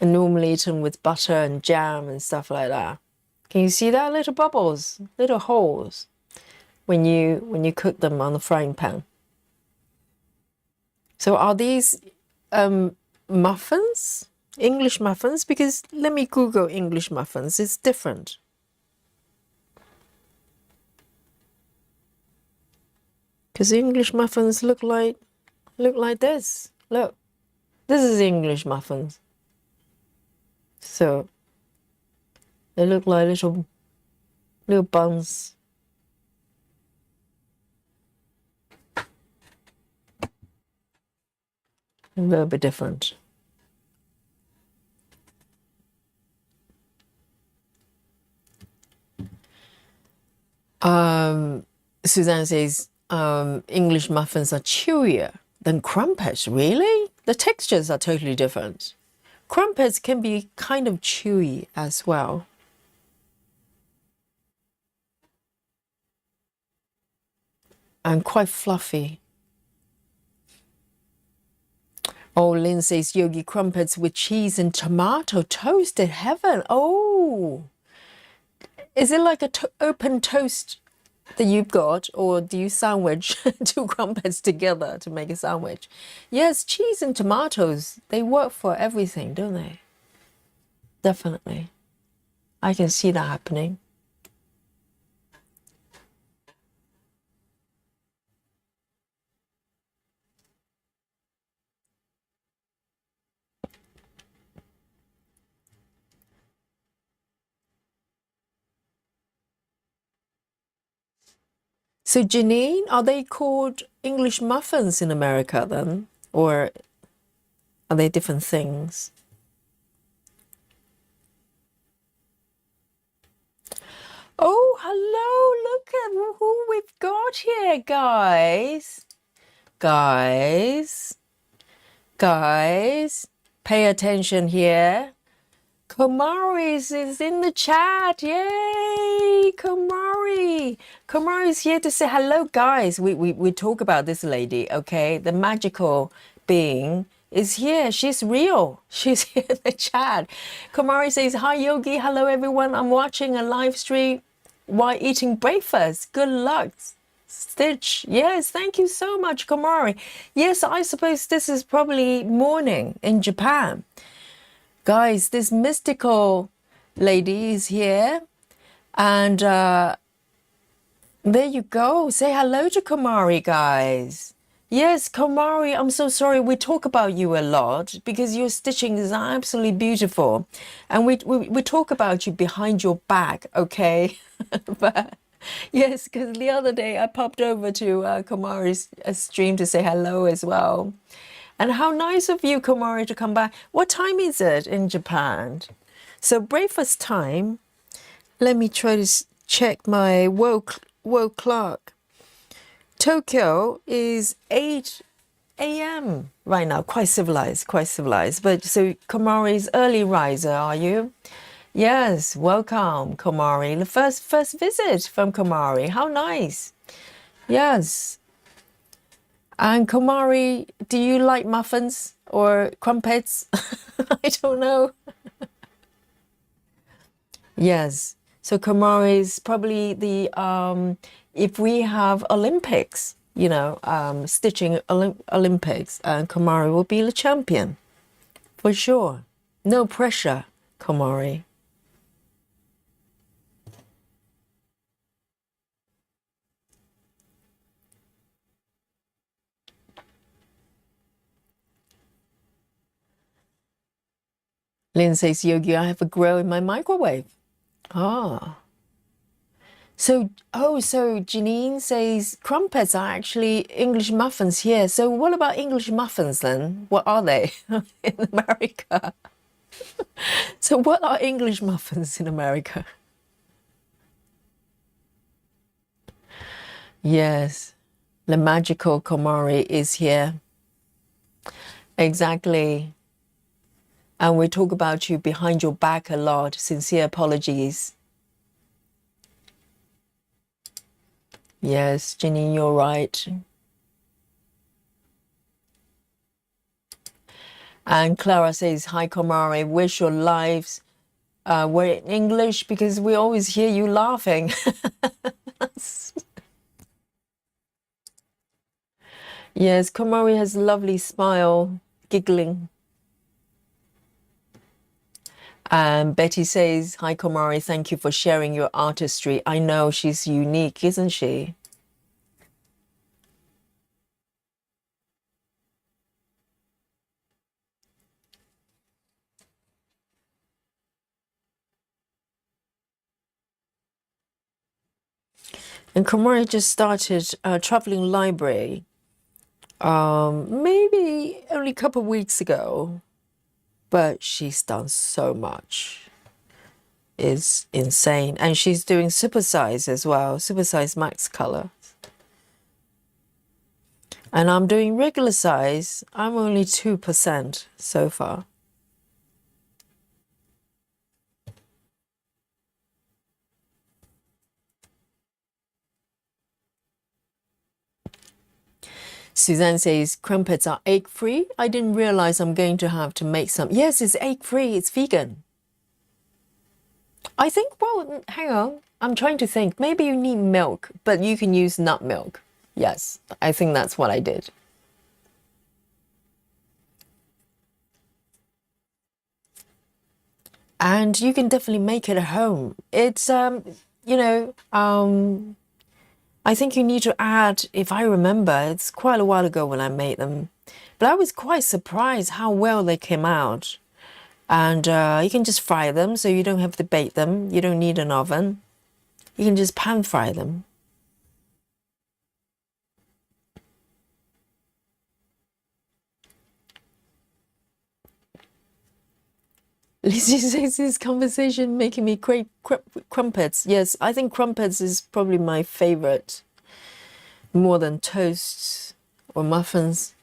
and normally eaten with butter and jam and stuff like that. Can you see that? Little bubbles, little holes when you cook them on the frying pan. So are these muffins? English muffins? Because let me Google English muffins. It's different. Because English muffins look like this. Look, this is English muffins. So they look like little buns. A little bit different. Suzanne says, English muffins are chewier than crumpets. Really? The textures are totally different. Crumpets can be kind of chewy as well. And quite fluffy. Oh, Lynn says yogi crumpets with cheese and tomato toasted heaven. Oh, is it like a open toast that you've got, or do you sandwich two crumpets together to make a sandwich? Yes, cheese and tomatoes, they work for everything, don't they? Definitely. I can see that happening. So, Janine, are they called English muffins in America then? Or are they different things? Oh, hello, look at who we've got here, guys. Guys, pay attention here. Komaris is in the chat. Yay, Komari. Komari is here to say hello, guys. We talk about this lady, okay? The magical being is here. She's real. She's here in the chat. Komari says, hi, Yogi. Hello, everyone. I'm watching a live stream while eating breakfast. Good luck. Stitch. Yes, thank you so much, Komari. Yes, I suppose this is probably morning in Japan. Guys, this mystical lady is here. And there you go. Say hello to Komari, guys. Yes, Komari, I'm so sorry. We talk about you a lot because your stitching is absolutely beautiful. And we talk about you behind your back, okay? But yes, because the other day I popped over to Komari's stream to say hello as well. And how nice of you, Komari, to come back. What time is it in Japan? So breakfast time, let me try to check my world clock. Tokyo is 8 a.m. right now. Quite civilized. But so Komari's early riser, are you? Yes, welcome, Komari. The first visit from Komari. How nice. Yes. And Komari, do you like muffins or crumpets? I don't know. Yes. So Komari is probably the if we have Olympics, you know, stitching Olympics, and Komari will be the champion for sure. No pressure, Komari. Lynn says, Yogi, I have a grill in my microwave. Ah. So Janine says crumpets are actually English muffins here. So what about English muffins then? What are they in America? So what are English muffins in America? Yes, the magical Komari is here. Exactly. And we talk about you behind your back a lot. Sincere apologies. Yes, Janine, you're right. And Clara says, hi, Komari, wish your lives were in English because we always hear you laughing. Yes, Komari has a lovely smile, giggling. And Betty says, hi, Komari, thank you for sharing your artistry. I know she's unique, isn't she? And Komari just started a traveling library maybe only a couple of weeks ago, but she's done so much. It's insane. And she's doing supersize as well, supersize max color. And I'm doing regular size. I'm only 2% so far. Suzanne says, crumpets are egg-free. I didn't realize I'm going to have to make some. Yes, it's egg-free. It's vegan. I think, well, hang on. I'm trying to think. Maybe you need milk, but you can use nut milk. Yes, I think that's what I did. And you can definitely make it at home. It's, you know, I think you need to add, if I remember, it's quite a while ago when I made them, but I was quite surprised how well they came out. And you can just fry them, so you don't have to bake them. You don't need an oven. You can just pan fry them. Lizzie says this conversation making me crave crumpets. Yes, I think crumpets is probably my favorite, more than toasts or muffins.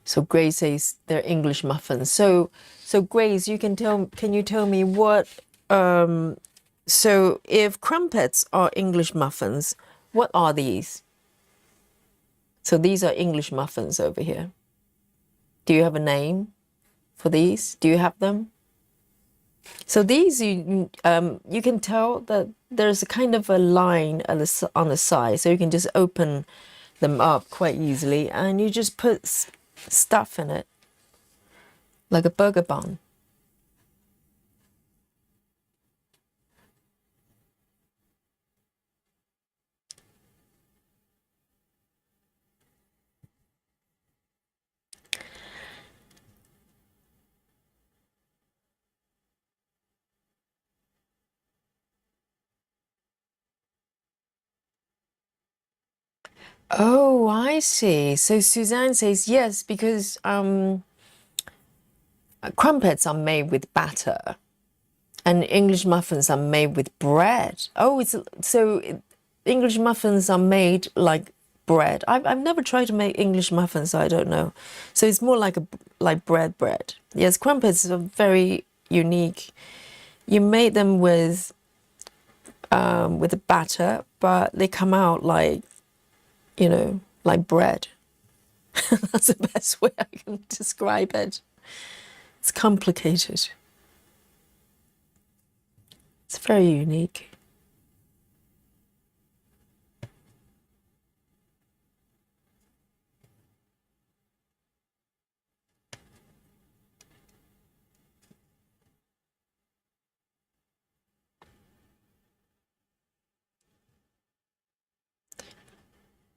So Grace says they're English muffins. So Grace, can you tell me what, so if crumpets are English muffins, what are these? So these are English muffins over here. Do you have a name for these? Do you have them? So these, you can tell that there's a kind of a line on the side, so you can just open them up quite easily, and you just put stuff in it, like a burger bun. Oh, I see. So Suzanne says yes, because crumpets are made with batter and English muffins are made with bread. Oh, English muffins are made like bread. I've never tried to make English muffins, so I don't know. So it's more like bread. Yes, crumpets are very unique. You made them with a batter, but they come out like, you know, like bread. That's the best way I can describe it. It's complicated. It's very unique.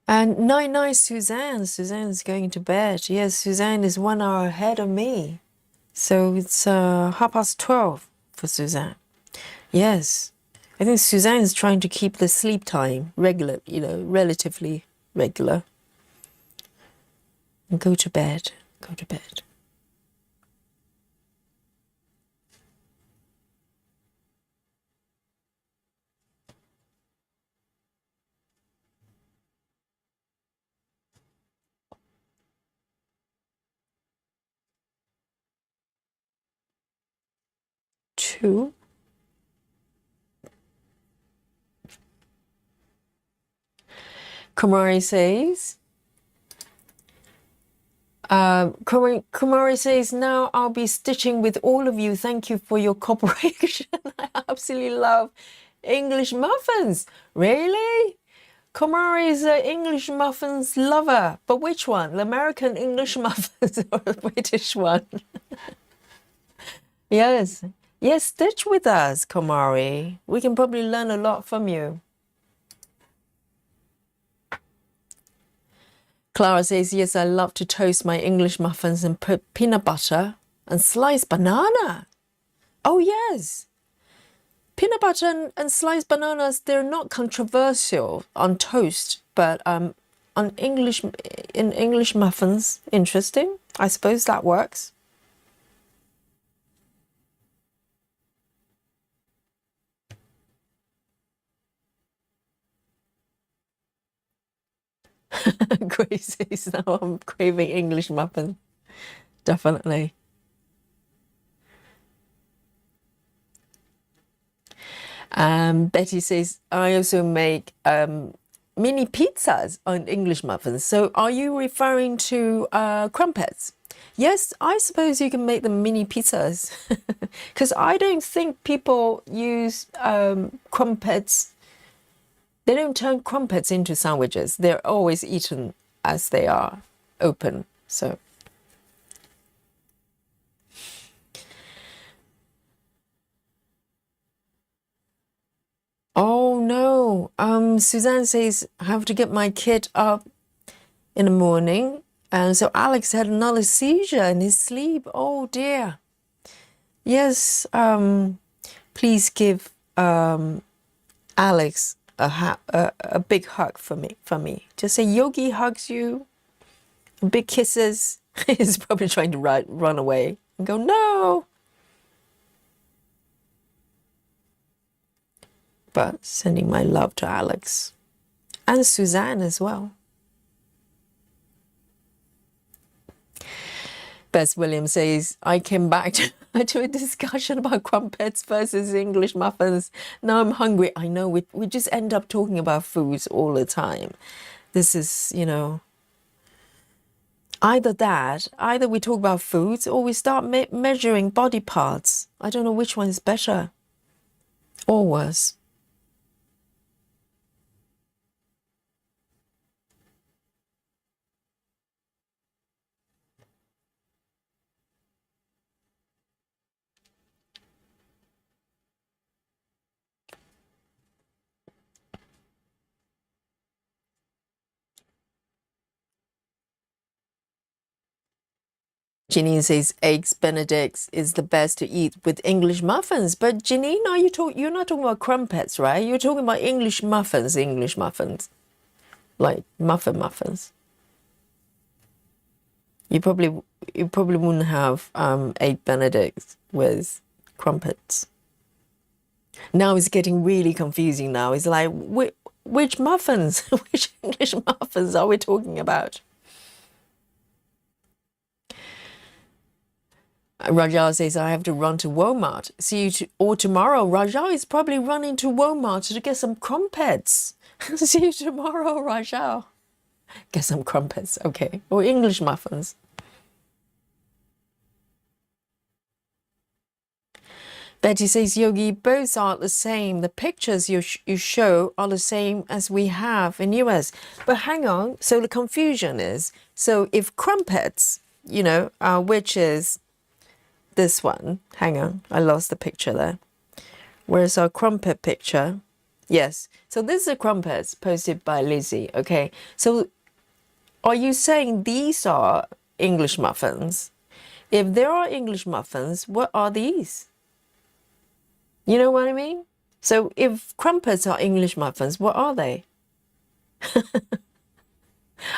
And night, Suzanne. Suzanne's going to bed. Yes, Suzanne is 1 hour ahead of me. So it's 12:30 for Suzanne. Yes. I think Suzanne is trying to keep the sleep time regular, you know, relatively regular. And go to bed. Go to bed. Two. Kumari says, Kumari says, now I'll be stitching with all of you. Thank you for your cooperation. I absolutely love English muffins. Really? Kumari is an English muffins lover. But which one? The American English muffins or the British one? Yes. Yes, stitch with us, Kumari. We can probably learn a lot from you. Clara says, yes, I love to toast my English muffins and put peanut butter and sliced banana. Oh, yes. Peanut butter and sliced bananas, they're not controversial on toast, but in English muffins, interesting. I suppose that works. Grace says, now I'm craving English muffin. Definitely. Betty says, I also make mini pizzas on English muffins. So are you referring to crumpets? Yes, I suppose you can make them mini pizzas. Because I don't think people use crumpets. They don't turn crumpets into sandwiches. They're always eaten as they are open. So. Oh no. Suzanne says, I have to get my kid up in the morning. And so Alex had another seizure in his sleep. Oh dear. Yes, please give Alex a big hug for me. Just say Yogi hugs you. Big kisses. He's probably trying to run away and go, no. But sending my love to Alex and Suzanne as well. Bess Williams says, I came back to a discussion about crumpets versus English muffins. Now I'm hungry. I know we just end up talking about foods all the time. This is, either we talk about foods or we start measuring body parts. I don't know which one is better or worse. Janine says eggs Benedict's is the best to eat with English muffins. But Janine, you're not talking about crumpets, right? You're talking about English muffins, like muffins. You probably wouldn't have egg Benedict's with crumpets. Now it's getting really confusing now. It's like which muffins, which English muffins are we talking about? Rajal says, I have to run to Walmart. See you or tomorrow. Rajal is probably running to Walmart to get some crumpets. See you tomorrow, Rajal. Get some crumpets, okay. Or English muffins. Betty says, Yogi, both are the same. The pictures you show are the same as we have in US. But hang on. So the confusion is, so if crumpets, which is this one. Hang on, I lost the picture there. Where's our crumpet picture? Yes. So this is a crumpets posted by Lizzie. Okay. So are you saying these are English muffins? If there are English muffins, what are these? You know what I mean? So if crumpets are English muffins, what are they?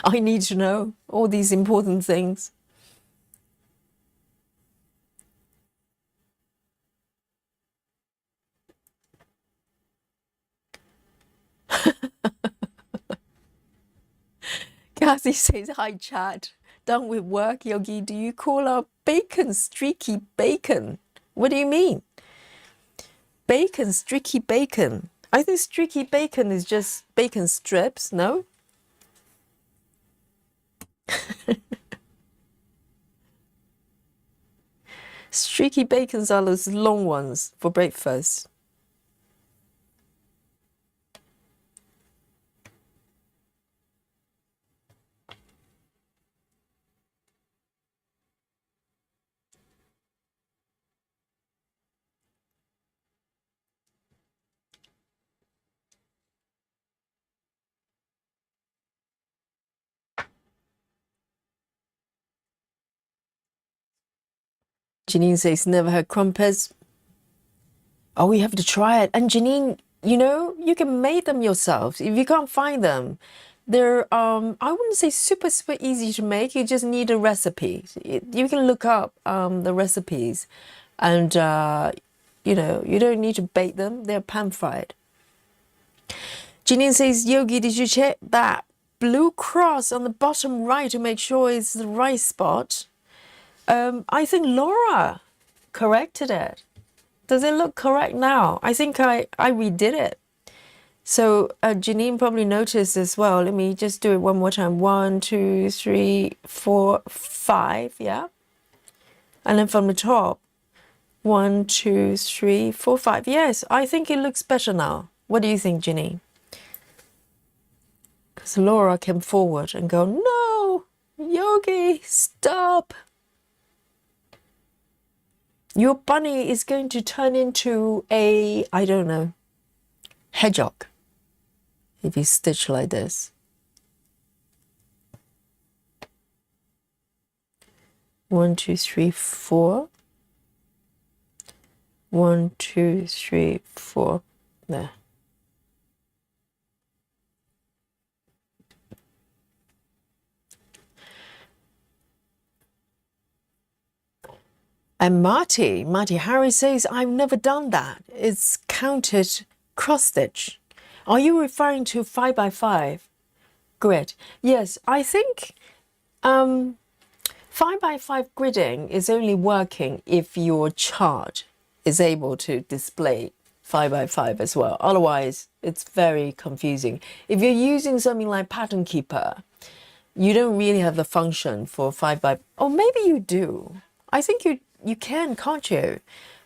I need to know all these important things. Cassie says, hi, chat. Done with work, Yogi. Do you call our bacon streaky bacon? What do you mean? Bacon, streaky bacon. I think streaky bacon is just bacon strips, no? Streaky bacons are those long ones for breakfast. Janine says, never had crumpets. Oh, we have to try it. And Janine, you can make them yourself. If you can't find them, they're, I wouldn't say super, super easy to make. You just need a recipe. You can look up the recipes and, you don't need to bake them. They're pan fried. Janine says, Yogi, did you check that blue cross on the bottom right to make sure it's the right spot. I think Laura corrected it. Does it look correct now? I think I redid it. So Janine probably noticed as well. Let me just do it one more time. 1, 2, 3, 4, 5, yeah? And then from the top, 1, 2, 3, 4, 5. Yes, I think it looks better now. What do you think, Janine? Because Laura came forward and go, no, Yogi, stop. Your bunny is going to turn into a, I don't know, hedgehog if you stitch like this. 1, 2, 3, 4. 1, 2, 3, 4. There. And Marty Harry says, I've never done that. It's counted cross stitch. Are you referring to 5x5 grid? Yes, I think 5x5 gridding is only working if your chart is able to display 5x5 as well. Otherwise, it's very confusing. If you're using something like Pattern Keeper, you don't really have the function for 5x. Or maybe you do. I think you can, can't you?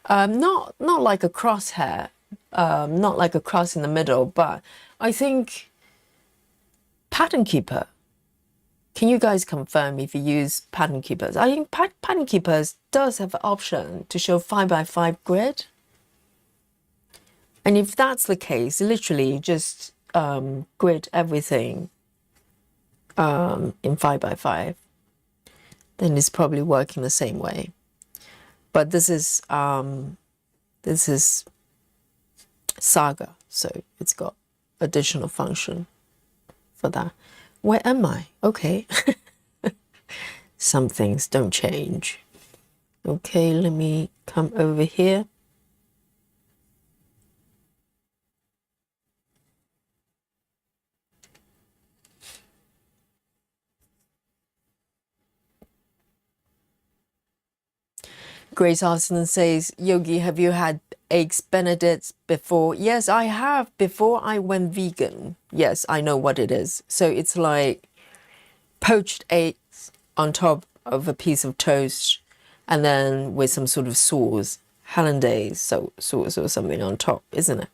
Not like a crosshair, not like a cross in the middle, but I think Pattern Keeper. Can you guys confirm if you use Pattern Keepers? I think Pattern Keepers does have an option to show 5x5 grid. And if that's the case, literally just grid everything in 5x5, then it's probably working the same way. But this is Saga, so it's got additional function for that. Where am I? Okay. Some things don't change. Okay, let me come over here. Grace Austin says, Yogi, have you had eggs Benedict before? Yes, I have. Before I went vegan. Yes, I know what it is. So it's like poached eggs on top of a piece of toast and then with some sort of sauce, hollandaise sauce or something on top, isn't it?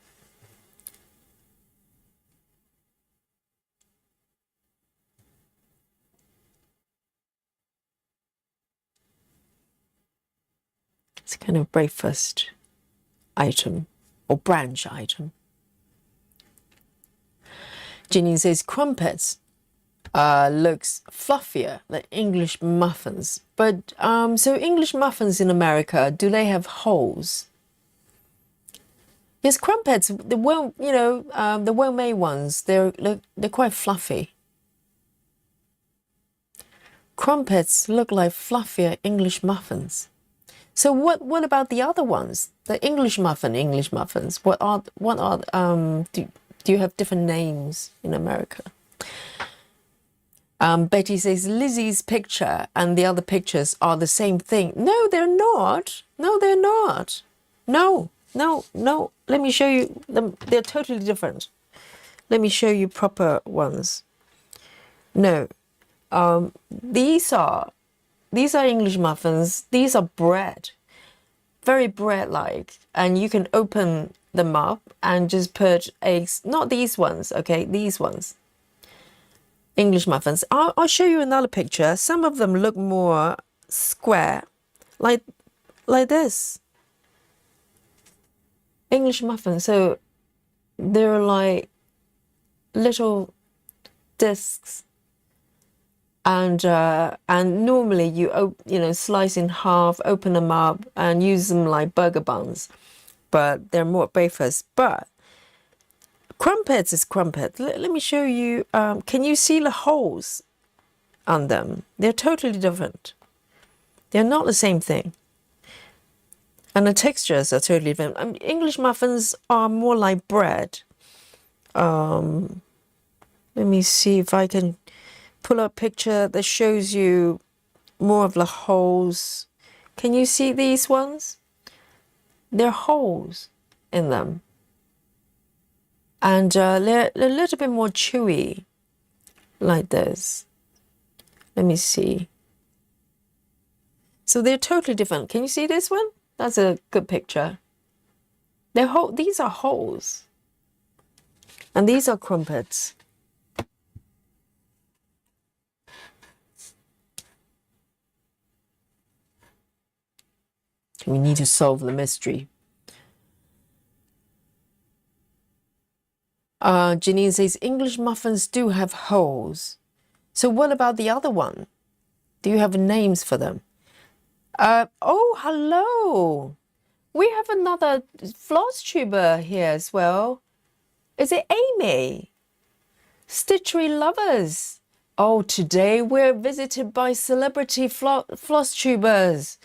It's kind of breakfast item or brunch item. Janine says crumpets looks fluffier like English muffins. But so English muffins in America, do they have holes? Yes, crumpets, the well-made ones, they're quite fluffy. Crumpets look like fluffier English muffins. So what about the other ones? The English muffins. What are do you have different names in America? Betty says Lizzie's picture and the other pictures are the same thing. No, they're not. No, they're not. No. Let me show you them. They're totally different. Let me show you proper ones. No. These are English muffins. These are bread, very bread-like, and you can open them up and just put eggs. Not these ones, okay? These ones. English muffins. I'll show you another picture. Some of them look more square, like this. English muffins. So they're like little discs. And normally you slice in half, open them up, and use them like burger buns, but they're more breakfast. But crumpets is crumpet. Let me show you. Can you see the holes on them? They're totally different. They're not the same thing, and the textures are totally different. English muffins are more like bread. Let me see if I can pull up a picture that shows you more of the holes. Can you see these ones? There are holes in them. And they're a little bit more chewy, like this. Let me see. So they're totally different. Can you see this one? That's a good picture. These are holes. And these are crumpets. We need to solve the mystery. Janine says, English muffins do have holes. So what about the other one? Do you have names for them? Oh, hello. We have another floss tuber here as well. Is it Amy? Stitchery lovers. Oh, today we're visited by celebrity floss tubers.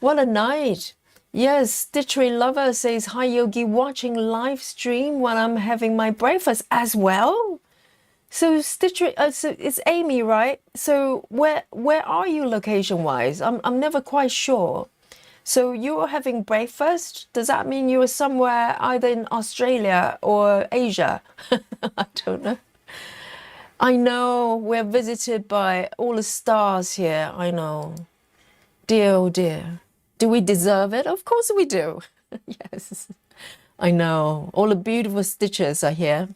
What a night. Yes, Stitchery lover says, hi Yogi, watching live stream while I'm having my breakfast as well. So Stitchery, so it's Amy, right? So where are you location wise? I'm never quite sure. So you're having breakfast? Does that mean you're somewhere either in Australia or Asia? I don't know. I know we're visited by all the stars here. I know. Dear, oh dear. Do we deserve it? Of course we do. Yes. I know. All the beautiful stitches are here.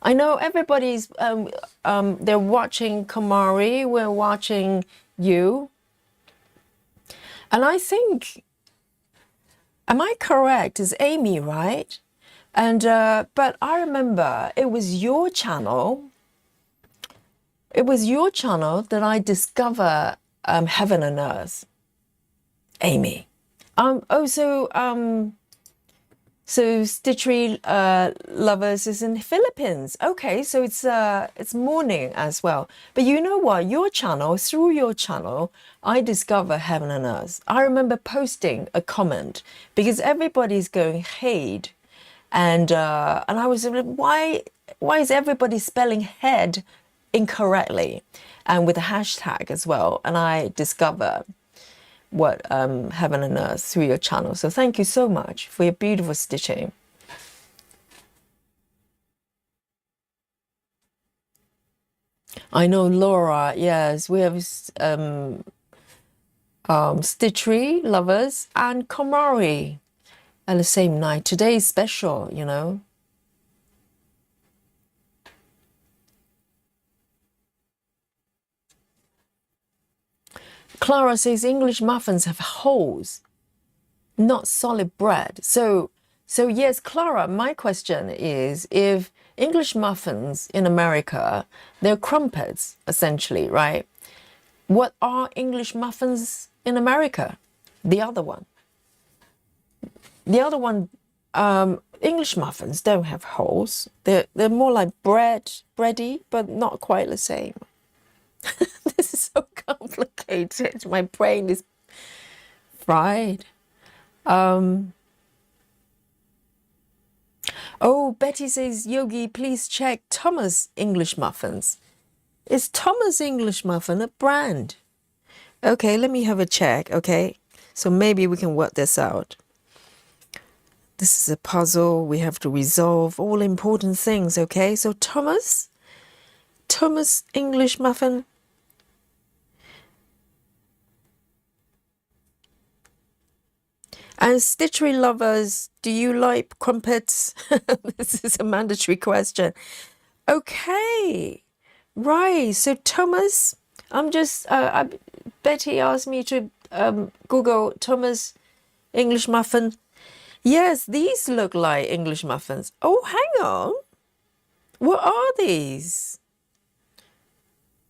I know everybody's, they're watching Kamari. We're watching you. And I think, am I correct? It's Amy, right? And, but I remember it was your channel. It was your channel that I discovered Heaven and Earth. Amy. So Stitchery lovers is in the Philippines. Okay, so it's morning as well. But you know what? Your channel, through your channel, I discover Heaven and Earth. I remember posting a comment because everybody's going hate, and I was like, why is everybody spelling head incorrectly, and with a hashtag as well? And I discover what Heaven and Earth through your channel. So thank you so much for your beautiful stitching. I know Laura, yes, we have Stitchery lovers and Komari at the same night. Today is special, you know. Clara says English muffins have holes, not solid bread. So yes, Clara, my question is, if English muffins in America, they're crumpets, essentially, right? What are English muffins in America? The other one. English muffins don't have holes. They're more like bready, but not quite the same. This is so complicated. My brain is fried. Oh, Betty says, Yogi, please check Thomas English muffins. Is Thomas English muffin a brand? Okay, let me have a check, okay? So maybe we can work this out. This is a puzzle. We have to resolve all important things, okay? So Thomas English muffin. And Stitchery lovers, do you like crumpets? This is a mandatory question. Okay, right. So Thomas, Betty asked me to Google Thomas English muffin. Yes, these look like English muffins. Oh, hang on. What are these?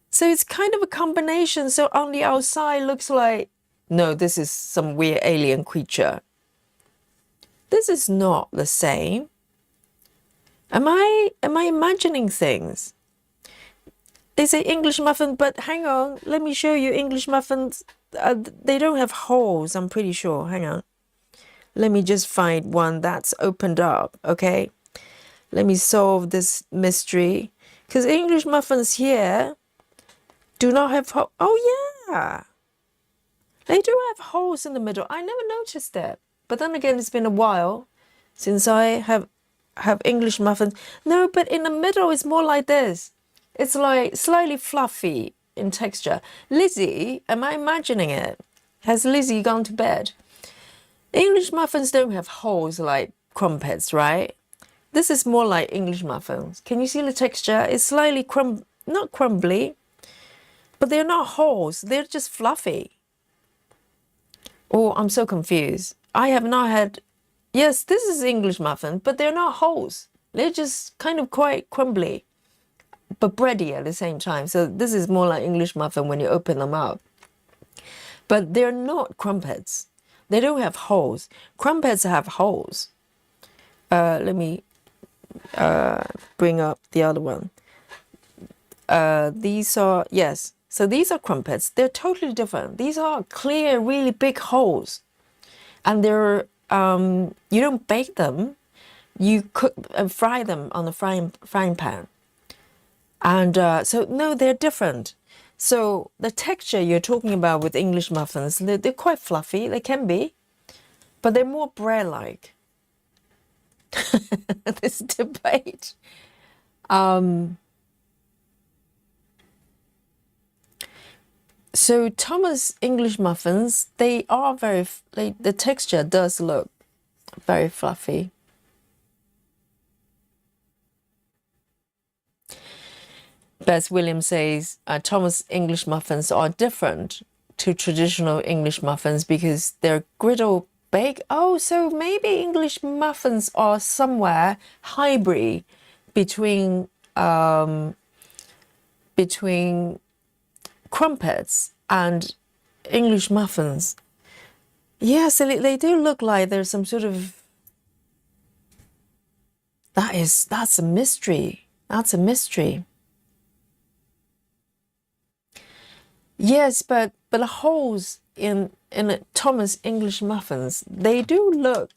So it's kind of a combination. So on the outside looks like, no, this is some weird alien creature. This is not the same. Am I imagining things? They say English muffin, but hang on, let me show you English muffins. They don't have holes, I'm pretty sure. Hang on. Let me just find one that's opened up, okay? Let me solve this mystery. Because English muffins here do not have holes. Oh, yeah. They do have holes in the middle. I never noticed that. But then again, it's been a while since I have English muffins. No, but in the middle, it's more like this. It's like slightly fluffy in texture. Lizzie, am I imagining it? Has Lizzie gone to bed? English muffins don't have holes like crumpets, right? This is more like English muffins. Can you see the texture? It's slightly not crumbly, but they're not holes. They're just fluffy. Oh, I'm so confused. I have not had... Yes, this is English muffin, but they're not holes. They're just kind of quite crumbly, but bready at the same time. So this is more like English muffin when you open them up. But they're not crumpets. They don't have holes. Crumpets have holes. Let me bring up the other one. These are, yes. So these are crumpets. They're totally different. These are clear, really big holes. And they're, you don't bake them. You cook and fry them on the frying pan. And so, no, they're different. So the texture you're talking about with English muffins, they're quite fluffy. They can be. But they're more bread-like. This debate. So Thomas English muffins, they are very, the texture does look very fluffy. Bess Williams says Thomas English muffins are different to traditional English muffins because they're griddle baked. Oh, so maybe English muffins are somewhere hybrid between crumpets and English muffins. Yes, they do look like there's some sort of... That's a mystery. That's a mystery. Yes, but the holes in Thomas English muffins, they look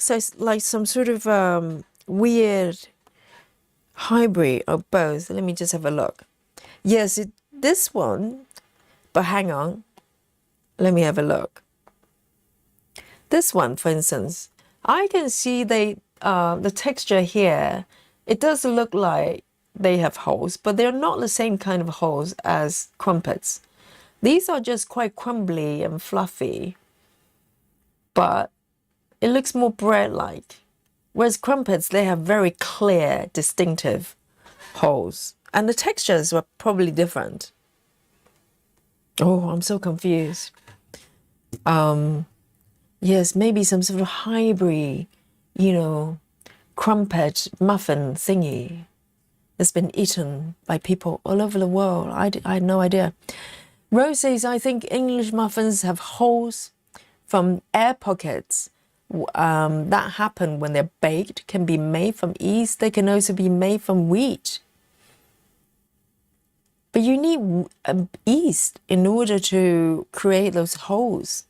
so, like some sort of weird hybrid of both. Let me just have a look. Yes, this one, but hang on. Let me have a look. This one, for instance, I can see the texture here. It does look like they have holes, but they're not the same kind of holes as crumpets. These are just quite crumbly and fluffy, but it looks more bread-like. Whereas crumpets, they have very clear, distinctive holes. And the textures were probably different. Oh, I'm so confused. Yes, maybe some sort of hybrid, crumpet muffin thingy that's been eaten by people all over the world. I had no idea. Rose says, I think English muffins have holes from air pockets that happen when they're baked, can be made from yeast. They can also be made from wheat. But you need yeast in order to create those holes.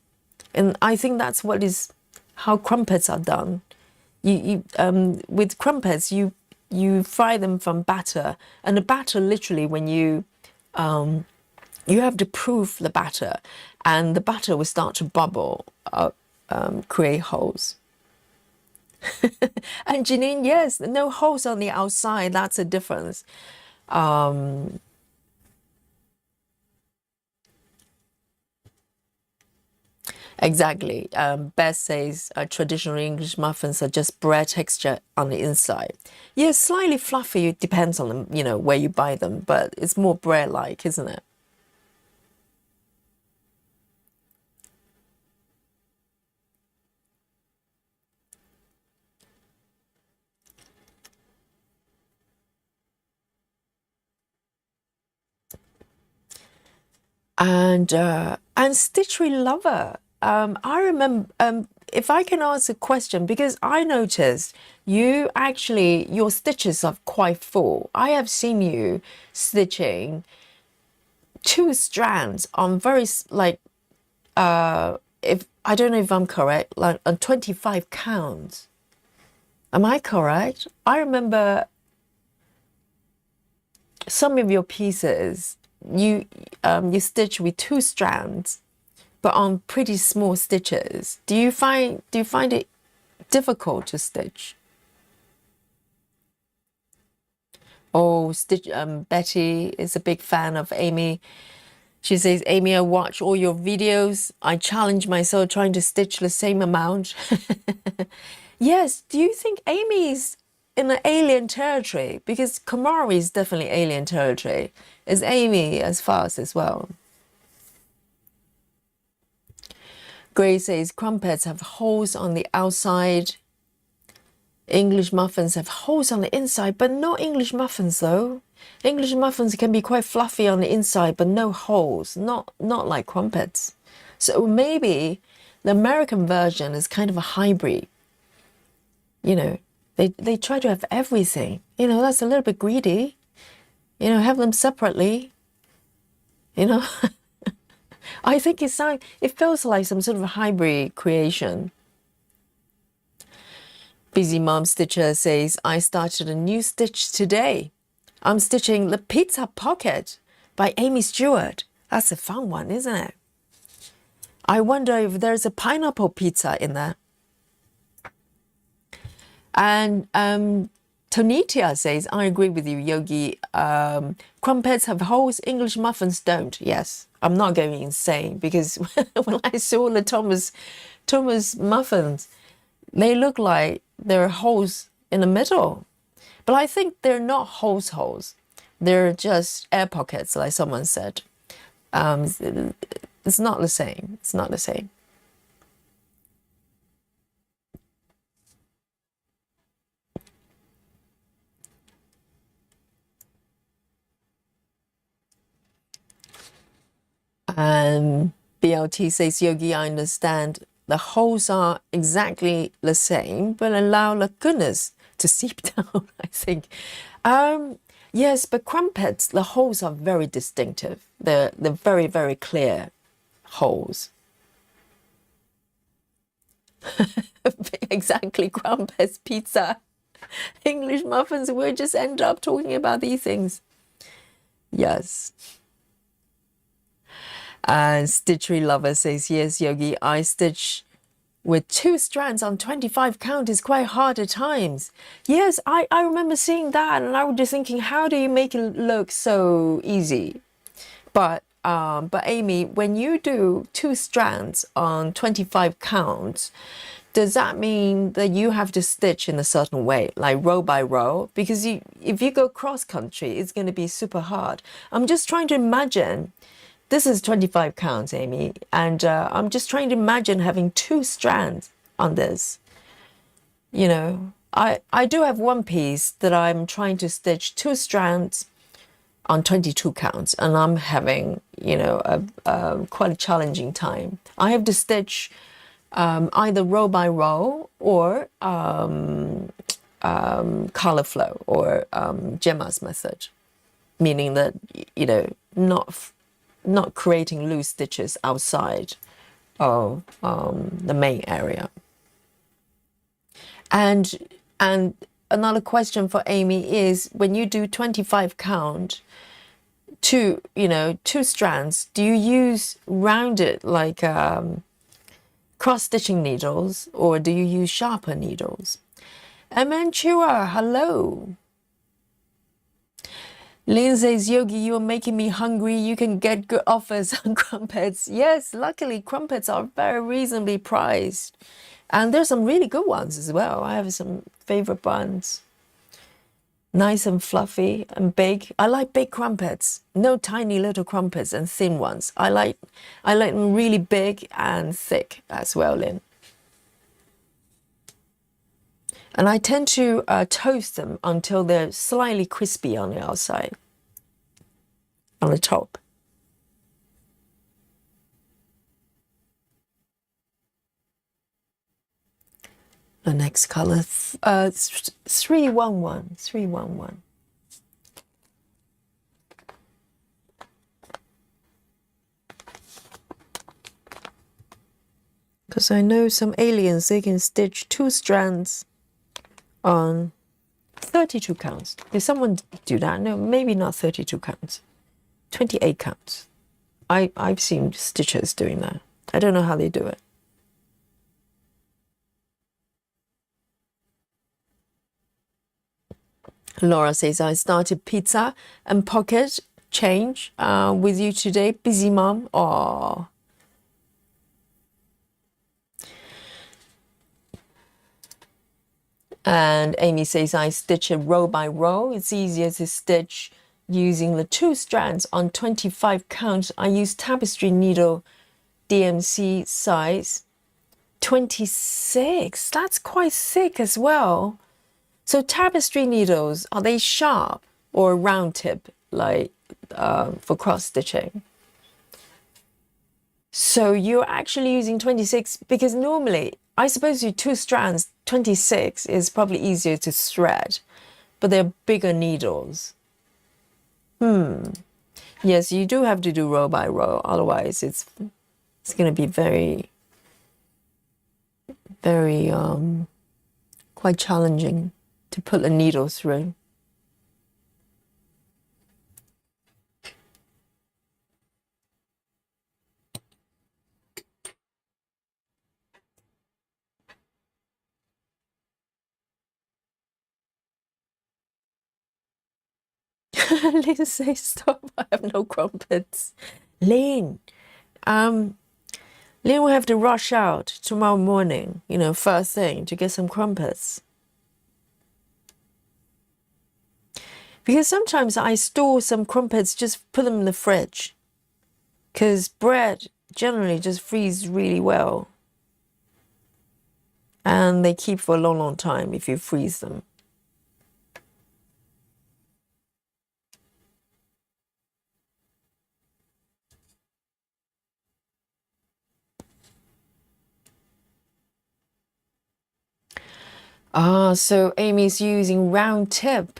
And I think that's how crumpets are done. With crumpets, you fry them from batter, and the batter literally, when you have to proof the batter, and the batter will start to bubble up, create holes. And Janine, yes, no holes on the outside. That's a difference. Exactly. Beth says traditional English muffins are just bread texture on the inside. Yes, slightly fluffy. It depends on them, where you buy them, but it's more bread-like, isn't it? And Stitchery Lover. I remember, if I can ask a question, because I noticed your stitches are quite full. I have seen you stitching 2 strands on very, if I don't know if I'm correct, like on 25 counts. Am I correct? I remember some of your pieces, you stitch with 2 strands, but on pretty small stitches. Do you find it difficult to stitch? Oh, Betty is a big fan of Amy. She says, Amy, I watch all your videos. I challenge myself trying to stitch the same amount. Yes, do you think Amy's in an alien territory? Because Kamari is definitely alien territory. Is Amy as fast as well? Gray says, crumpets have holes on the outside. English muffins have holes on the inside, but not English muffins though. English muffins can be quite fluffy on the inside, but no holes, not like crumpets. So maybe the American version is kind of a hybrid. You know, they try to have everything. You know, that's a little bit greedy. You know, have them separately. You know, I think it feels like some sort of a hybrid creation. Busy Mom Stitcher says, I started a new stitch today. I'm stitching the Pizza Pocket by Amy Stewart. That's a fun one, isn't it? I wonder if there's a pineapple pizza in there. And Tonitia says, I agree with you, Yogi. Crumpets have holes, English muffins don't. Yes, I'm not going insane because when I saw the Thomas muffins, they look like there are holes in the middle. But I think they're not holes. They're just air pockets, like someone said. It's not the same. It's not the same. And BLT says, Yogi, I understand the holes are exactly the same, but allow the goodness to seep down, I think. Yes, but crumpets, the holes are very distinctive. They're very, very clear holes. Exactly, crumpets, pizza, English muffins. We'll just end up talking about these things. Yes. And Stitchery Lover says, yes, Yogi, I stitch with 2 strands on 25 count is quite hard at times. Yes, I remember seeing that and I was just thinking, how do you make it look so easy? But Amy, when you do 2 strands on 25 counts, does that mean that you have to stitch in a certain way, like row by row? Because if you go cross country, it's going to be super hard. I'm just trying to imagine. This is 25 counts, Amy, and I'm just trying to imagine having 2 strands on this. You know, I do have one piece that I'm trying to stitch 2 strands on 22 counts, and I'm having, you know, quite a challenging time. I have to stitch either row by row or color flow or Gemma's method, meaning that, you know, not creating loose stitches outside of the main area. And another question for Amy is, when you do 25 count, 2 strands, do you use rounded like cross-stitching needles, or do you use sharper needles? Amantua, hello. Lynn says, Yogi, you're making me hungry. You can get good offers on crumpets. Yes, luckily crumpets are very reasonably priced. And there's some really good ones as well. I have some favorite ones. Nice and fluffy and big. I like big crumpets. No tiny little crumpets and thin ones. I like them really big and thick as well, Lynn. And I tend to toast them until they're slightly crispy on the outside, on the top. The next color, 311, 311. Because I know some aliens, they can stitch 2 strands on 32 counts. Did someone do that? No, maybe not 32 counts. 28 counts. I've seen stitchers doing that. I don't know how they do it. Laura says, I started pizza and pocket change with you today. Busy mom. Aww. And Amy says, I stitch it row by row. It's easier to stitch using the 2 strands on 25 counts. I use tapestry needle DMC size 26. That's quite thick as well. So tapestry needles, are they sharp or round tip, like for cross stitching? So you're actually using 26, because normally, I suppose you 2 strands, 26 is probably easier to thread, but they're bigger needles. Yes, you do have to do row by row, otherwise it's going to be very, very quite challenging to put a needle through. Lynn says, stop, I have no crumpets. Lynn will have to rush out tomorrow morning, you know, first thing, to get some crumpets. Because sometimes I store some crumpets, just put them in the fridge. Because bread generally just freezes really well. And they keep for a long, long time if you freeze them. Ah, so Amy's using round tip.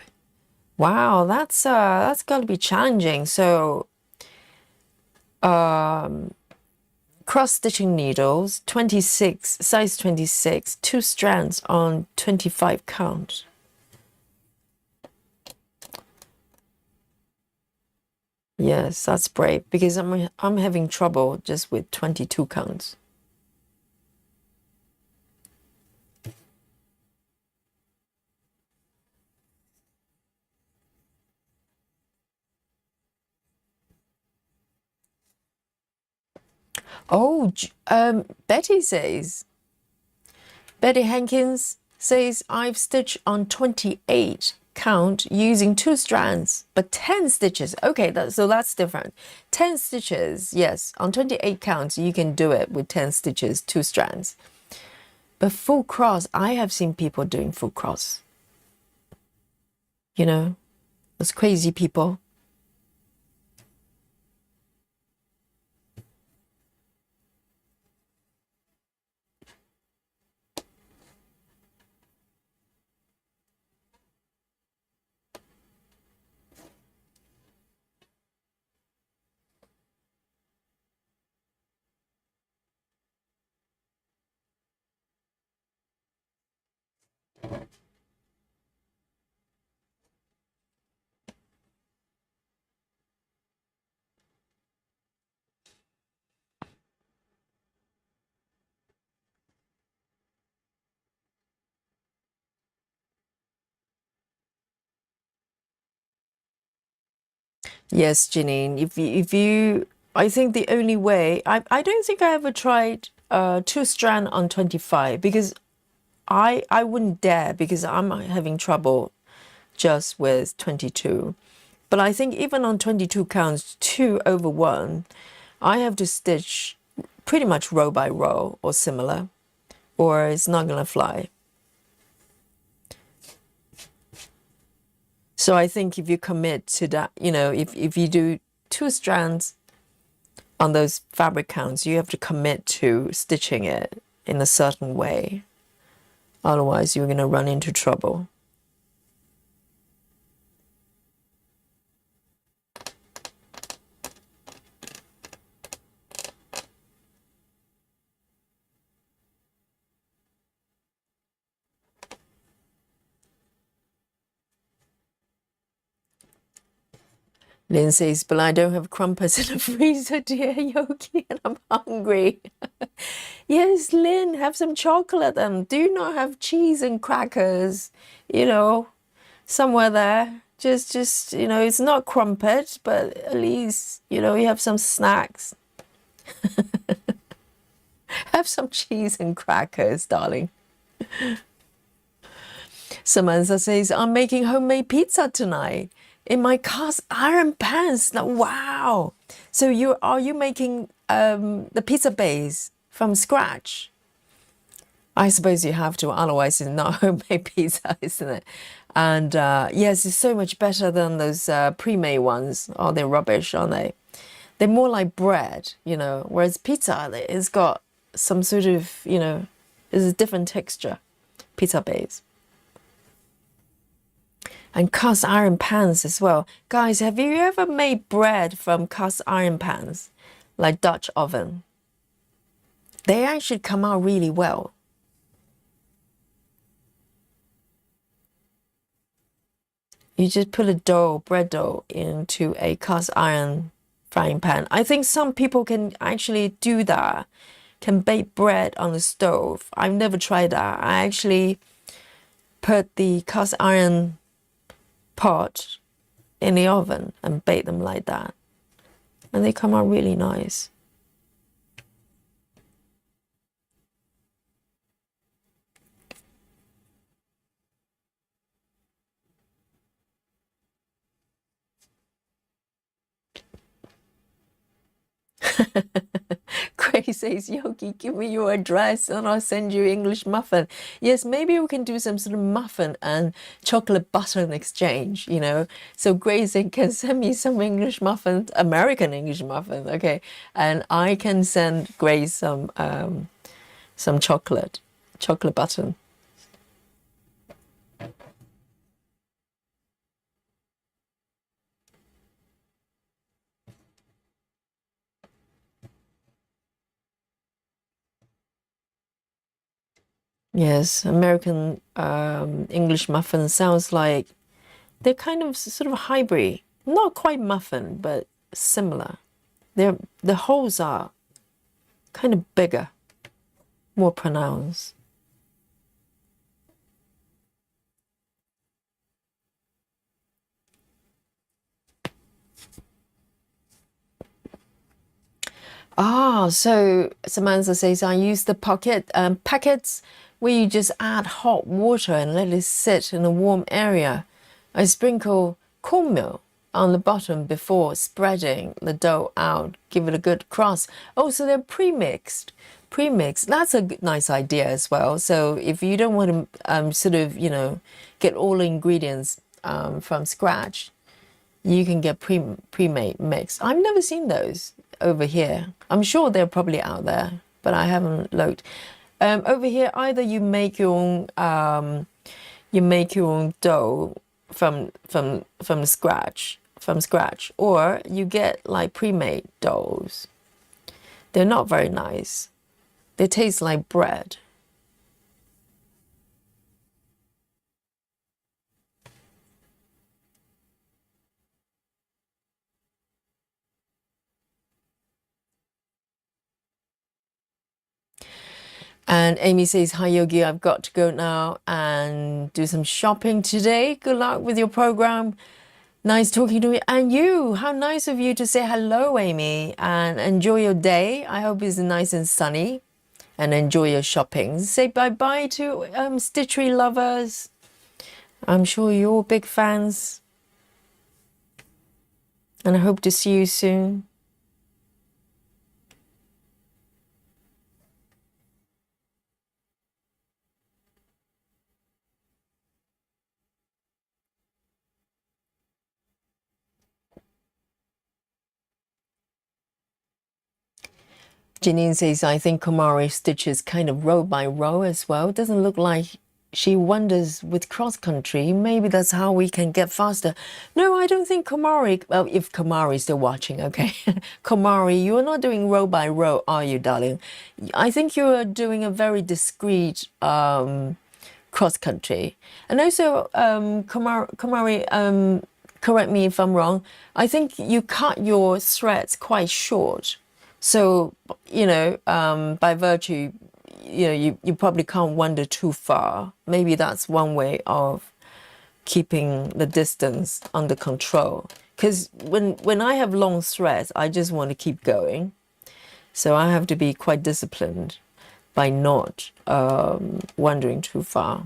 Wow, that's got to be challenging. So, cross stitching needles, 26, size 26, 2 strands on 25 count. Yes, that's brave, because I'm having trouble just with 22 counts. Oh, Betty Hankins says, I've stitched on 28 count using 2 strands, but 10 stitches. Okay, so that's different. 10 stitches, yes, on 28 counts, you can do it with 10 stitches, 2 strands. But full cross, I have seen people doing full cross. You know, those crazy people. Yes, Janine, if you, I think the only way, I don't think I ever tried 2 strand on 25, because I wouldn't dare, because I'm having trouble just with 22. But I think even on 22 counts, 2 over 1, I have to stitch pretty much row by row or similar, or it's not going to fly. So I think if you commit to that, you know, if you do 2 strands on those fabric counts, you have to commit to stitching it in a certain way. Otherwise, you're going to run into trouble. Lynn says, but I don't have crumpets in the freezer, dear Yogi, and I'm hungry. Yes, Lynn, have some chocolate and do not have cheese and crackers, you know, somewhere there. Just, it's not crumpet, but at least, you have some snacks. Have some cheese and crackers, darling. Samantha says, I'm making homemade pizza tonight in my cast iron pans. Now, wow. So are you making the pizza base from scratch? I suppose you have to, otherwise it's not homemade pizza, isn't it? And yes, it's so much better than those pre-made ones. Oh, they're rubbish, aren't they? They're more like bread, whereas pizza, it's got some sort of, it's a different texture, pizza base. And cast iron pans as well. Guys, have you ever made bread from cast iron pans, like Dutch oven? They actually come out really well. You just put a bread dough into a cast iron frying pan. I think some people can actually do that, can bake bread on the stove. I've never tried that. I actually put the cast iron pot in the oven and bake them like that. And they come out really nice. Grace says, Yogi, give me your address and I'll send you English muffin. Yes, maybe we can do some sort of muffin and chocolate butter exchange, So Grace can send me some English muffins, American English muffins, okay? And I can send Grace some chocolate butter. Yes, American English muffin sounds like they're kind of sort of hybrid. Not quite muffin, but similar. The holes are kind of bigger, more pronounced. So Samantha says, I use the packets where you just add hot water and let it sit in a warm area. I sprinkle cornmeal on the bottom before spreading the dough out. Give it a good crust. Oh, so they're pre-mixed. That's a nice idea as well. So if you don't want to sort of, get all the ingredients from scratch, you can get pre-made mix. I've never seen those over here. I'm sure they're probably out there, but I haven't looked. Over here, either you make your own dough from scratch, or you get like pre-made doughs. They're not very nice. They taste like bread. And Amy says, hi, Yogi, I've got to go now and do some shopping today. Good luck with your program. Nice talking to you. And you, how nice of you to say hello, Amy, and enjoy your day. I hope it's nice and sunny and enjoy your shopping. Say bye-bye to Stitchery lovers. I'm sure you're all big fans. And I hope to see you soon. Janine says, I think Komari stitches kind of row by row as well. Doesn't look like she wonders with cross country. Maybe that's how we can get faster. No, I don't think Komari, well, if Komari is still watching, okay. Komari, you're not doing row by row, are you, darling? I think you're doing a very discreet cross country. And also, Komari, correct me if I'm wrong, I think you cut your threads quite short. So, by virtue, you probably can't wander too far. Maybe that's one way of keeping the distance under control. Because when I have long threads, I just want to keep going. So I have to be quite disciplined by not wandering too far.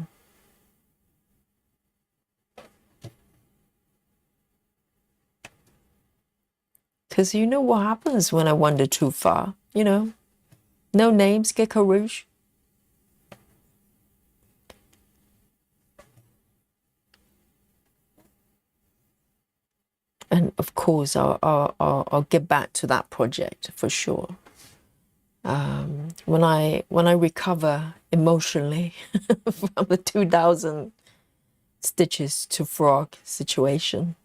Because you know what happens when I wander too far, No names, Gecko Rouge. And of course, I'll get back to that project for sure. When I recover emotionally from the 2,000 stitches to frog situation.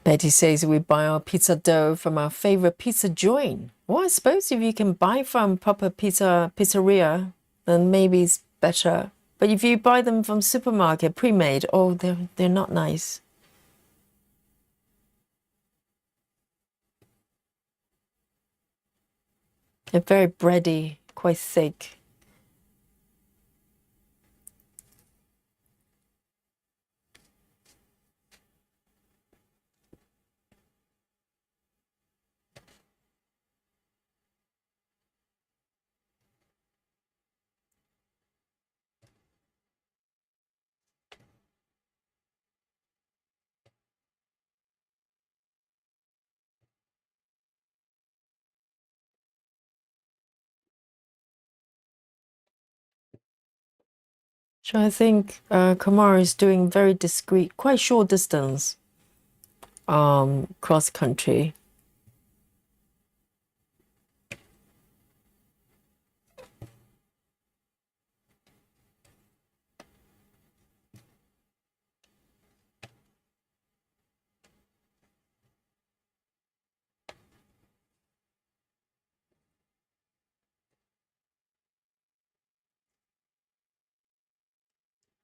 Betty says we buy our pizza dough from our favorite pizza joint. Well, I suppose if you can buy from proper pizzeria, then maybe it's better. But if you buy them from supermarket, pre-made, oh, they're not nice. They're very bready, quite thick. So I think Kamara is doing very discreet, quite short distance, cross country.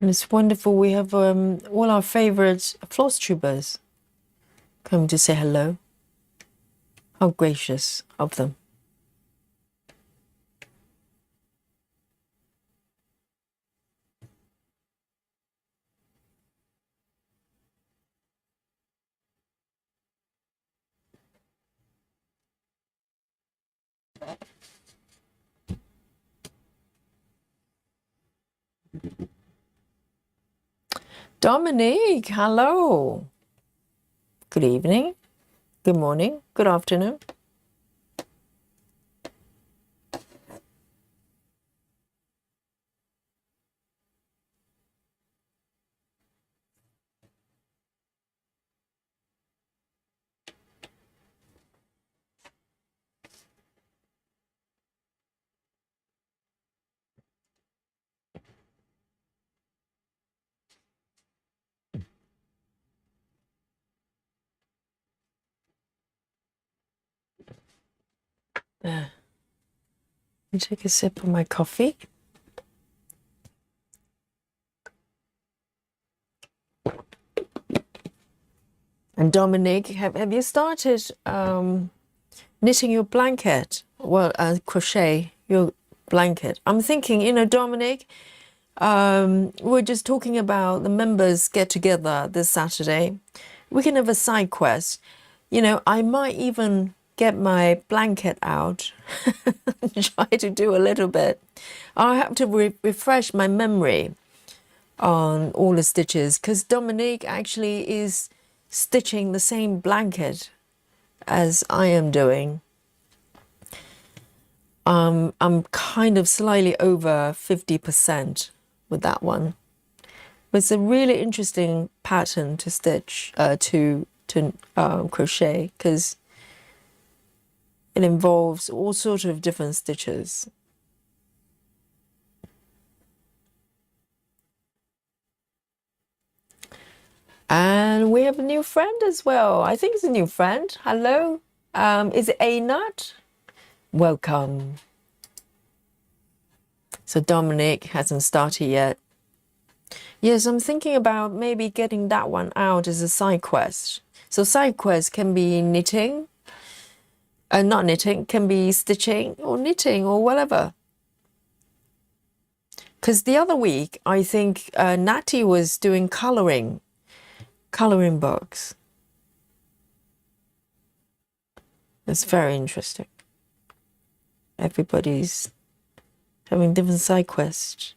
And it's wonderful. We have all our favorite floss tubers come to say hello. How gracious of them. Dominique, hello. Good evening, good morning, good afternoon. There. Let me take a sip of my coffee. And Dominique, have you started knitting your blanket? Well, crochet your blanket. I'm thinking, Dominique, we're just talking about the members get together this Saturday. We can have a side quest. I might even get my blanket out and try to do a little bit. I have to refresh my memory on all the stitches because Dominique actually is stitching the same blanket as I am doing. I'm kind of slightly over 50% with that one. But it's a really interesting pattern to stitch, to to crochet, because it involves all sorts of different stitches. And we have a new friend as well. I think it's a new friend. Hello. Is it A Nut? Welcome. So Dominic hasn't started yet. Yes, I'm thinking about maybe getting that one out as a side quest. So side quest can be knitting, not knitting, can be stitching or knitting or whatever. Because the other week, I think Natty was doing coloring books. It's very interesting. Everybody's having different side quests.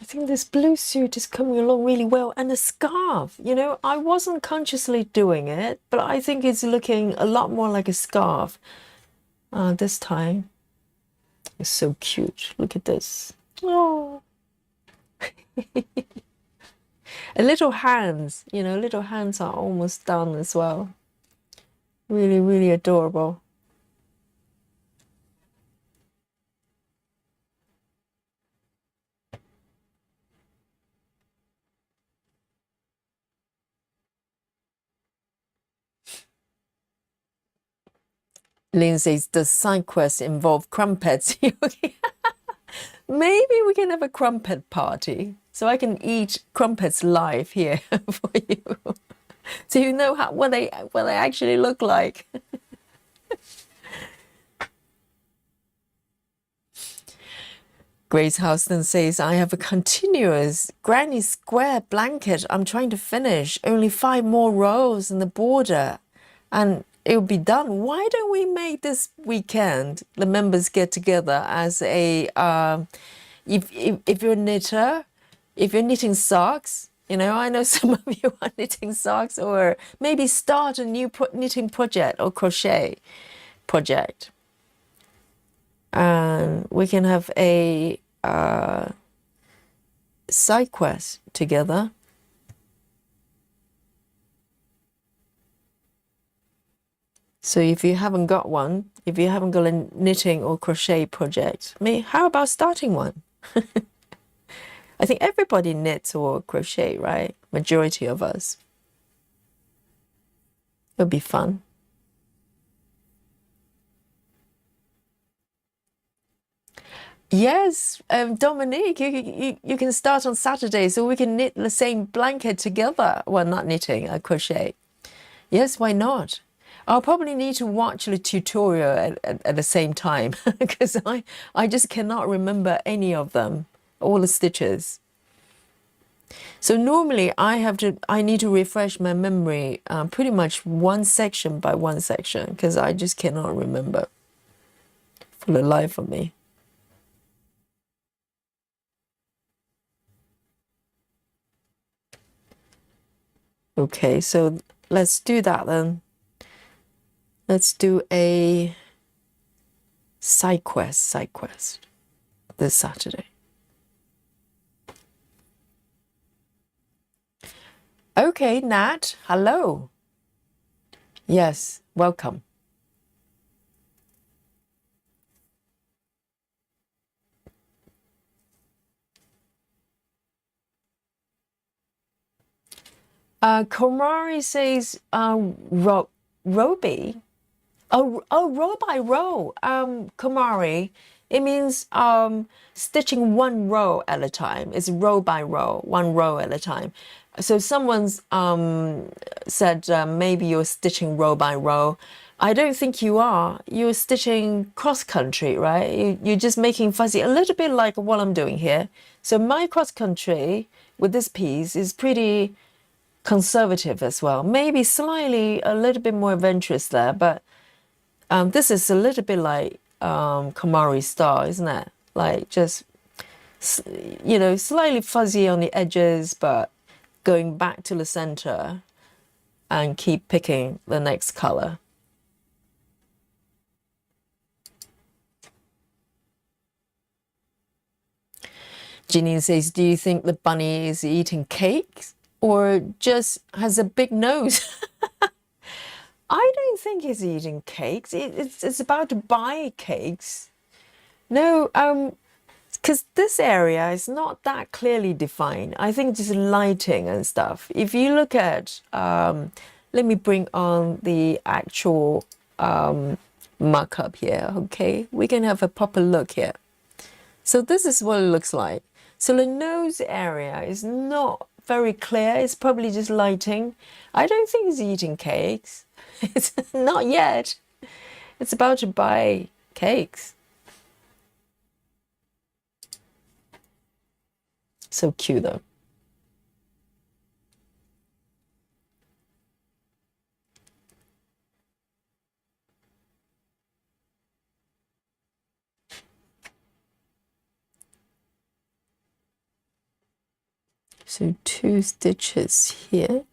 I think this blue suit is coming along really well, and the scarf, you know, I wasn't consciously doing it, but I think it's looking a lot more like a scarf this time. It's so cute. Look at this. Oh. And little hands, you know, little hands are almost done as well. Really, really adorable. Lynn says, does side quest involve crumpets? Maybe we can have a crumpet party, so I can eat crumpets live here for you, so you know what they actually look like. Grace Houston says, I have a continuous granny square blanket I'm trying to finish. Only 5 more rows in the border, and it'll be done. Why don't we make this weekend the members get together as a if you're a knitter, if you're knitting socks, you know, I know some of you are knitting socks, or maybe start a new knitting project or crochet project, and we can have a side quest together. So if you haven't got one, if you haven't got a knitting or crochet project, how about starting one? I think everybody knits or crochet, right? Majority of us. It'll be fun. Yes, Dominique, you can start on Saturday, so we can knit the same blanket together. Well, not knitting, crochet. Yes, why not? I'll probably need to watch the tutorial at the same time, because I just cannot remember any of them, all the stitches. So normally I need to refresh my memory pretty much one section by one section, because I just cannot remember for the life of me. Okay, so let's do that then. Let's do a side quest this Saturday. Okay, Nat, hello. Yes, welcome. Komari says, Roby. Row by row, Komari. It means stitching one row at a time. It's row by row, one row at a time. So someone's said maybe you're stitching row by row. I don't think you are. You're stitching cross country, right? You're just making fuzzy, a little bit like what I'm doing here. So my cross country with this piece is pretty conservative as well. Maybe slightly a little bit more adventurous there, but this is a little bit like Komari style, isn't it? Like just, you know, slightly fuzzy on the edges, but going back to the center and keep picking the next color. Janine says, do you think the bunny is eating cakes or just has a big nose? I don't think he's eating cakes. It's about to buy cakes. No, because this area is not that clearly defined. I think just lighting and stuff. If you look at, let me bring on the actual markup here, okay? We can have a proper look here. So this is what it looks like. So the nose area is not very clear. It's probably just lighting. I don't think he's eating cakes. It's not yet. It's about to buy cakes. So cute though. So 2 stitches here.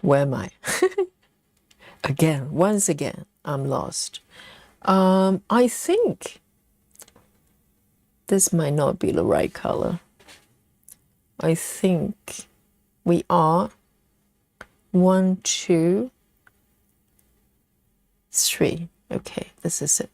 Where am I? Once again, I'm lost. I think this might not be the right color. I think we are 1, 2, 3. Okay, this is it.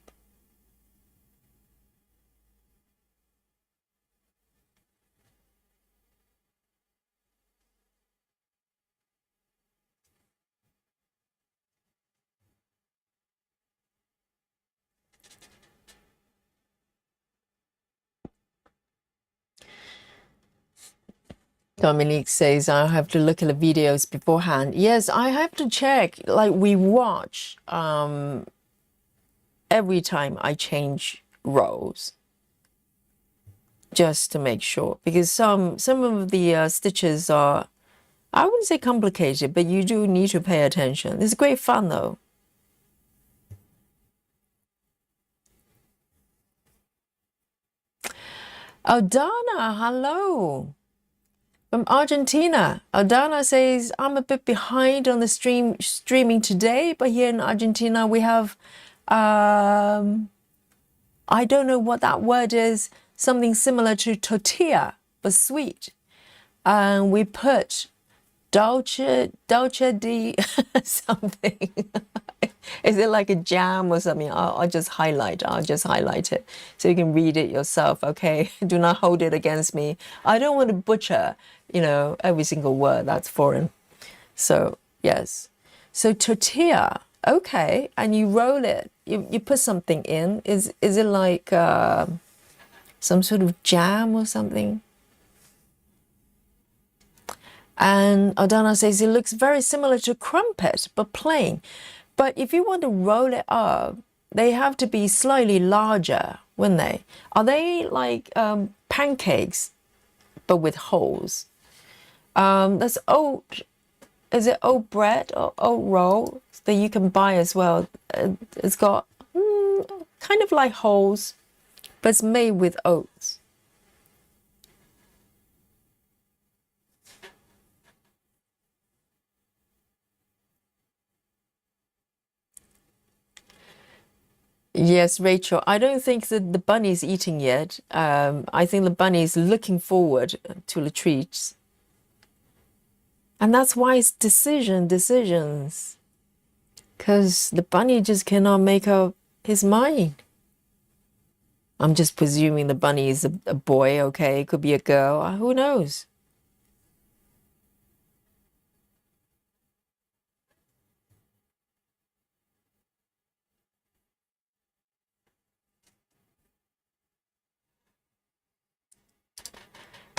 Dominique says, I have to look at the videos beforehand. Yes, I have to check. Like we watch every time I change rows, just to make sure. Because some of the stitches are, I wouldn't say complicated, but you do need to pay attention. It's great fun though. Aldana, hello. From Argentina, Aldana says, I'm a bit behind on the streaming today, but here in Argentina we have, I don't know what that word is, something similar to tortilla, but sweet. And we put dulce di something. Is it like a jam or something? I'll just highlight it so you can read it yourself, okay? Do not hold it against me. I don't want to butcher, you know, every single word. That's foreign. So, yes. So tortilla, okay. And you roll it. You put something in. Is it like some sort of jam or something? And Aldana says it looks very similar to crumpet, but plain. But if you want to roll it up, they have to be slightly larger, wouldn't they? Are they like pancakes, but with holes? That's oat. Is it oat bread or oat roll that you can buy as well? It's got kind of like holes, but it's made with oats. Yes, Rachel, I don't think that the bunny is eating yet. I think the bunny is looking forward to the treats. And that's why it's decisions. Because the bunny just cannot make up his mind. I'm just presuming the bunny is a boy, okay? It could be a girl. Who knows?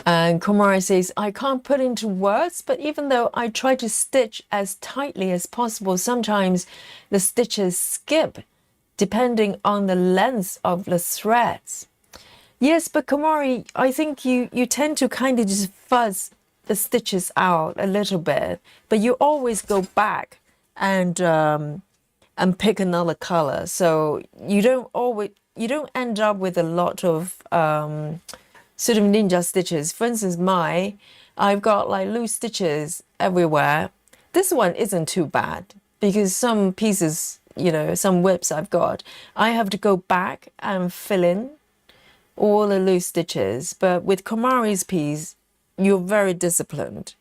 And Komara says, I can't put into words, but even though I try to stitch as tightly as possible, sometimes the stitches skip depending on the length of the threads. Yes, but Kamari, I think you tend to kind of just fuzz the stitches out a little bit, but you always go back and pick another color. So you don't end up with a lot of sort of ninja stitches. For instance, I've got like loose stitches everywhere. This one isn't too bad because some pieces, some whips I've got, I have to go back and fill in all the loose stitches. But with Komari's piece, you're very disciplined.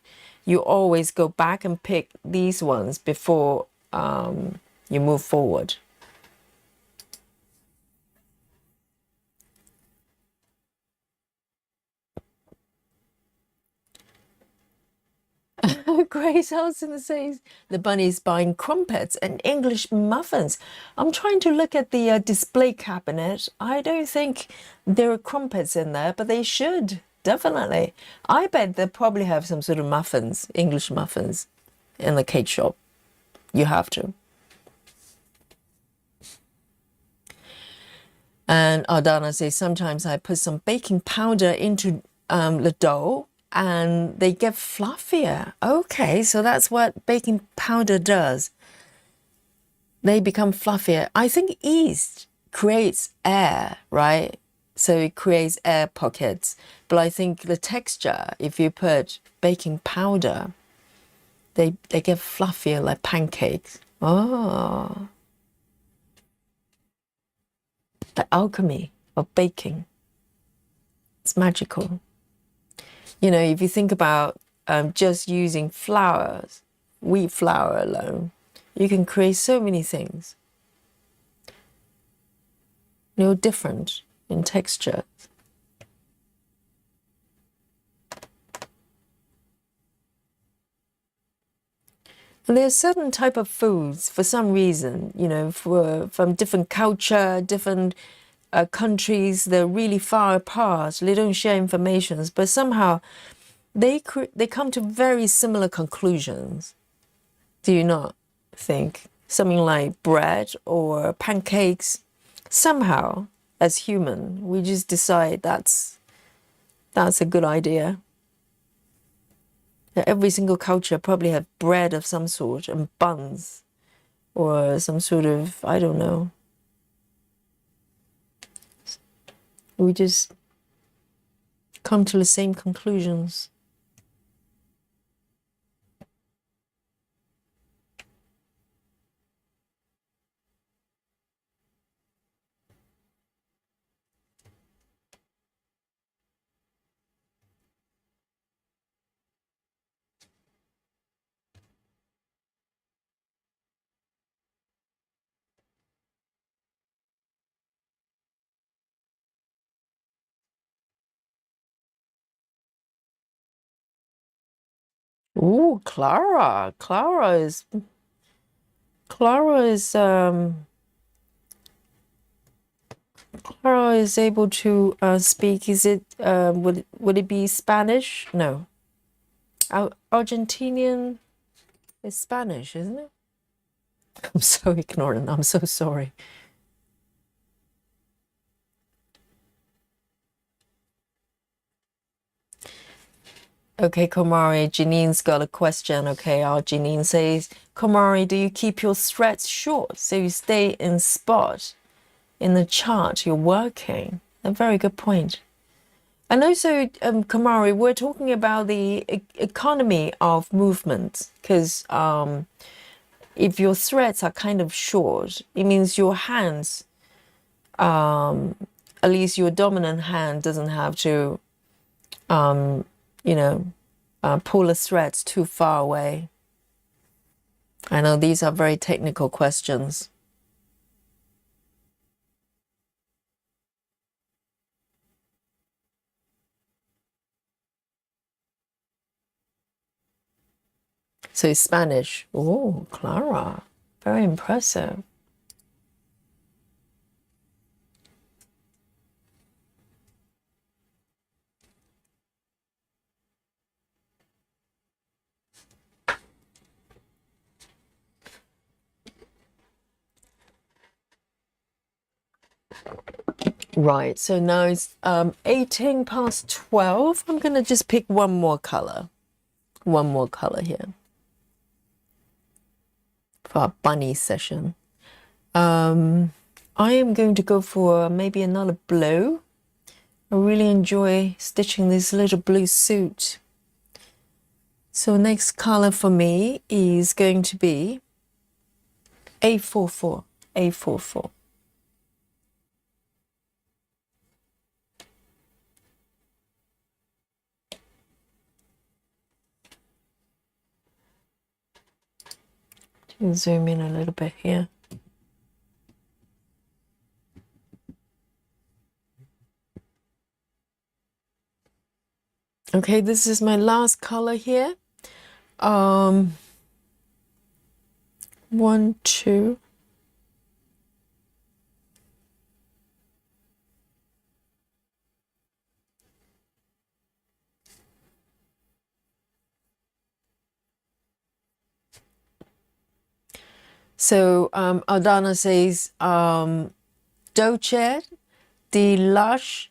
You always go back and pick these ones before you move forward. Grace Elson says the bunny's buying crumpets and English muffins. I'm trying to look at the display cabinet. I don't think there are crumpets in there, but they should, definitely. I bet they probably have some sort of muffins, English muffins, in the cake shop. You have to. And Ardana says, sometimes I put some baking powder into the dough and they get fluffier. Okay, so that's what baking powder does. They become fluffier. I think yeast creates air, right? So it creates air pockets. But I think the texture, if you put baking powder, they get fluffier like pancakes. Oh, the alchemy of baking. It's magical. If you think about just using flours, wheat flour alone, you can create so many things. Different in texture. And there's certain type of foods, for some reason, from different culture, different countries, they're really far apart. They don't share information, but somehow they come to very similar conclusions. Do you not think? Something like bread or pancakes, somehow, as human, we just decide that's a good idea. Every single culture probably have bread of some sort and buns or some sort of, I don't know. We just come to the same conclusions. Ooh, Clara. Clara is Clara is able to speak. Is it would it be Spanish? No. Argentinian is Spanish, isn't it? I'm so ignorant. I'm so sorry. Okay, Komari, Janine's got a question. Okay, our Janine says, Komari, do you keep your threads short so you stay in spot in the chart you're working? A very good point. And also, Komari, we're talking about the economy of movement because if your threads are kind of short, it means your hands, at least your dominant hand, doesn't have to pull the threads too far away. I know these are very technical questions. So it's Spanish. Oh, Clara, very impressive. Right, so now it's 18 past 12. I'm gonna just pick one more color here for our bunny session. I am going to go for maybe another blue. I really enjoy stitching this little blue suit. So next color for me is going to be A44, A44. Zoom in a little bit here. Okay, this is my last color here. 1, 2. So Aldana says, Dolce, the lush,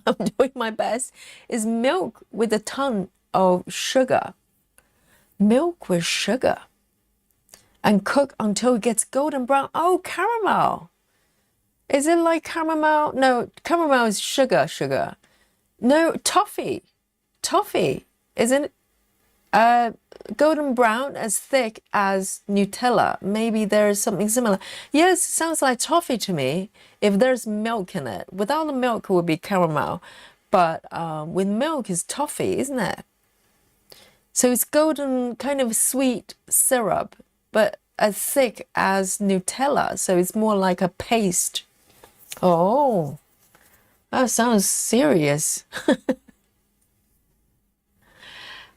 I'm doing my best, is milk with a ton of sugar. Milk with sugar. And cook until it gets golden brown. Oh, caramel. Is it like caramel? No, caramel is sugar. No, toffee. Toffee. Isn't it? Golden brown, as thick as Nutella. Maybe there is something similar. Yes, it sounds like toffee to me. If there's milk in it, without the milk, it would be caramel. But with milk is toffee, isn't it? So it's golden, kind of sweet syrup, but as thick as Nutella. So it's more like a paste. Oh, that sounds serious.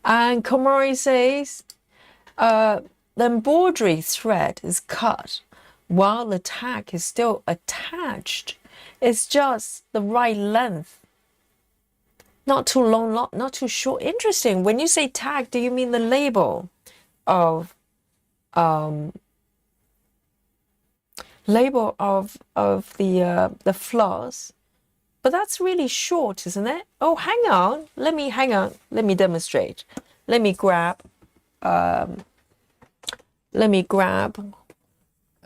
And Komori says, the embroidery thread is cut while the tag is still attached. It's just the right length. Not too long, not too short. Interesting. When you say tag, do you mean the label of the floss? But that's really short, isn't it? Oh, hang on. Let me demonstrate. Let me grab a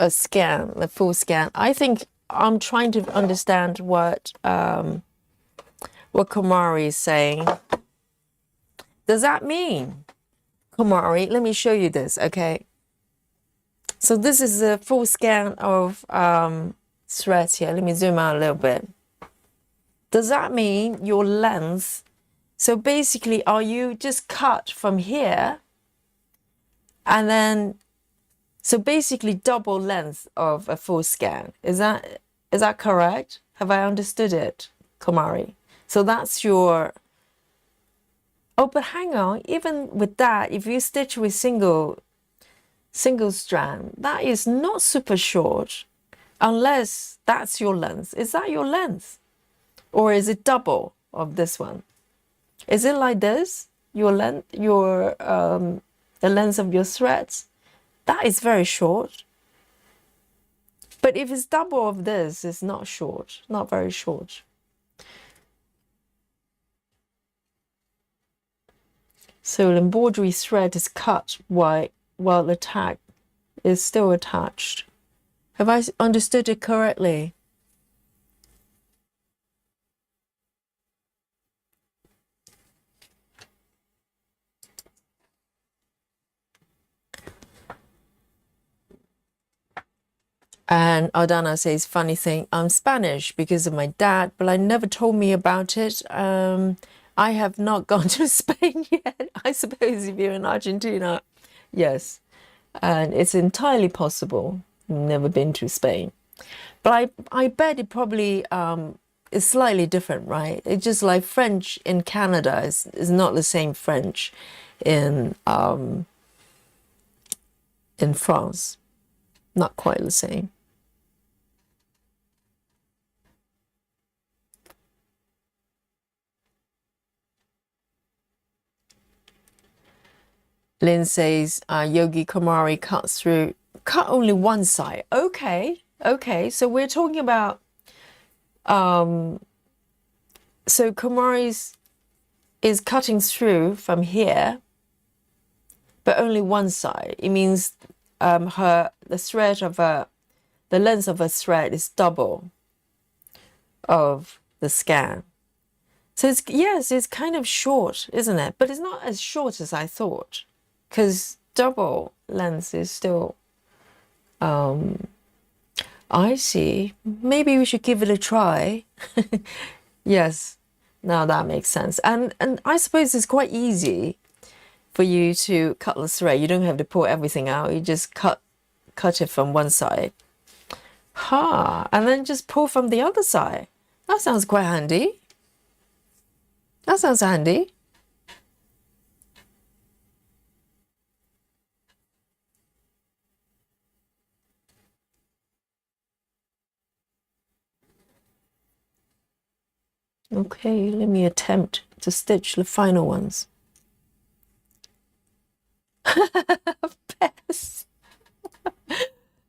scan, a full scan. I think I'm trying to understand what Komari is saying. Does that mean, Komari, let me show you this, okay? So this is a full scan of threads here. Let me zoom out a little bit. Does that mean your length? So basically, are you just cut from here and then, so basically double length of a full scan? Is that correct? Have I understood it, Komari? So that's your, oh, but hang on, even with that, if you stitch with single strand, that is not super short unless that's your length. Is that your length? Or is it double of this one? Is it like this? Your length, the length of your threads? That is very short. But if it's double of this, it's not short, not very short. So the embroidery thread is cut while the tag is still attached. Have I understood it correctly? And Aldana says, funny thing, I'm Spanish because of my dad, but I never told me about it. I have not gone to Spain yet. I suppose if you're in Argentina, yes. And it's entirely possible. Never been to Spain. But I bet it probably is slightly different, right? It's just like French in Canada is not the same French in France. Not quite the same. Lynn says, Yogi Komari cut only one side. Okay, so we're talking about So Kumari's is cutting through from here, but only one side. It means the length of her thread is double of the scan. So it's kind of short, isn't it? But it's not as short as I thought, because double length is still, I see. Maybe we should give it a try. Yes, now that makes sense. And I suppose it's quite easy for you to cut the thread. You don't have to pull everything out. You just cut it from one side. And then just pull from the other side. That sounds quite handy. That sounds handy. Okay, let me attempt to stitch the final ones. Bess.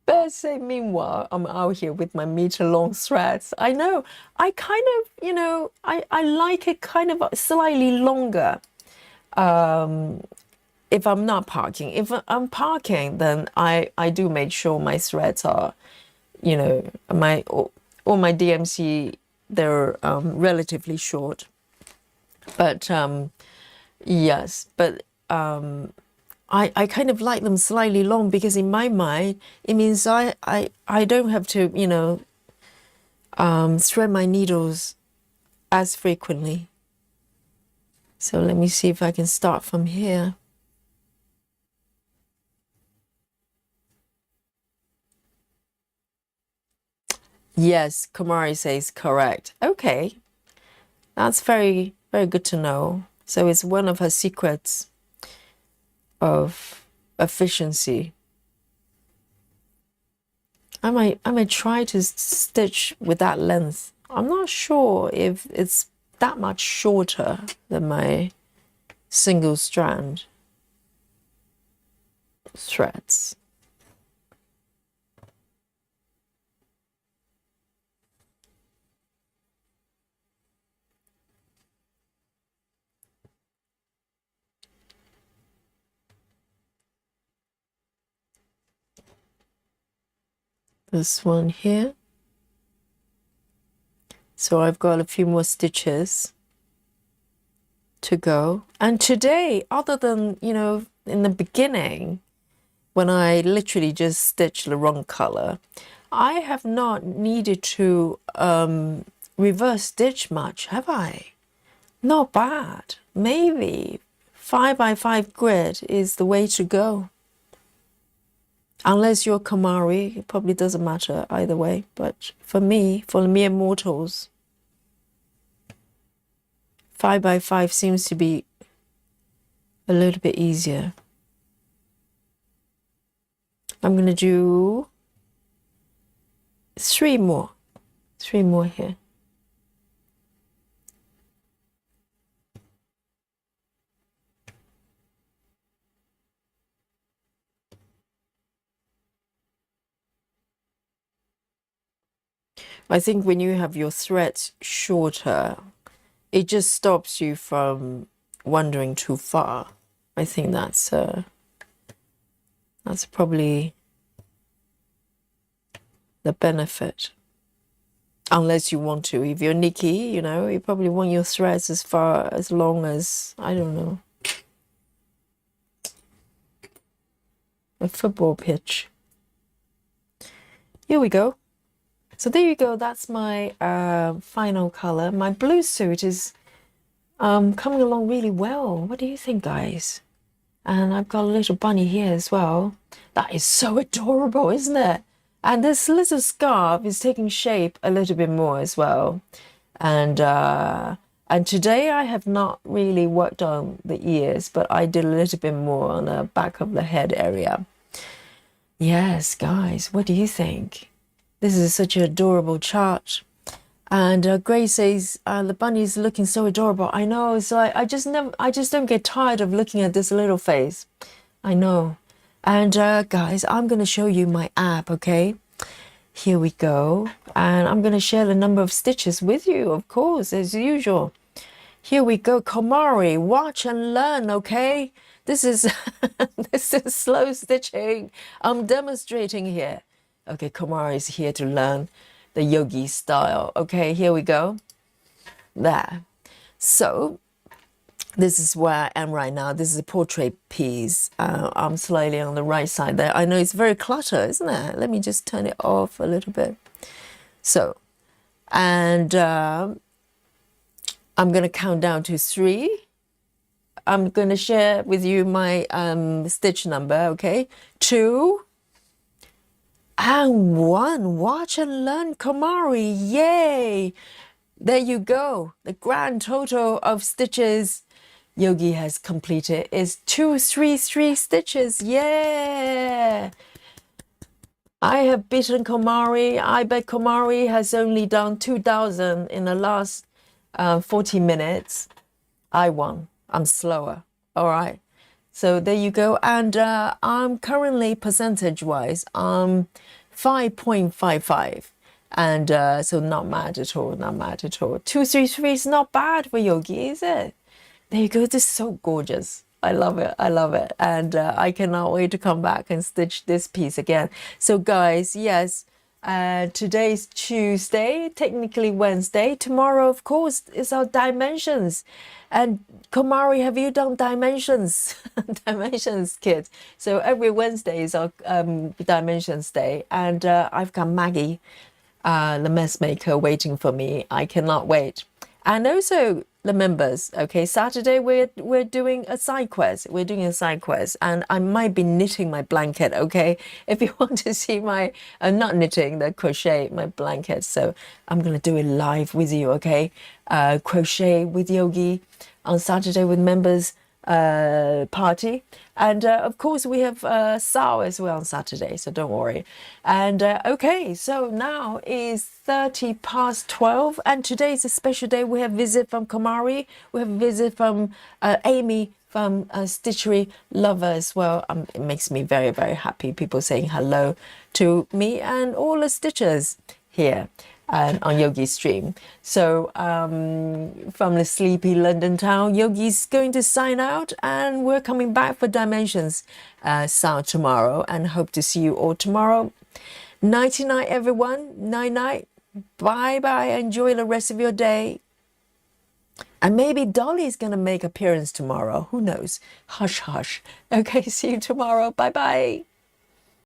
Bess say, meanwhile, I'm out here with my meter-long threads. I know. I kind of, I like it kind of slightly longer if I'm not parking. If I'm parking, then I do make sure my threads are, all my DMC, they're relatively short. But yes, but I kind of like them slightly long, because in my mind it means I don't have to thread my needles as frequently. So let me see if I can start from here. Yes, Kumari says correct. Okay, that's very, very good to know. So it's one of her secrets of efficiency. I might try to stitch with that length. I'm not sure if it's that much shorter than my single strand threads. This one here. So I've got a few more stitches to go. And today, other than, in the beginning, when I literally just stitched the wrong color, I have not needed to reverse stitch much, have I? Not bad. Maybe 5x5 grid is the way to go. Unless you're Kamari, it probably doesn't matter either way. But for me, for the mere mortals, 5x5 seems to be a little bit easier. I'm going to do 3 more. 3 more here. I think when you have your threads shorter, it just stops you from wandering too far. I think that's probably the benefit. Unless you want to. If you're Nikki, you probably want your threads as long as, I don't know, a football pitch. Here we go. So there you go. That's my final color. My blue suit is coming along really well. What do you think, guys? And I've got a little bunny here as well. That is so adorable, isn't it? And this little scarf is taking shape a little bit more as well. And today I have not really worked on the ears, but I did a little bit more on the back of the head area. Yes, guys, what do you think? This is such an adorable chart. And Grace says, the bunny is looking so adorable. I know, so I just don't get tired of looking at this little face. I know. And guys, I'm going to show you my app, okay? Here we go. And I'm going to share the number of stitches with you, of course, as usual. Here we go, Komari, watch and learn, okay? This is this is slow stitching. I'm demonstrating here. Okay, Komari is here to learn the yogi style. Okay, here we go. There. So this is where I am right now. This is a portrait piece. I'm slightly on the right side there. I know it's very cluttered, isn't it? Let me just turn it off a little bit. So, and I'm going to count down to 3. I'm going to share with you my stitch number, okay? 2 and 1. Watch and learn, Komari. Yay! There you go. The grand total of stitches Yogi has completed is 233 stitches. Yeah! I have beaten Komari. I bet Komari has only done 2,000 in the last 40 minutes. I won. I'm slower. All right. So there you go. And I'm currently percentage-wise, 5.55. And so not mad at all. Not mad at all. 233 is not bad for Yogi, is it? There you go. This is so gorgeous. I love it. I love it. And I cannot wait to come back and stitch this piece again. So guys, yes, today's Tuesday, technically Wednesday. Tomorrow, of course, is our dimensions. And Komari, have you done dimensions? Dimensions, kids. So every Wednesday is our dimensions day. And I've got Maggie, the mess maker, waiting for me. I cannot wait. And also the members, okay, Saturday we're doing a side quest. We're doing a side quest, and I might be knitting my blanket, okay? If you want to see my, not knitting, the crochet, my blanket. So I'm going to do it live with you, okay? Crochet with Yogi on Saturday with members party. And of course we have Sao as well on Saturday, so don't worry. And okay, so now is 30 past 12, and today is a special day. We have visit from Komari, we have visit from Amy from Stitchery Lover as well. It makes me very, very happy, people saying hello to me and all the stitchers here on Yogi's stream. So from the sleepy London town, Yogi's going to sign out, and we're coming back for Dimensions sound tomorrow, and hope to see you all tomorrow. Nighty night, everyone. Night night. Bye bye. Enjoy the rest of your day. And maybe Dolly's going to make appearance tomorrow. Who knows? Hush hush. Okay, see you tomorrow. Bye bye.